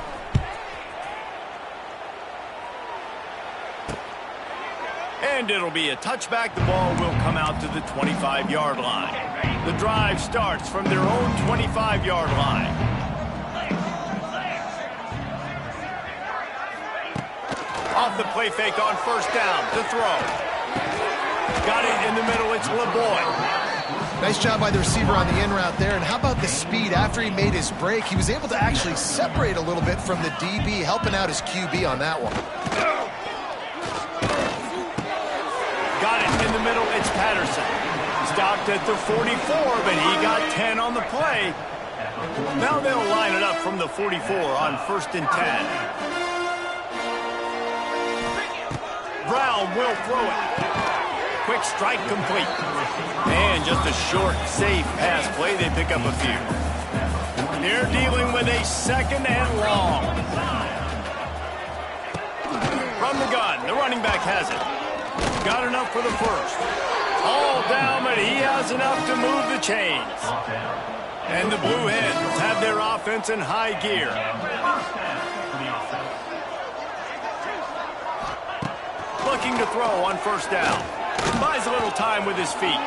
And it'll be a touchback. The ball will come out to the 25-yard line. The drive starts from their own 25-yard line. Off the play fake on first down to throw. Got it in the middle. It's LeBoy. Nice job by the receiver on the in route there. And how about the speed? After he made his break, he was able to actually separate a little bit from the DB, helping out his QB on that one. Got it in the middle. It's Patterson. Stopped at the 44, but he got 10 on the play. Now they'll line it up from the 44 on 1st and 10. Brown will throw it. Quick strike complete. And just a short, safe pass play. They pick up a few. They're dealing with a 2nd and long. From the gun, the running back has it. Got enough for the first. All down, but he has enough to move the chains. And the Blue Hens have their offense in high gear. Looking to throw on first down. Buys a little time with his feet.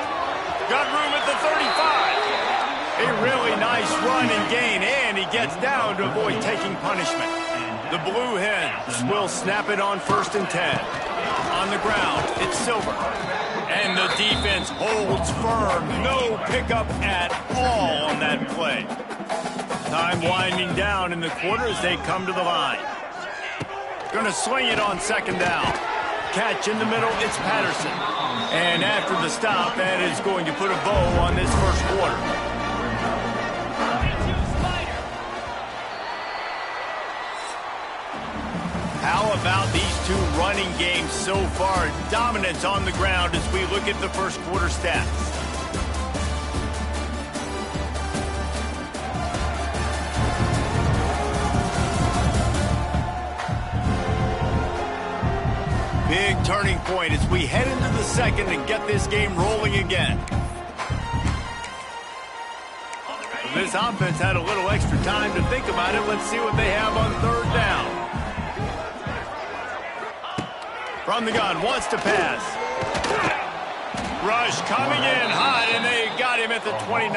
Got room at the 35. A really nice run and gain, and he gets down to avoid taking punishment. The Blue Hens will snap it on 1st and 10. On the ground, it's Silver. And the defense holds firm. No pickup at all on that play. Time winding down in the quarter as they come to the line. Going to swing it on 2nd down. Catch in the middle, it's Patterson. And after the stop, that is going to put a bow on this first quarter. How about these two running games so far? Dominance on the ground as we look at the first quarter stats. Big turning point as we head into the second and get this game rolling again. This offense had a little extra time to think about it. Let's see what they have on 3rd down. From the gun, wants to pass. Rush coming in hot, and they got him at the 29.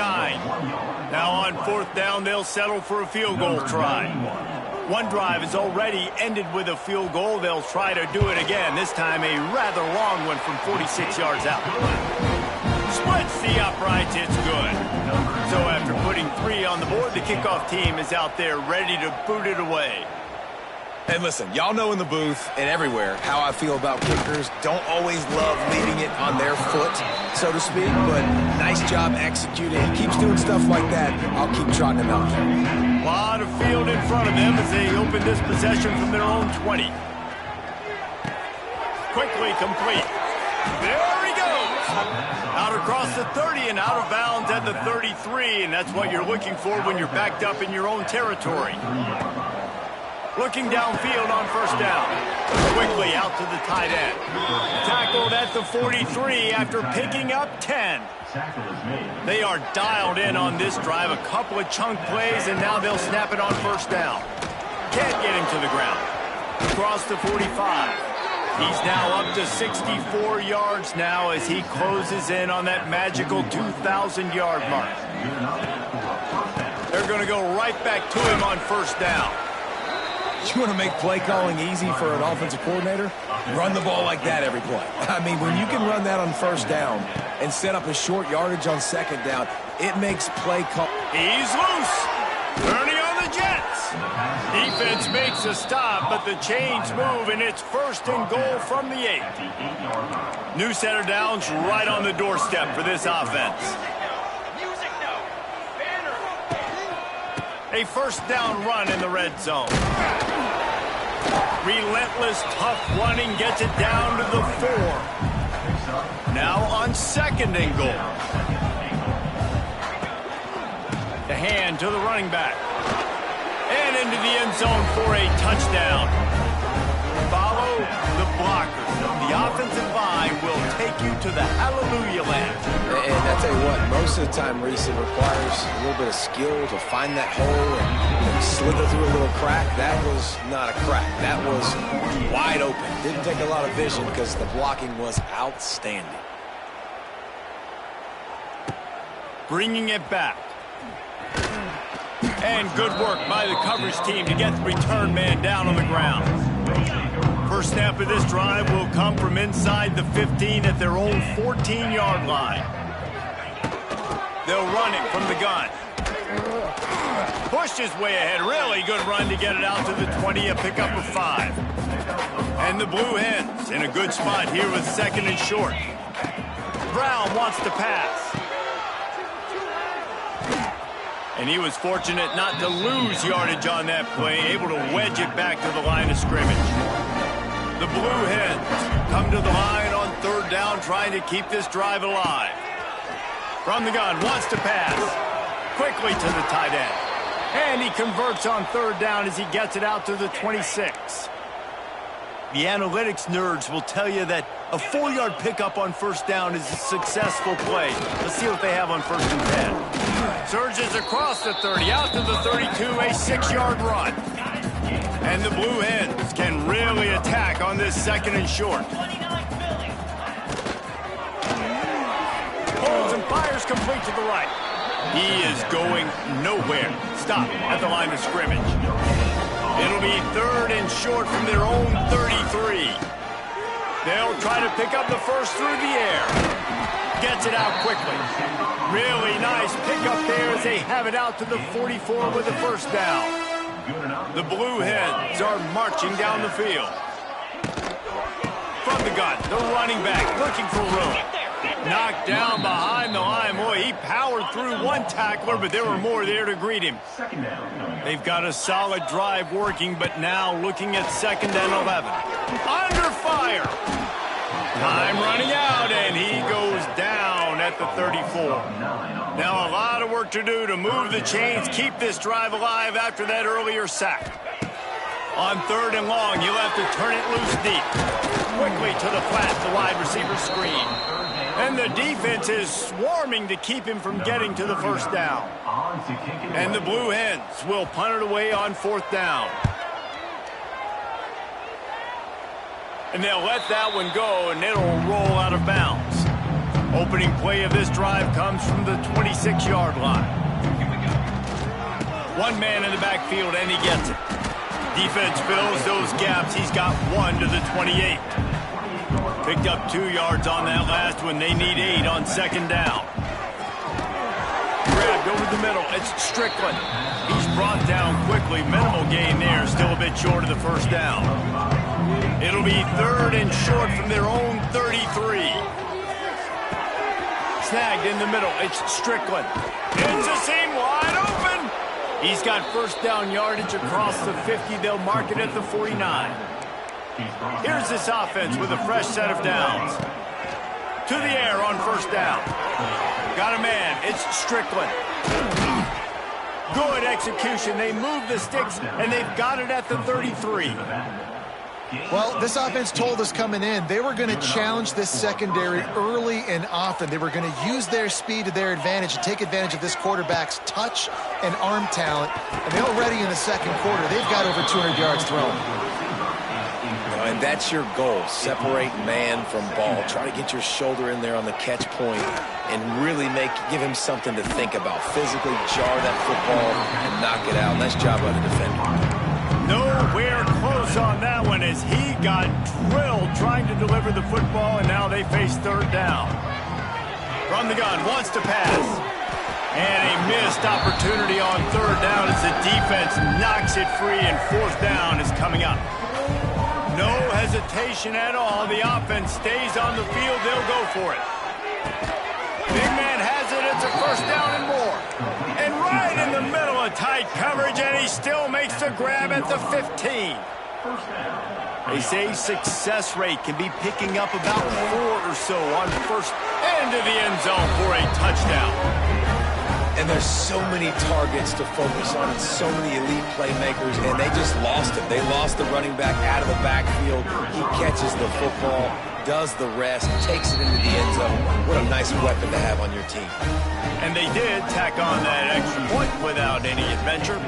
Now on 4th down, they'll settle for a field goal try. One drive is already ended with a field goal. They'll try to do it again, this time a rather long one from 46 yards out. Splits the uprights, it's good. So after putting 3 on the board, the kickoff team is out there ready to boot it away. And listen, y'all know in the booth and everywhere how I feel about kickers. Don't always love leaving it on their foot, so to speak, but nice job executing. He keeps doing stuff like that. I'll keep trotting him out there. A lot of field in front of them as they open this possession from their own 20. Quickly complete. There he goes. Out across the 30 and out of bounds at the 33, and that's what you're looking for when you're backed up in your own territory. Looking downfield on first down. Quickly out to the tight end. Tackled at the 43 after picking up 10. They are dialed in on this drive. A couple of chunk plays, and now they'll snap it on first down. Can't get him to the ground. Across the 45. He's now up to 64 yards now as he closes in on that magical 2,000-yard mark. They're going to go right back to him on first down. You want to make play calling easy for an offensive coordinator? Run the ball like that every play. I mean, when you can run that on first down and set up a short yardage on second down, it makes play call. He's loose. Turning on the Jets. Defense makes a stop, but the chains move, and it's first and goal from the 8. New set of downs right on the doorstep for this offense. A first down run in the red zone. Relentless, tough running gets it down to the 4. Now on second and goal. The hand to the running back. And into the end zone for a touchdown. Follow the blockers. The offensive line will take you to the hallelujah land. And I tell you what, most of the time, Reese, it requires a little bit of skill to find that hole and slither through a little crack. That was not a crack. That was wide open. Didn't take a lot of vision because the blocking was outstanding. Bringing it back. And good work by the coverage team to get the return man down on the ground. First snap of this drive will come from inside the 15 at their own 14-yard line. They'll run it from the gun. Pushed his way ahead. Really good run to get it out to the 20, a pickup of 5. And the Blue Hens in a good spot here with second and short. Brown wants to pass. And he was fortunate not to lose yardage on that play, able to wedge it back to the line of scrimmage. The Blue Hens come to the line on third down, trying to keep this drive alive. From the gun, wants to pass. Quickly to the tight end. And he converts on third down as he gets it out to the 26. The analytics nerds will tell you that a 4-yard pickup on first down is a successful play. Let's see what they have on first and 10. Surges across the 30, out to the 32, a 6-yard run. And the Blue Hens can really attack on this second and short. Holds and fires complete to the right. He is going nowhere. Stop at the line of scrimmage. It'll be third and short from their own 33. They'll try to pick up the first through the air. Gets it out quickly. Really nice pickup there as they have it out to the 44 with the first down. The Blue Hens are marching down the field. From the gun, the running back looking for room. Knocked down behind the line. Boy, he powered through one tackler, but there were more there to greet him. They've got a solid drive working, but now looking at second and 11. Under fire. Time running out, and he goes down at the 34. Now a lot of work to do to move the chains, keep this drive alive after that earlier sack. On third and long, you'll have to turn it loose deep. Quickly to the flat, the wide receiver screen. And the defense is swarming to keep him from getting to the first down. And the Blue Hens will punt it away on fourth down. And they'll let that one go, and it'll roll out of bounds. Opening play of this drive comes from the 26-yard line. One man in the backfield, and he gets it. Defense fills those gaps. He's got one to the 28. Picked up 2 yards on that last one. They need 8 on second down. Grabbed over the middle. It's Strickland. He's brought down quickly. Minimal gain there. Still a bit short of the first down. It'll be 3rd and short from their own 33. Snagged in the middle. It's Strickland. It's a seam wide open. He's got first down yardage across the 50. They'll mark it at the 49. Here's this offense with a fresh set of downs. To the air on first down. Got a man. It's Strickland. Good execution. They move the sticks, and they've got it at the 33. Well, this offense told us coming in they were going to challenge this secondary early and often. They were going to use their speed to their advantage and take advantage of this quarterback's touch and arm talent. And they already in the second quarter, they've got over 200 yards thrown. And that's your goal. Separate man from ball. Try to get your shoulder in there on the catch point and really give him something to think about. Physically jar that football and knock it out. Nice job by the defender. Nowhere close on that one as he got drilled trying to deliver the football, and now they face 3rd down. From the gun, wants to pass. And a missed opportunity on 3rd down as the defense knocks it free, and 4th down is coming up. No hesitation at all. The offense stays on the field. They'll go for it. Big man has it. It's a first down and more. And right in the middle of tight coverage, and he still makes the grab at the 15. They say success rate can be picking up about 4 or so on first into the end zone for a touchdown. And there's so many targets to focus on and so many elite playmakers, and they just lost him. They lost the running back out of the backfield. He catches the football, does the rest, takes it into the end zone. What a nice weapon to have on your team. And they did tack on that extra point without any adventure.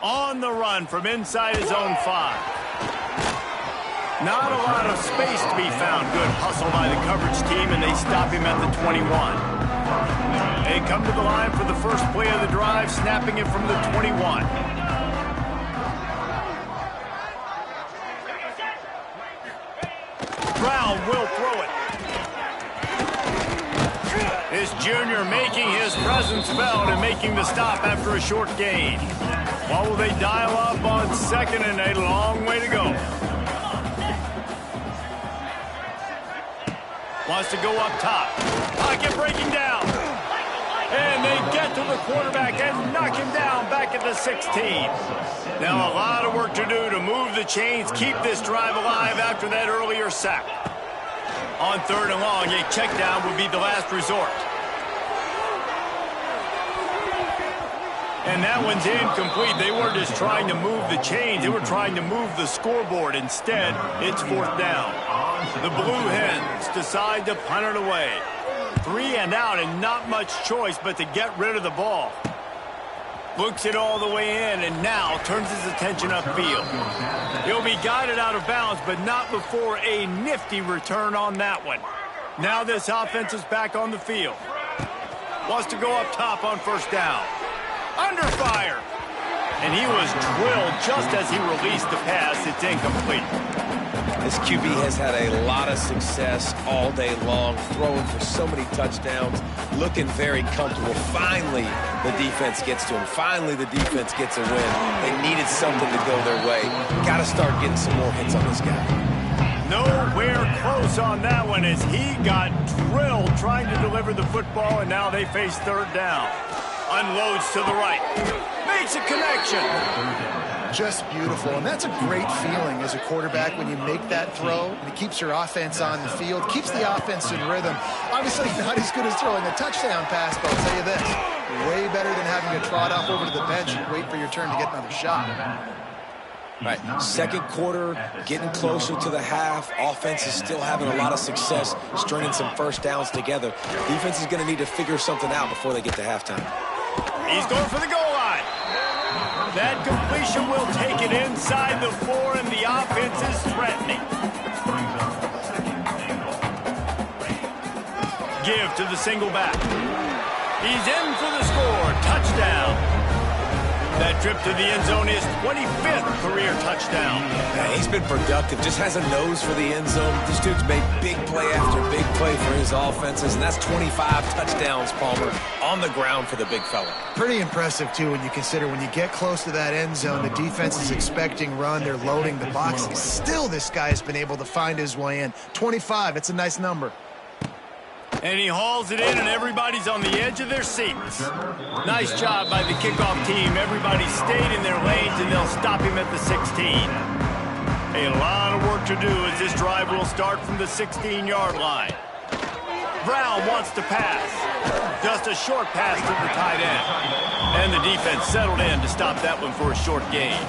On the run from inside his own 5. Not a lot of space to be found. Good hustle by the coverage team, and they stop him at the 21. They come to the line for the first play of the drive, snapping it from the 21. Brown will throw it. This junior making his presence felt and making the stop after a short gain. What will they dial up on 2nd and a long way to go? Wants to go up top. Pocket breaking down. And they get to the quarterback and knock him down back at the 16. Now a lot of work to do to move the chains, keep this drive alive after that earlier sack. On 3rd and long, a check down would be the last resort. And that one's incomplete. They weren't just trying to move the chains. They were trying to move the scoreboard. Instead, it's 4th down. The Blue Hens decide to punt it away. 3 and out and not much choice but to get rid of the ball. Looks it all the way in and now turns his attention upfield. He'll be guided out of bounds, but not before a nifty return on that one. Now this offense is back on the field. Wants to go up top on first down. Under fire. And he was drilled just as he released the pass. It's incomplete. This QB has had a lot of success all day long, throwing for so many touchdowns, looking very comfortable. Finally, the defense gets to him. Finally, the defense gets a win. They needed something to go their way. Got to start getting some more hits on this guy. Nowhere close on that one as he got drilled trying to deliver the football, and now they face 3rd down. Unloads to the right. Makes a connection. Just beautiful, and that's a great feeling as a quarterback when you make that throw, and it keeps your offense on the field, keeps the offense in rhythm. Obviously not as good as throwing a touchdown pass, but I'll tell you this, way better than having to trot off over to the bench and wait for your turn to get another shot. All right, 2nd quarter, getting closer to the half. Offense is still having a lot of success, stringing some first downs together. Defense is going to need to figure something out before they get to halftime. He's going for the goal line. That completion will take it inside the 4, and the offense is threatening. Give to the single back. He's in for the score. Touchdown. That trip to the end zone is 25th career touchdown. Yeah, he's been productive, just has a nose for the end zone. This dude's made big play after big play for his offenses, and that's 25 touchdowns, Palmer, on the ground for the big fella. Pretty impressive, too, when you consider when you get close to that end zone, the defense is expecting run, they're loading the box. Still, this guy has been able to find his way in. 25, it's a nice number. And he hauls it in, and everybody's on the edge of their seats. Nice job by the kickoff team. Everybody stayed in their lanes, and they'll stop him at the 16. A lot of work to do as this drive will start from the 16-yard line. Brown wants to pass. Just a short pass to the tight end. And the defense settled in to stop that one for a short gain.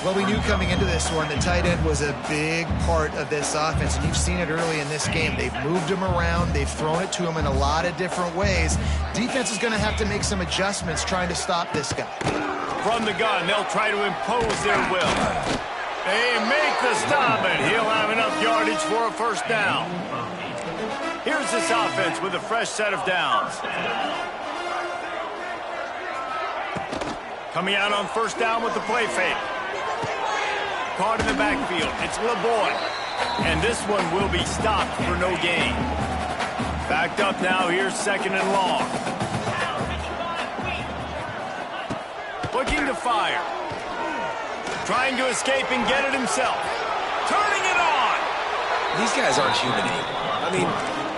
Well, we knew coming into this one the tight end was a big part of this offense, and you've seen it early in this game. They've moved him around. They've thrown it to him in a lot of different ways. Defense is going to have to make some adjustments trying to stop this guy. From the gun, they'll try to impose their will. They make the stop, and he'll have enough yardage for a first down. Here's this offense with a fresh set of downs. Coming out on first down with the play fake. Caught in the backfield. It's LeBoy. And this one will be stopped for no gain. Backed up now. Here's second and long. Looking to fire. Trying to escape and get it himself. Turning it on. These guys aren't human anymore. I mean,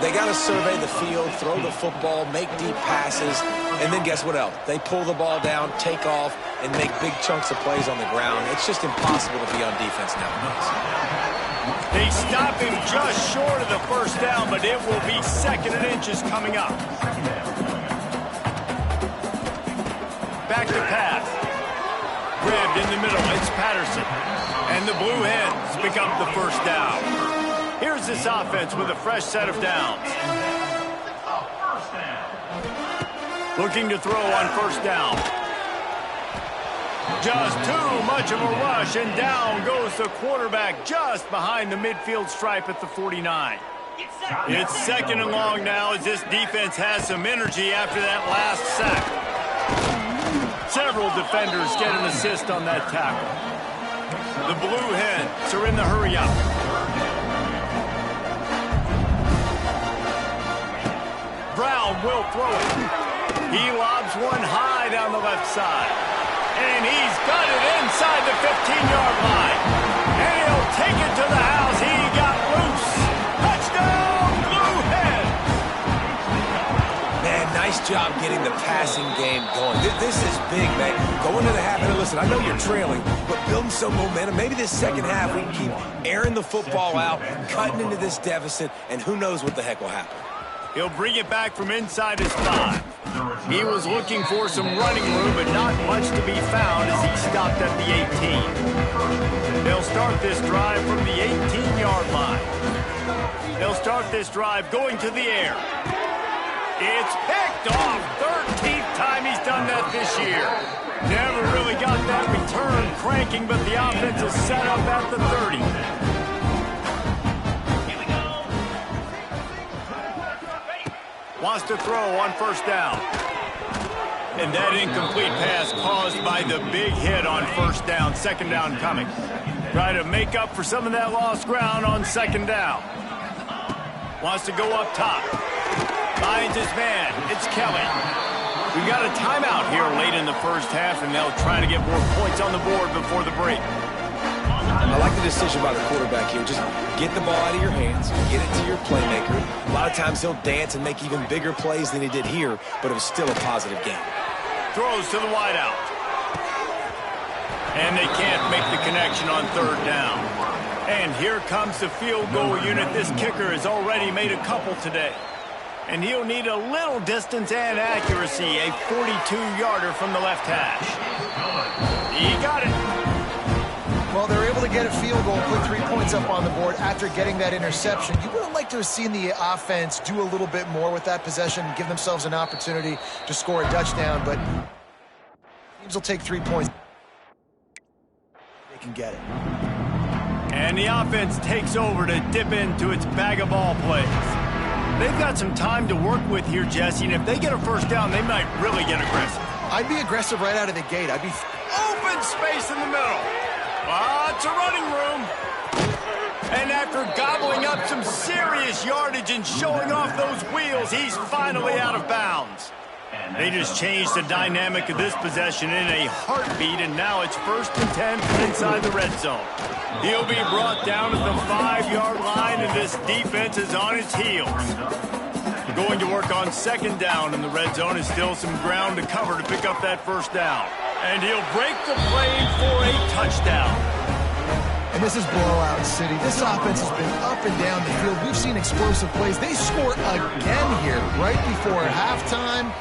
they got to survey the field, throw the football, make deep passes, and then guess what else? They pull the ball down, take off, and make big chunks of plays on the ground. It's just impossible to be on defense nowadays. They stop him just short of the first down, but it will be second and inches coming up. Back to pass. Ribbed in the middle. It's Patterson. And the Blue Hens pick up the first down. Here's this offense with a fresh set of downs. Looking to throw on first down. Just too much of a rush, and down goes the quarterback just behind the midfield stripe at the 49. It's second and long now as this defense has some energy after that last sack. Several defenders get an assist on that tackle. The Blue Hens are in the hurry-up. Brown will throw it. He lobs one high down the left side. And he's got it inside the 15-yard line. And he'll take it to the house. He got loose. Touchdown, Blue Hens. Man, nice job getting the passing game going. This is big, man. Go into the half. And listen, I know you're trailing, but building some momentum. Maybe this second half we can keep airing the football out, cutting into this deficit, and who knows what the heck will happen. He'll bring it back from inside his 5. He was looking for some running room, but not much to be found as he stopped at the 18. They'll start this drive from the 18-yard line. They'll start this drive going to the air. It's picked off. 13th time he's done that this year. Never really got that return cranking, but the offense is set up at the 30. Wants to throw on first down. And that incomplete pass caused by the big hit on first down. Second down coming. Try to make up for some of that lost ground on second down. Wants to go up top. Finds his man. It's Kelly. We got a timeout here late in the first half, and they'll try to get more points on the board before the break. I like the decision by the quarterback here. Just get the ball out of your hands, get it to your playmaker. A lot of times he'll dance and make even bigger plays than he did here, but it was still a positive game. Throws to the wideout. And they can't make the connection on third down. And here comes the field goal unit. This kicker has already made a couple today. And he'll need a little distance and accuracy. A 42-yarder from the left hash. He got it. Well, they're able to get a field goal, put 3 points up on the board after getting that interception. You would have liked to have seen the offense do a little bit more with that possession, give themselves an opportunity to score a touchdown, but teams will take 3 points. They can get it. And the offense takes over to dip into its bag of ball plays. They've got some time to work with here, Jesse, and if they get a first down, they might really get aggressive. I'd be aggressive right out of the gate. I'd be... Open space in the middle. Lots of running room. And after gobbling up some serious yardage and showing off those wheels, he's finally out of bounds. They just changed the dynamic of this possession in a heartbeat, and now it's 1st and 10 from inside the red zone. He'll be brought down at the 5-yard line, and this defense is on its heels. Going to work on 2nd down in the red zone. Is still some ground to cover to pick up that 1st down. And he'll break the plane for a touchdown. And this is blowout city. This offense has been up and down the field. We've seen explosive plays. They score again here right before halftime.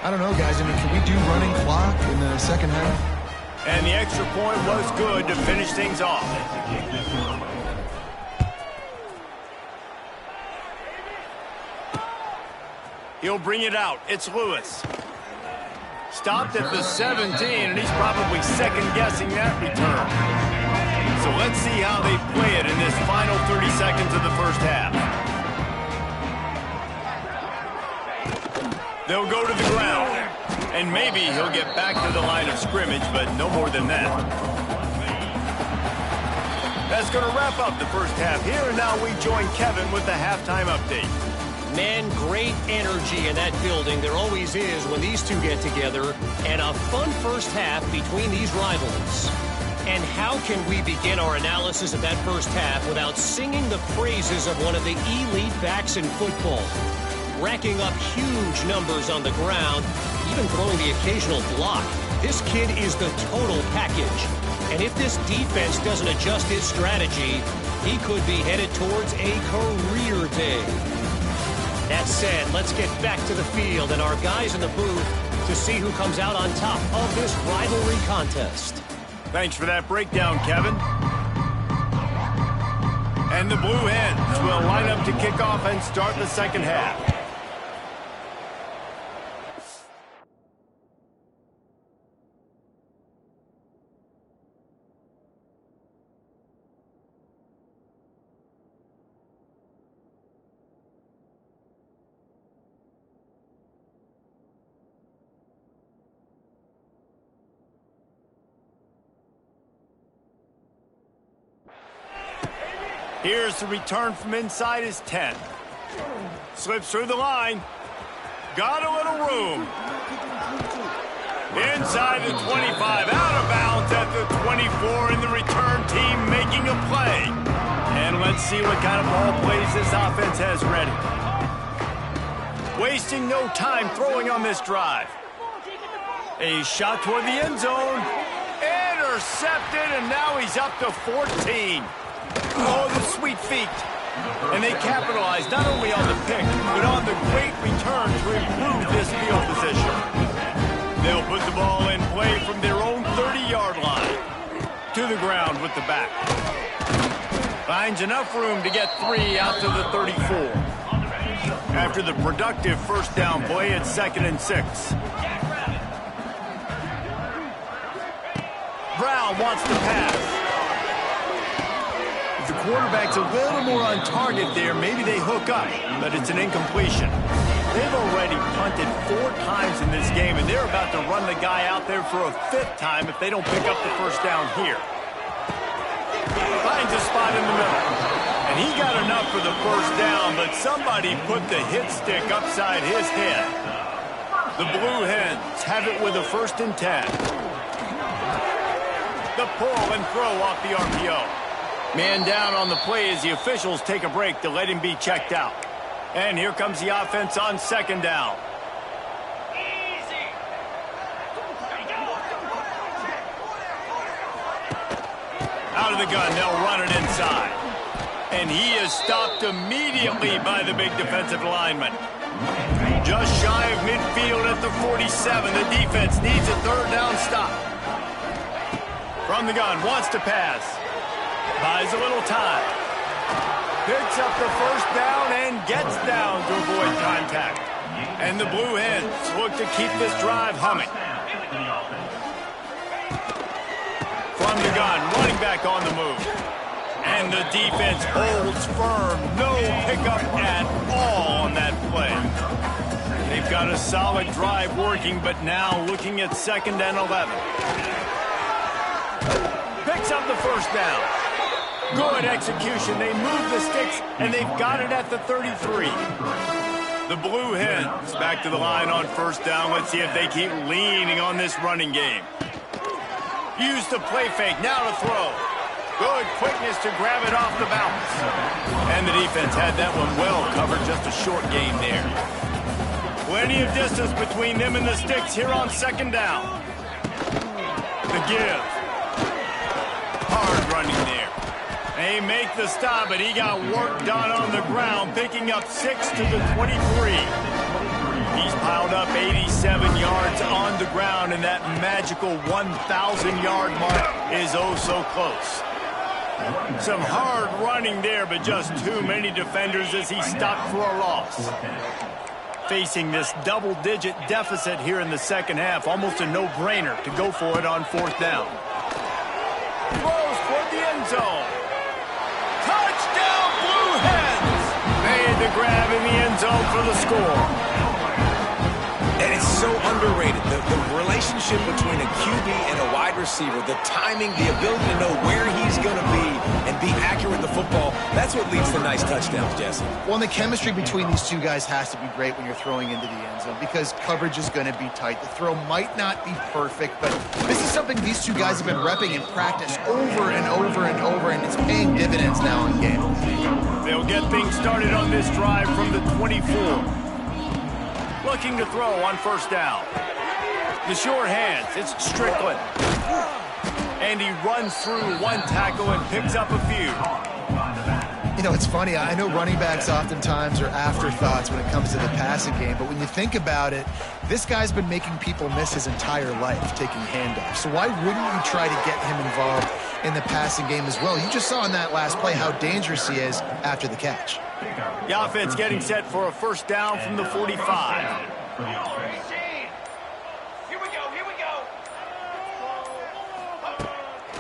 I don't know, guys. I mean, can we do running clock in the 2nd half? And the extra point was good to finish things off. He'll bring it out. It's Lewis. Stopped at the 17, and he's probably second-guessing that return. So let's see how they play it in this final 30 seconds of the 1st half. They'll go to the ground, and maybe he'll get back to the line of scrimmage, but no more than that. That's going to wrap up the 1st half here, and now we join Kevin with the halftime update. Man, great energy in that building. There always is when these two get together, and a fun 1st half between these rivals. And how can we begin our analysis of that 1st half without singing the praises of one of the elite backs in football? Racking up huge numbers on the ground, even throwing the occasional block. This kid is the total package. And if this defense doesn't adjust his strategy, he could be headed towards a career day. That said, let's get back to the field and our guys in the booth to see who comes out on top of this rivalry contest. Thanks for that breakdown, Kevin. And the Blue Hens will line up to kick off and start the 2nd half. Here's the return from inside his 10. Slips through the line. Got a little room. Inside the 25, out of bounds at the 24, and the return team making a play. And let's see what kind of ball plays this offense has ready. Wasting no time throwing on this drive. A shot toward the end zone. Intercepted, and now he's up to 14. Oh, the sweet feet. And they capitalize not only on the pick, but on the great return to improve this field position. They'll put the ball in play from their own 30-yard line. To the ground with the back. Finds enough room to get 3 out to the 34. After the productive 1st down play, it's 2nd and 6. Brown wants to pass. The quarterback's a little more on target there. Maybe they hook up, but it's an incompletion. They've already punted 4 times in this game, and they're about to run the guy out there for a 5th time if they don't pick up the 1st down here. Finds a spot in the middle. And he got enough for the 1st down, but somebody put the hit stick upside his head. The Blue Hens have it with a 1st and 10. The pull and throw off the RPO. Man down on the play as the officials take a break to let him be checked out. And here comes the offense on 2nd down. Out of the gun, they'll run it inside. And he is stopped immediately by the big defensive lineman. Just shy of midfield at the 47. The defense needs a 3rd down stop. From the gun, wants to pass. Buys a little time. Picks up the 1st down and gets down to avoid contact. And the Blue Hens look to keep this drive humming. From the gun, running back on the move. And the defense holds firm. No pickup at all on that play. They've got a solid drive working, but now looking at 2nd and 11. Picks up the first down. Good execution. They move the sticks, and they've got it at the 33. The Blue Hens back to the line on 1st down. Let's see if they keep leaning on this running game. Used the play fake. Now to throw. Good quickness to grab it off the bounce. And the defense had that one well covered. Just a short gain there. Plenty of distance between them and the sticks here on 2nd down. The give. Hard running there. They make the stop, but he got work done on the ground, picking up 6 to the 23. He's piled up 87 yards on the ground, and that magical 1,000-yard mark is oh so close. Some hard running there, but just too many defenders as he stopped for a loss. Facing this double-digit deficit here in the 2nd half, almost a no-brainer to go for it on 4th down. Throws toward the end zone. Touchdown, Blue Hens! Made the grab in the end zone for the score. And it's so underrated, the relationship between a QB and a wide receiver, the timing, the ability to know where he's going to be and be accurate with the football, that's what leads to nice touchdowns, Jesse. Well, and the chemistry between these two guys has to be great when you're throwing into the end zone because coverage is going to be tight. The throw might not be perfect, but this is something these two guys have been repping in practice over and over and over, and it's paying dividends now in game. They'll get things started on this drive from the 24. Looking to throw on 1st down. The short hands, it's Strickland. And he runs through one tackle and picks up a few. You know, it's funny. I know running backs oftentimes are afterthoughts when it comes to the passing game, but when you think about it, this guy's been making people miss his entire life taking handoffs. So why wouldn't you try to get him involved in the passing game as well? You just saw in that last play how dangerous he is after the catch. The offense getting set for a 1st down from the 45. Here we go, here we go.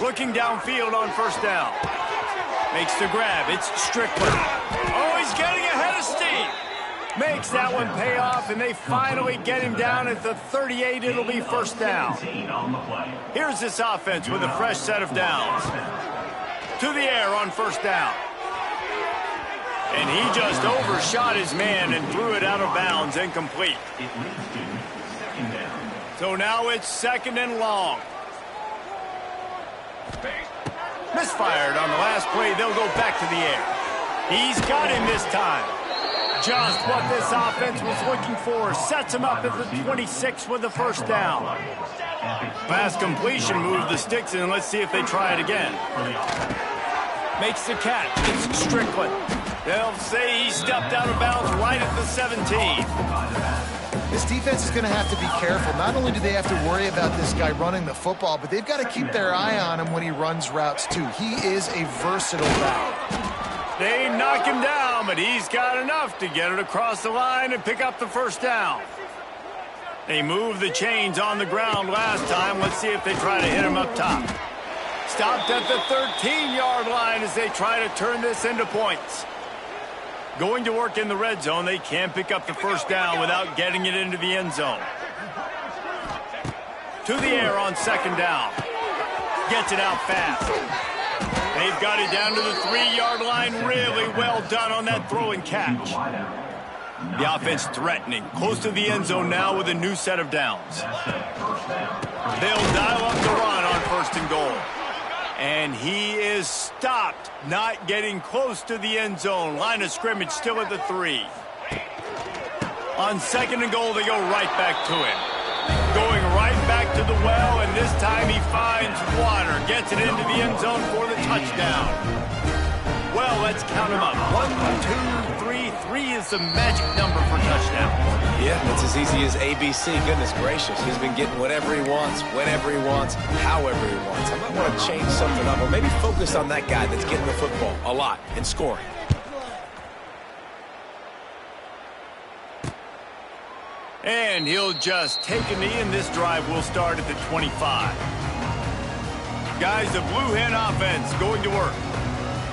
Looking downfield on 1st down. Makes the grab. It's Strickland. Oh, he's getting ahead of steam. Makes that one pay off, and they finally get him down at the 38. It'll be 1st down. Here's this offense with a fresh set of downs. To the air on 1st down. And he just overshot his man and threw it out of bounds, incomplete. So now it's 2nd and long. Misfired on the last play. They'll go back to the air. He's got him this time. Just what this offense was looking for. Sets him up at the 26 with the 1st down. Last completion moved the sticks in. Let's see if they try it again. Makes the catch. It's Strickland. They'll say he stepped out of bounds right at the 17. This defense is going to have to be careful. Not only do they have to worry about this guy running the football, but they've got to keep their eye on him when he runs routes too. He is a versatile back. They knock him down, but he's got enough to get it across the line and pick up the 1st down. They moved the chains on the ground last time. Let's see if they try to hit him up top. Stopped at the 13-yard line as they try to turn this into points. Going to work in the red zone. They can't pick up the 1st down without getting it into the end zone. To the air on 2nd down. Gets it out fast. They've got it down to the 3-yard line. Really well done on that throw and catch. The offense threatening. Close to the end zone now with a new set of downs. They'll dial up the run on 1st and goal. And he is stopped, not getting close to the end zone. Line of scrimmage still at the 3. On 2nd and goal, they go right back to him. Going right back to the well, and this time he finds water. Gets it into the end zone for the touchdown. Well, let's count them up. 1, 2, 3. 3 is the magic number for touchdowns. Yeah, it's as easy as ABC. Goodness gracious. He's been getting whatever he wants, whenever he wants, however he wants. I might want to change something up or maybe focus on that guy that's getting the football a lot and scoring. And he'll just take a knee, and this drive will start at the 25. Guys, the Blue Hen offense going to work.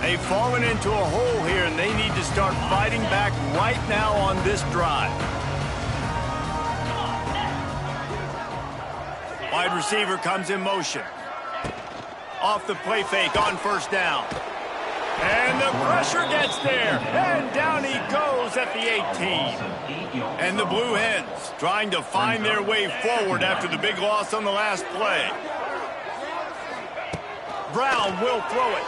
They've fallen into a hole here, and they need to start fighting back right now on this drive. Wide receiver comes in motion. Off the play fake on first down. And the pressure gets there. And down he goes at the 18. And the Blue Hens trying to find their way forward after the big loss on the last play. Brown will throw it.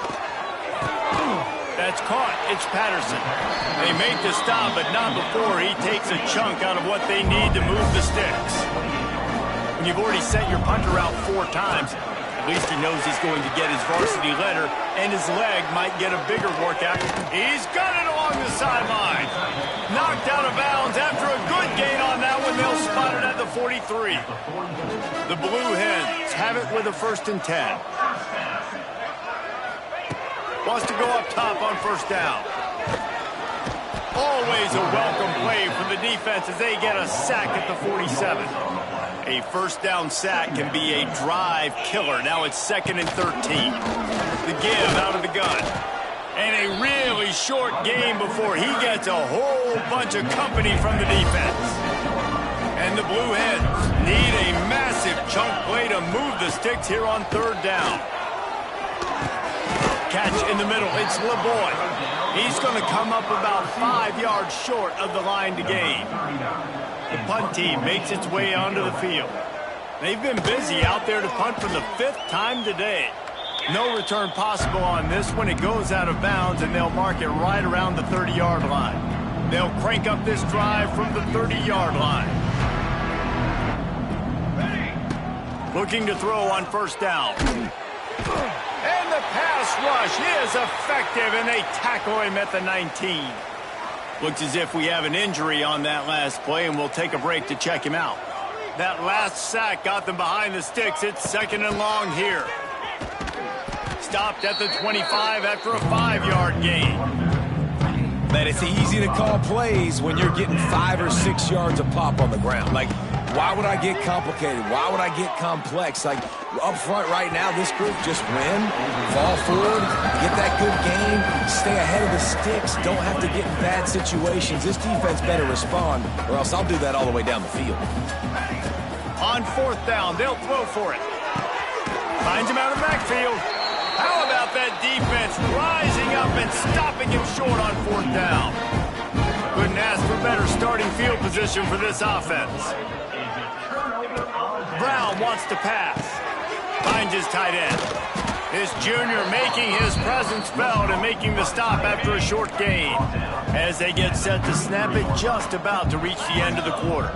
That's caught. It's Patterson. They make the stop, but not before he takes a chunk out of what they need to move the sticks. When you've already sent your punter out 4 times, at least he knows he's going to get his varsity letter, and his leg might get a bigger workout. He's got it along the sideline. Knocked out of bounds after a good gain on that one. They'll spot it at the 43. The Blue Hens have it with a 1st and 10. Wants to go up top on first down. Always a welcome play for the defense as they get a sack at the 47. A first down sack can be a drive killer. Now it's 2nd and 13. The give out of the gun. And a really short game before he gets a whole bunch of company from the defense. And the Blue Hens need a massive chunk play to move the sticks here on 3rd down. Catch in the middle. It's LeBoy. He's going to come up about 5 yards short of the line to gain. The punt team makes its way onto the field. They've been busy out there to punt for the 5th time today. No return possible on this one. It goes out of bounds, and they'll mark it right around the 30-yard line. They'll crank up this drive from the 30-yard line. Looking to throw on first down. And the pass rush is effective, and they tackle him at the 19. Looks as if we have an injury on that last play, and we'll take a break to check him out. That last sack got them behind the sticks. It's 2nd and long here. Stopped at the 25 after a 5-yard gain. Man, it's easy to call plays when you're getting 5 or 6 yards a pop on the ground. Like, why would I get complicated? Why would I get complex? Like, up front right now, this group just win, fall forward, get that good game, stay ahead of the sticks, don't have to get in bad situations. This defense better respond, or else I'll do that all the way down the field. On 4th down, they'll throw for it. Finds him out of the backfield. How about that defense rising up and stopping him short on 4th down? Couldn't ask for better starting field position for this offense. Brown wants to pass. Finds his tight end. This junior making his presence felt and making the stop after a short gain. As they get set to snap it, just about to reach the end of the quarter.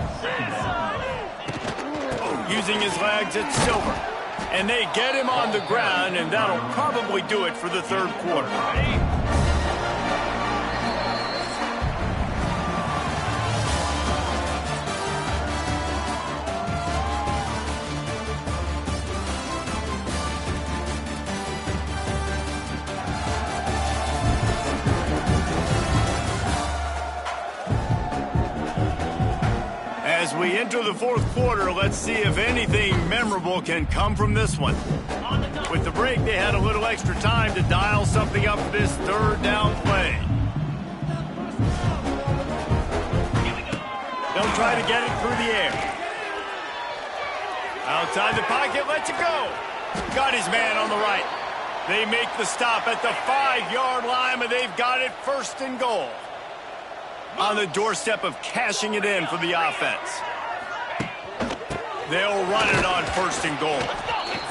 Using his legs, it's Silver. And they get him on the ground, and that'll probably do it for the 3rd quarter. As we enter the 4th quarter, let's see if anything memorable can come from this one. With the break, they had a little extra time to dial something up for this 3rd down play. They'll try to get it through the air. Outside the pocket, lets it go. Got his man on the right. They make the stop at the 5-yard line, but they've got it 1st and goal. On the doorstep of cashing it in for the offense. They'll run it on 1st and goal.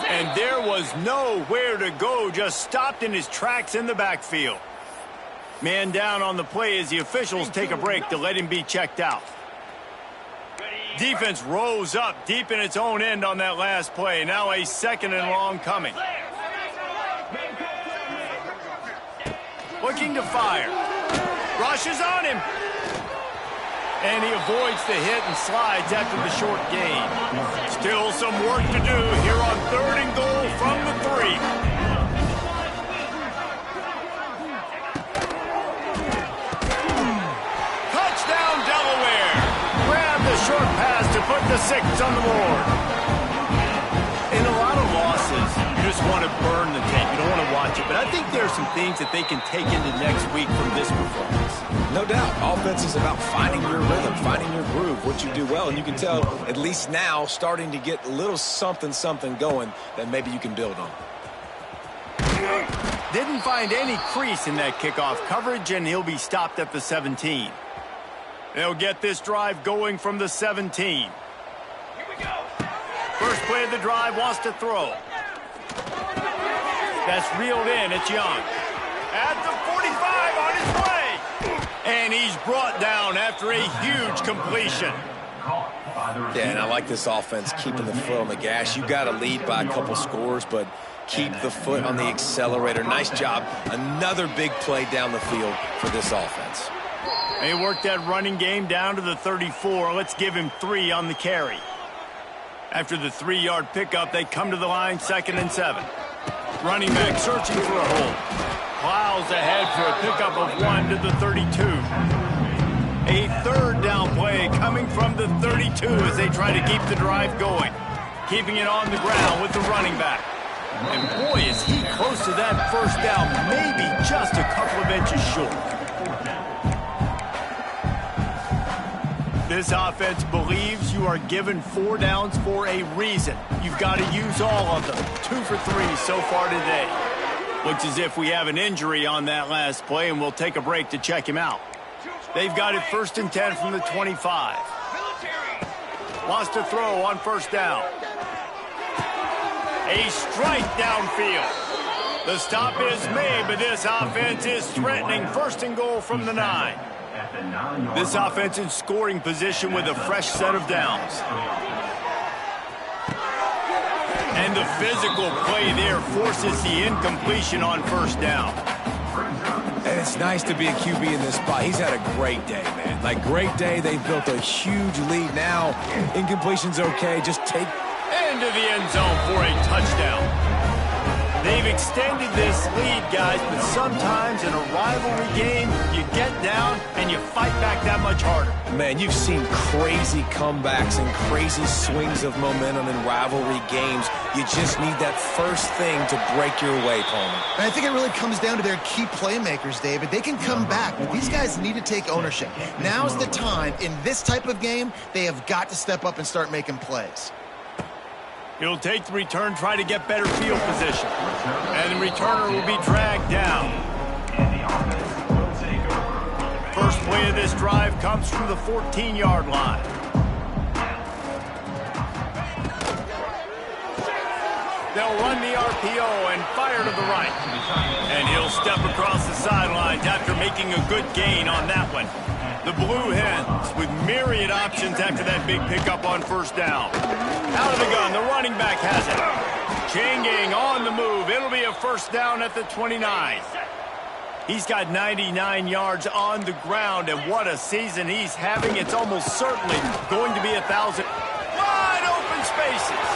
And there was nowhere to go, just stopped in his tracks in the backfield. Man down on the play as the officials take a break to let him be checked out. Defense rose up deep in its own end on that last play. Now a 2nd and long coming. Looking to fire. Rushes on him. And he avoids the hit and slides after the short gain. Still some work to do here on 3rd and goal from the 3. Touchdown, Delaware. Grab the short pass to put the 6 on the board. In a lot of losses, you just want to burn the tape. You don't want to watch it. But I think there are some things that they can take into next week from this performance. No doubt. Offense is about finding your rhythm, finding your groove, what you do well. And you can tell, at least now, starting to get a little something going that maybe you can build on. Didn't find any crease in that kickoff coverage, and he'll be stopped at the 17. They'll get this drive going from the 17. Here we go. First play of the drive, wants to throw. That's reeled in. It's Young. At the 45, on his way. And he's brought down after a huge completion. Yeah, and I like this offense keeping the foot on the gas. You got to lead by a couple scores, but keep the foot on the accelerator. Nice job. Another big play down the field for this offense. They worked that running game down to the 34. Let's give him 3 on the carry. After the 3-yard pickup, they come to the line, 2nd and 7. Running back searching for a hole. Plows ahead for a pickup of 1 to the 32. A 3rd down play coming from the 32 as they try to keep the drive going. Keeping it on the ground with the running back. And boy, is he close to that first down, maybe just a couple of inches short. This offense believes you are given 4 downs for a reason. You've got to use all of them. 2 for 3 so far today. Looks as if we have an injury on that last play, and we'll take a break to check him out. They've got it 1st and 10 from the 25. Wants to throw on 1st down. A strike downfield. The stop is made, but this offense is threatening 1st and goal from the 9. This offense in scoring position with a fresh set of downs. And the physical play there forces the incompletion on 1st down. And it's nice to be a QB in this spot. He's had a great day, man. Like, great day. They've built a huge lead now. Incompletion's okay. Just take into the end zone for a touchdown. They've extended this lead, guys, but sometimes in a rivalry game, you get down and you fight back that much harder. Man, you've seen crazy comebacks and crazy swings of momentum in rivalry games. You just need that first thing to break your way, Palmer. And I think it really comes down to their key playmakers, David. They can come back, but these guys need to take ownership. Now's the time. In this type of game, they have got to step up and start making plays. He'll take the return, try to get better field position. And the returner will be dragged down. First play of this drive comes from the 14-yard line. They'll run the RPO and fire to the right. And he'll step across the sidelines after making a good gain on that one. The Blue Hens with myriad options after that big pickup on 1st down. Out of the gun, the running back has it. Chain gang on the move. It'll be a 1st down at the 29. He's got 99 yards on the ground, and what a season he's having. It's almost certainly going to be 1,000. Wide open spaces.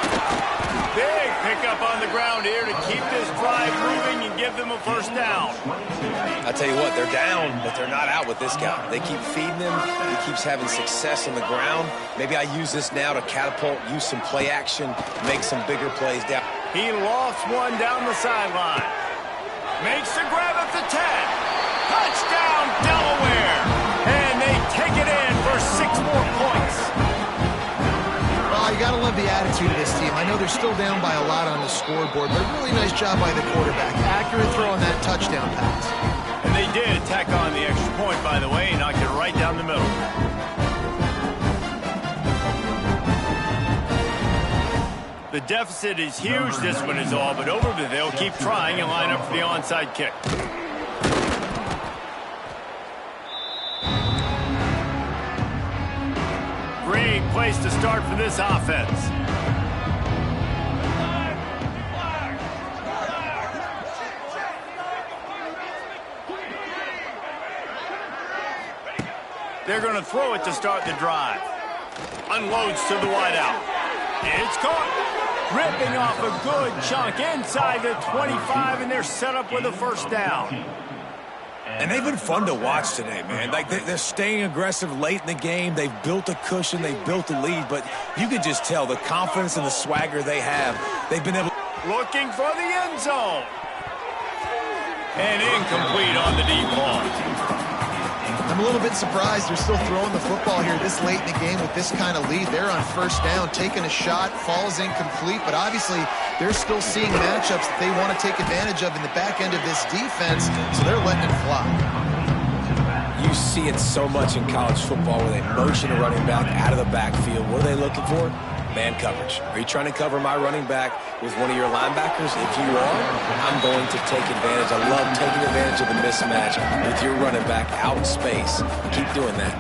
Big pickup on the ground here to keep this drive moving and give them a 1st down. I tell you what, they're down, but they're not out with this guy. They keep feeding him. He keeps having success on the ground. Maybe I use this now to catapult, use some play action, make some bigger plays down. He lofts one down the sideline. Makes the grab at the 10. Touchdown, Delaware. And they take it in for 6 more points. Well, you got to love the attitude of this team. I know they're still down by a lot on the scoreboard, but a really nice job by the quarterback. Accurate throw on that touchdown pass. And they did tack on the extra point, by the way, and knocked it right down the middle. The deficit is huge, this one is all, but over, but they'll keep trying and line up for the onside kick. Great place to start for this offense. They're going to throw it to start the drive. Unloads to the wideout. It's caught. Ripping off a good chunk inside the 25, and they're set up with a 1st down. And they've been fun to watch today, man. Like, they're staying aggressive late in the game. They've built a cushion. They've built a lead. But you can just tell the confidence and the swagger they have. They've been able... Looking for the end zone. And incomplete on the deep ball. I'm a little bit surprised they're still throwing the football here this late in the game with this kind of lead. They're on first down, taking a shot, falls incomplete, but obviously they're still seeing matchups that they want to take advantage of in the back end of this defense, so they're letting it fly. You see it so much in college football where they motion a running back out of the backfield. What are they looking for? Man coverage. Are you trying to cover my running back with one of your linebackers? If you are, I'm going to take advantage. I love taking advantage of the mismatch with your running back out in space. Keep doing that.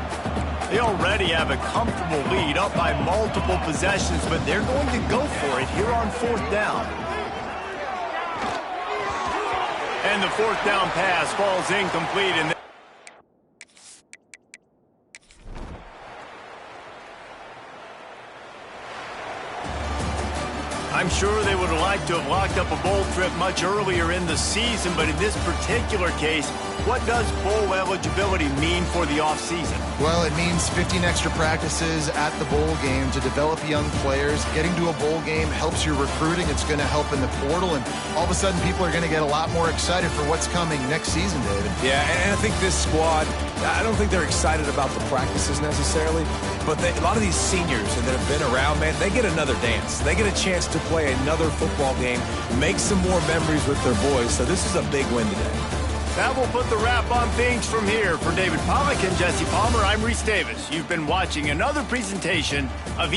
They already have a comfortable lead up by multiple possessions, but they're going to go for it here on fourth down. And the fourth down pass falls incomplete. And I'm sure they would have liked to have locked up a bowl trip much earlier in the season, but in this particular case, what does bowl eligibility mean for the offseason? Well, it means 15 extra practices at the bowl game to develop young players. Getting to a bowl game helps your recruiting. It's going to help in the portal, and all of a sudden people are going to get a lot more excited for what's coming next season, David. Yeah, and I think this squad, I don't think they're excited about the practices necessarily, but a lot of these seniors that have been around, man, they get another dance. They get a chance to play another football game, make some more memories with their boys, so this is a big win today. That will put the wrap on things from here. For David Pollack and Jesse Palmer, I'm Reese Davis. You've been watching another presentation of